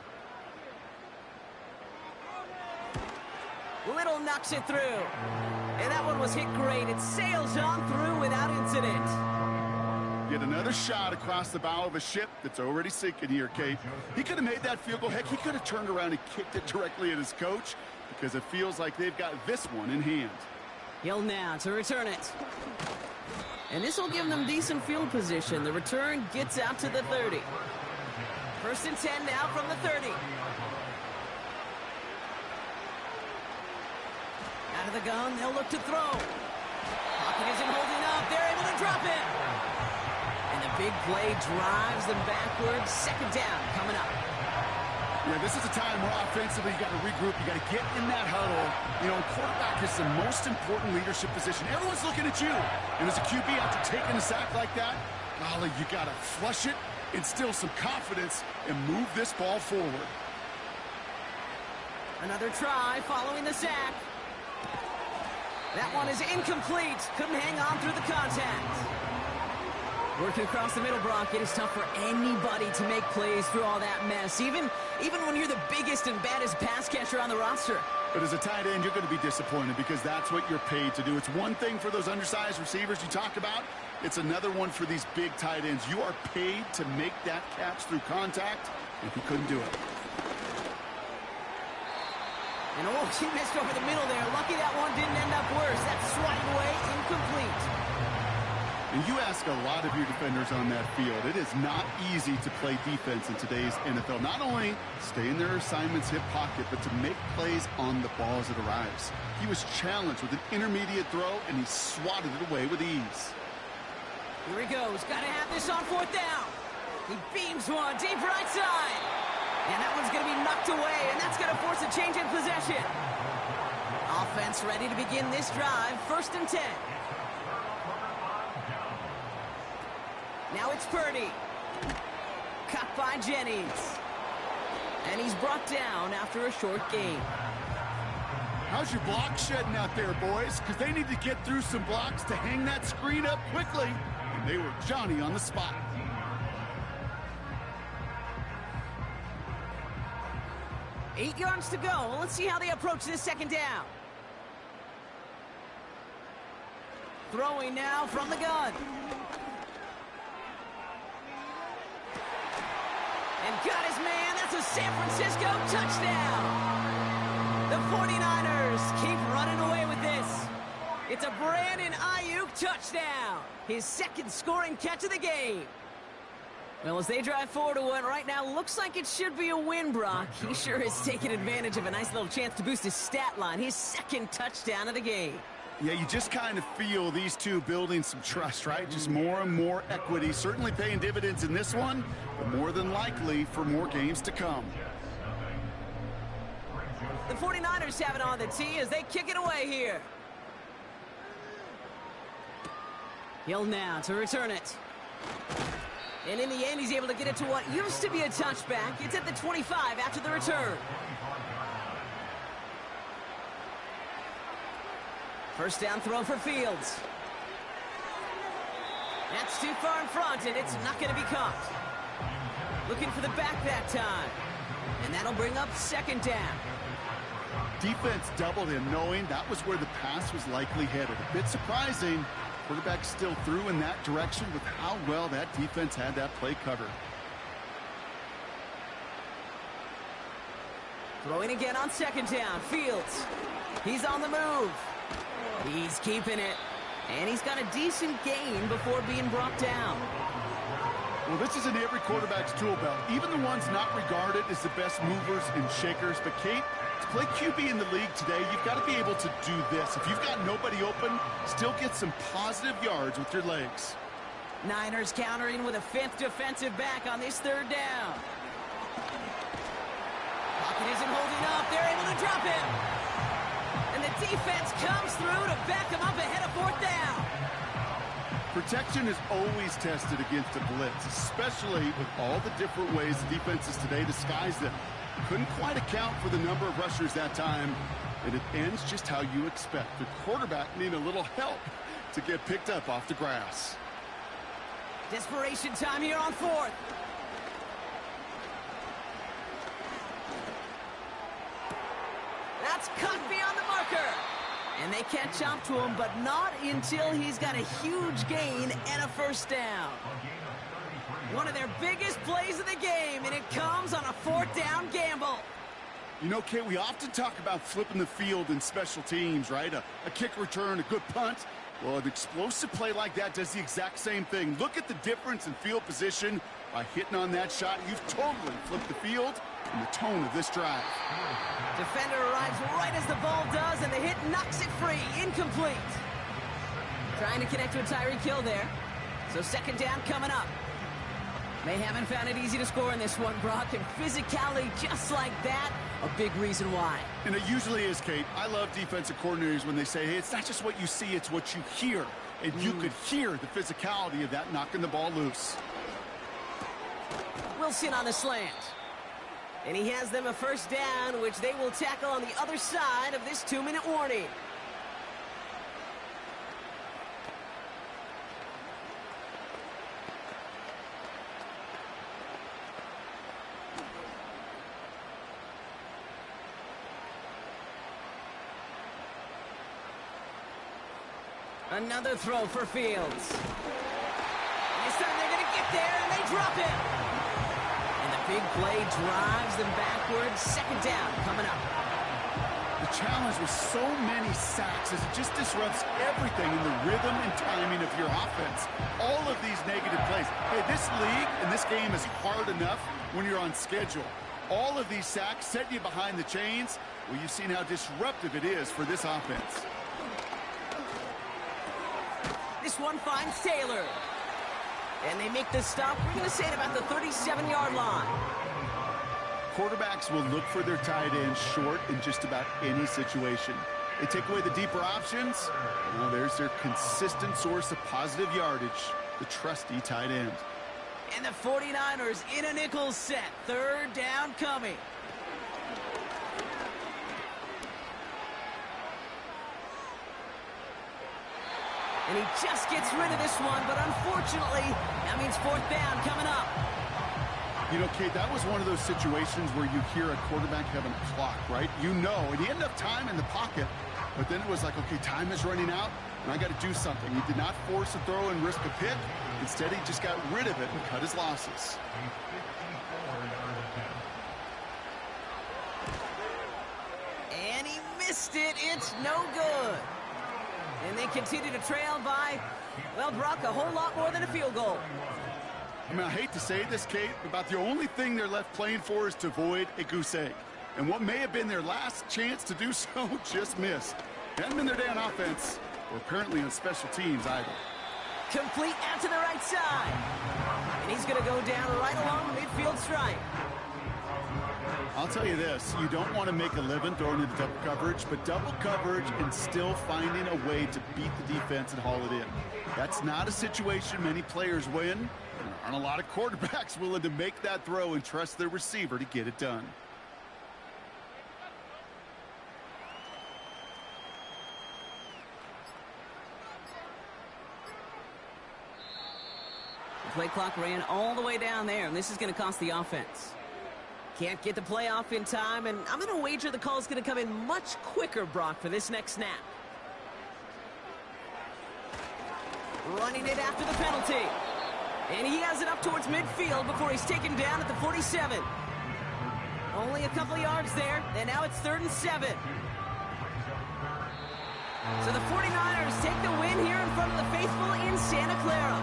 Little knocks it through. And that one was hit great. It sails on through without incident. Yet another shot across the bow of a ship that's already sinking here, Kate. He could have made that field goal. Heck, he could have turned around and kicked it directly at his coach, because it feels like they've got this one in hand. Hill now to return it. And this will give them decent field position. The return gets out to the 30. 1st and 10 now from the 30. Out of the gun, they'll look to throw. Pocket isn't holding up. They're able to drop it. And the big play drives them backwards. 2nd down coming up. Yeah, this is a time where offensively you got to regroup. You got to get in that huddle. You know, quarterback is the most important leadership position. Everyone's looking at you. And as a QB, after taking a sack like that, golly, you got to flush it, instill some confidence, and move this ball forward. Another try following the sack. That one is incomplete. Couldn't hang on through the contact. Working across the middle, Brock. It is tough for anybody to make plays through all that mess, even when you're the biggest and baddest pass catcher on the roster. But as a tight end, you're going to be disappointed because that's what you're paid to do. It's one thing for those undersized receivers you talk about. It's another one for these big tight ends. You are paid to make that catch through contact, and he couldn't do it. And oh, he missed over the middle there. Lucky that one didn't end up worse. That's swatted away, incomplete. And you ask a lot of your defenders on that field. It is not easy to play defense in today's NFL. Not only stay in their assignment's hip pocket, but to make plays on the ball as it arrives. He was challenged with an intermediate throw, and he swatted it away with ease. Here he goes. Got to have this on fourth down. He beams one deep right side. And that one's going to be knocked away, and that's going to force a change in possession. Offense ready to begin this drive. 1st and 10. Now it's Purdy. Cut by Jennings. And he's brought down after a short gain. How's your block shedding out there, boys? Because they need to get through some blocks to hang that screen up quickly. And they were Johnny on the spot. Eight yards to go. Let's see how they approach this 2nd down. Throwing now from the gun. And got his man. That's a San Francisco touchdown. The 49ers keep running away with this. It's a Brandon Ayuk touchdown. His 2nd scoring catch of the game. Well, as they drive forward to what right now looks like it should be a win, Brock. He sure has taken advantage of a nice little chance to boost his stat line. His 2nd touchdown of the game. Yeah, you just kind of feel these two building some trust, right? Just more and more equity. Certainly paying dividends in this one, but more than likely for more games to come. The 49ers have it on the tee as they kick it away here. Hill now to return it. And in the end, he's able to get it to what used to be a touchback. It's at the 25 after the return. 1st down throw for Fields. That's too far in front, and it's not going to be caught. Looking for the back that time. And that'll bring up 2nd down. Defense doubled him, knowing that was where the pass was likely headed. A bit surprising. Quarterback still threw in that direction with how well that defense had that play covered. Throwing again on 2nd down. Fields. He's on the move. He's keeping it. And he's got a decent gain before being brought down. Well, this is in every quarterback's tool belt, even the ones not regarded as the best movers and shakers. But, Kate, to play QB in the league today, you've got to be able to do this. If you've got nobody open, still get some positive yards with your legs. Niners countering with a 5th defensive back on this 3rd down. Pocket isn't holding up. They're able to drop him. And the defense comes through to back him up ahead of 4th down. Protection is always tested against a blitz, especially with all the different ways the defenses today disguise them. Couldn't quite account for the number of rushers that time, and it ends just how you expect. The quarterback needed a little help to get picked up off the grass. Desperation time here on 4th. That's cut beyond the marker. And they catch up to him, but not until he's got a huge gain and a 1st down. One of their biggest plays of the game, and it comes on a 4th down gamble. You know, Kate, we often talk about flipping the field in special teams, right? A kick return, a good punt. Well, an explosive play like that does the exact same thing. Look at the difference in field position. By hitting on that shot, you've totally flipped the field and the tone of this drive. Defender arrives right as the ball does, and the hit knocks it free. Incomplete. Trying to connect to a Tyreek Hill there. So 2nd down coming up. They haven't found it easy to score in this one, Brock, and physicality just like that, a big reason why. And it usually is, Kate. I love defensive coordinators when they say, hey, it's not just what you see, it's what you hear. And you could hear the physicality of that knocking the ball loose. Wilson on the slant. And he has them a 1st down, which they will tackle on the other side of this 2-minute warning. Another throw for Fields. This time they're going to get there, and they drop it. And the big play drives them backwards. 2nd down coming up. challenged with so many sacks as it just disrupts everything in the rhythm and timing of your offense. All of these negative plays. Hey, this league and this game is hard enough when you're on schedule. All of these sacks set you behind the chains. Well, you've seen how disruptive it is for this offense. This one finds Taylor. And they make the stop, we're going to say at about the 37-yard line. Quarterbacks will look for their tight end short in just about any situation. They take away the deeper options. Well, there's their consistent source of positive yardage, the trusty tight end. And the 49ers in a nickel set. Third down coming. And he just gets rid of this one, but unfortunately, that means fourth down coming up. You know, Kate, that was one of those situations where you hear a quarterback having a clock, right? You know, and he had enough time in the pocket, but then it was like, okay, time is running out, and I got to do something. He did not force a throw and risk a pick. Instead, he just got rid of it and cut his losses. And he missed it. It's no good. And they continue to trail by, well, Brock, a whole lot more than a field goal. I mean, I hate to say this, Kate, but about the only thing they're left playing for is to avoid a goose egg. And what may have been their last chance to do so just missed. Hadn't been their day on offense, or apparently on special teams either. Complete out to the right side. And he's going to go down right along the midfield stripe. I'll tell you this, you don't want to make a living throwing into double coverage, but double coverage and still finding a way to beat the defense and haul it in. That's not a situation many players win. There aren't a lot of quarterbacks willing to make that throw and trust their receiver to get it done. The play clock ran all the way down there, and this is going to cost the offense. Can't get the play off in time, and I'm going to wager the call is going to come in much quicker, Brock, for this next snap. Running it after the penalty. And he has it up towards midfield before he's taken down at the 47. Only a couple of yards there, and now it's 3rd and 7. So the 49ers take the win here in front of the faithful in Santa Clara.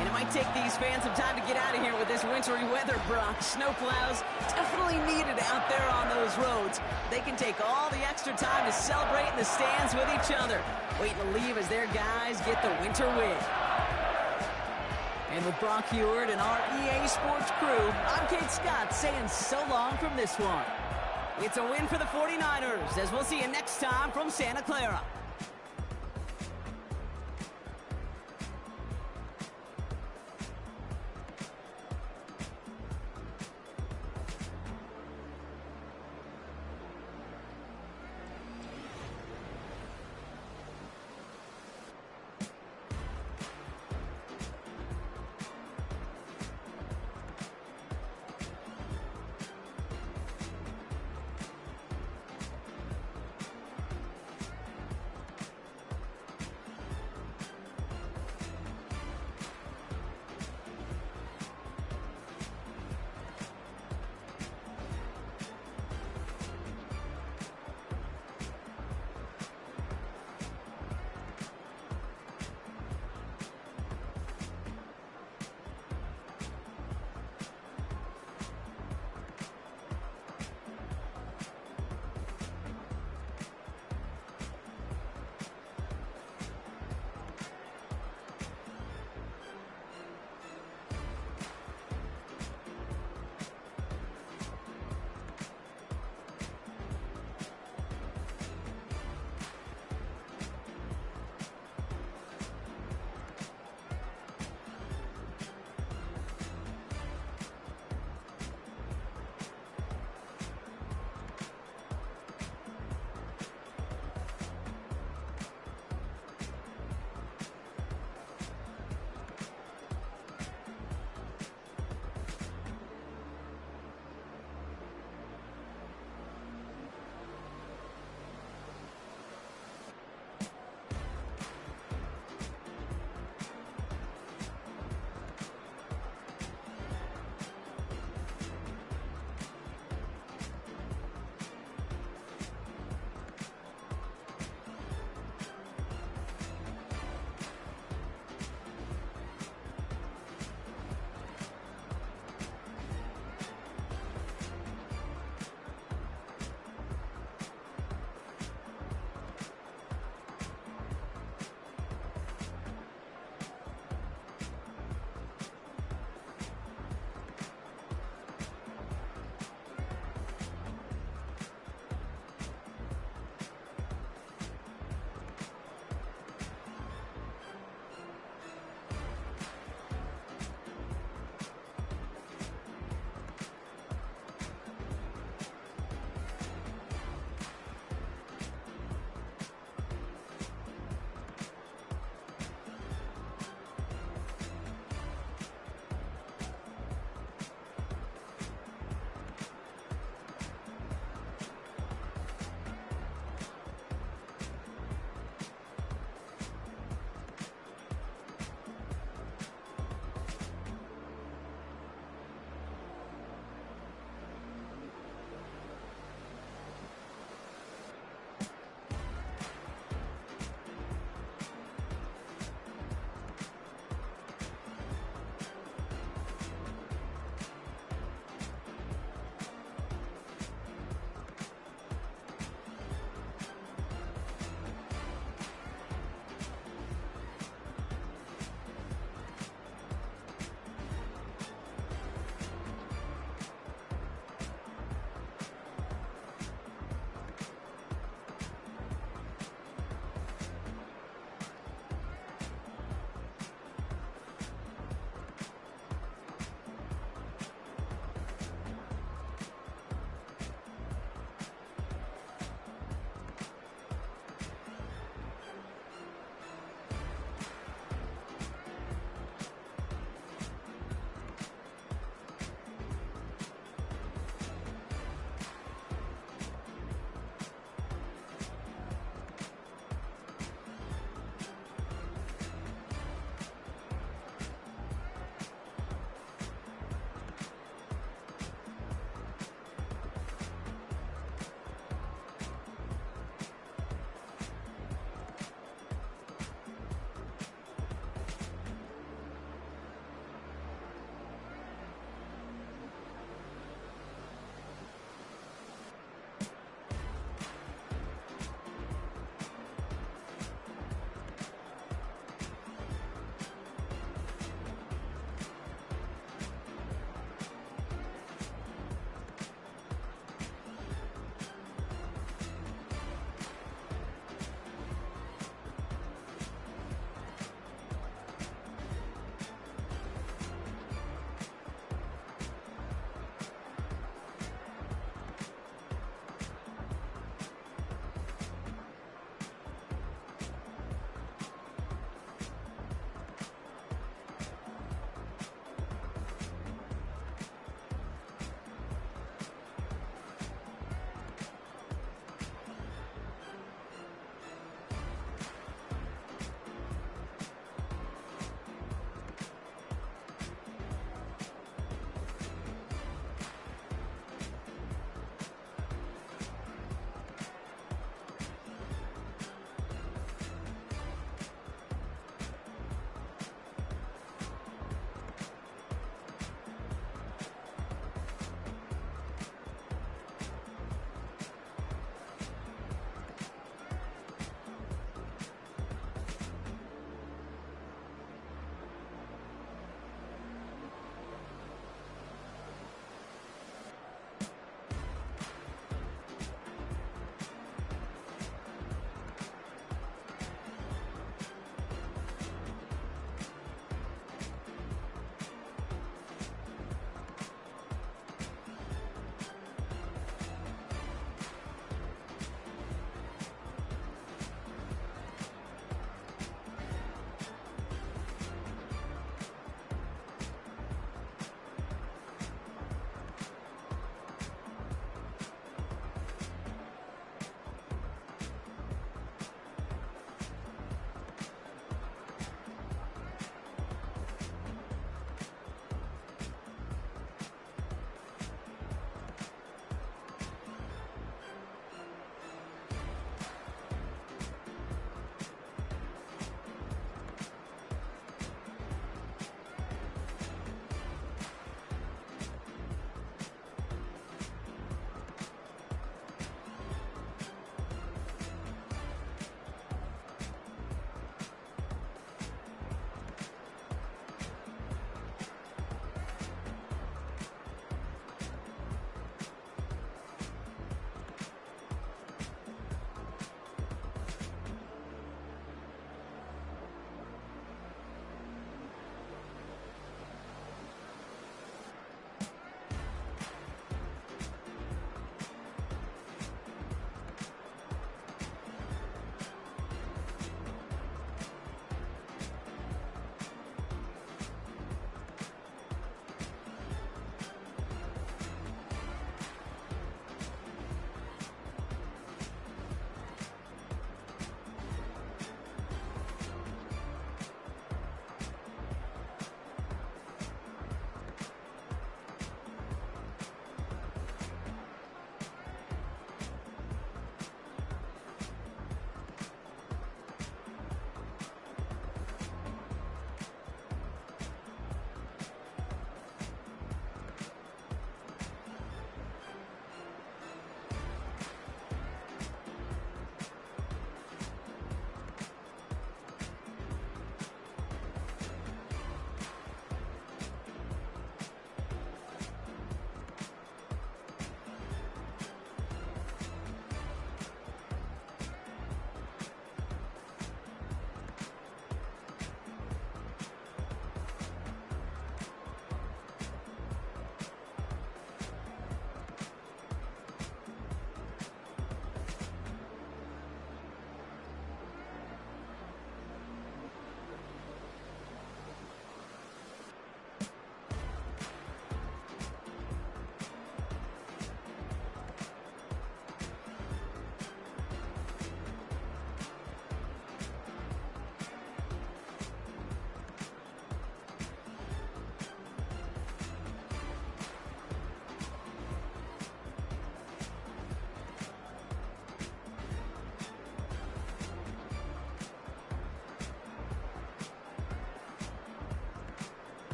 And it might take these fans some time to get out of here with this wintry weather, Brock. Snowplows definitely needed out there on those roads. They can take all the extra time to celebrate in the stands with each other, waiting to leave as their guys get the winter win. And with Brock Heward and our EA Sports crew, I'm Kate Scott saying so long from this one. It's a win for the 49ers, as we'll see you next time from Santa Clara.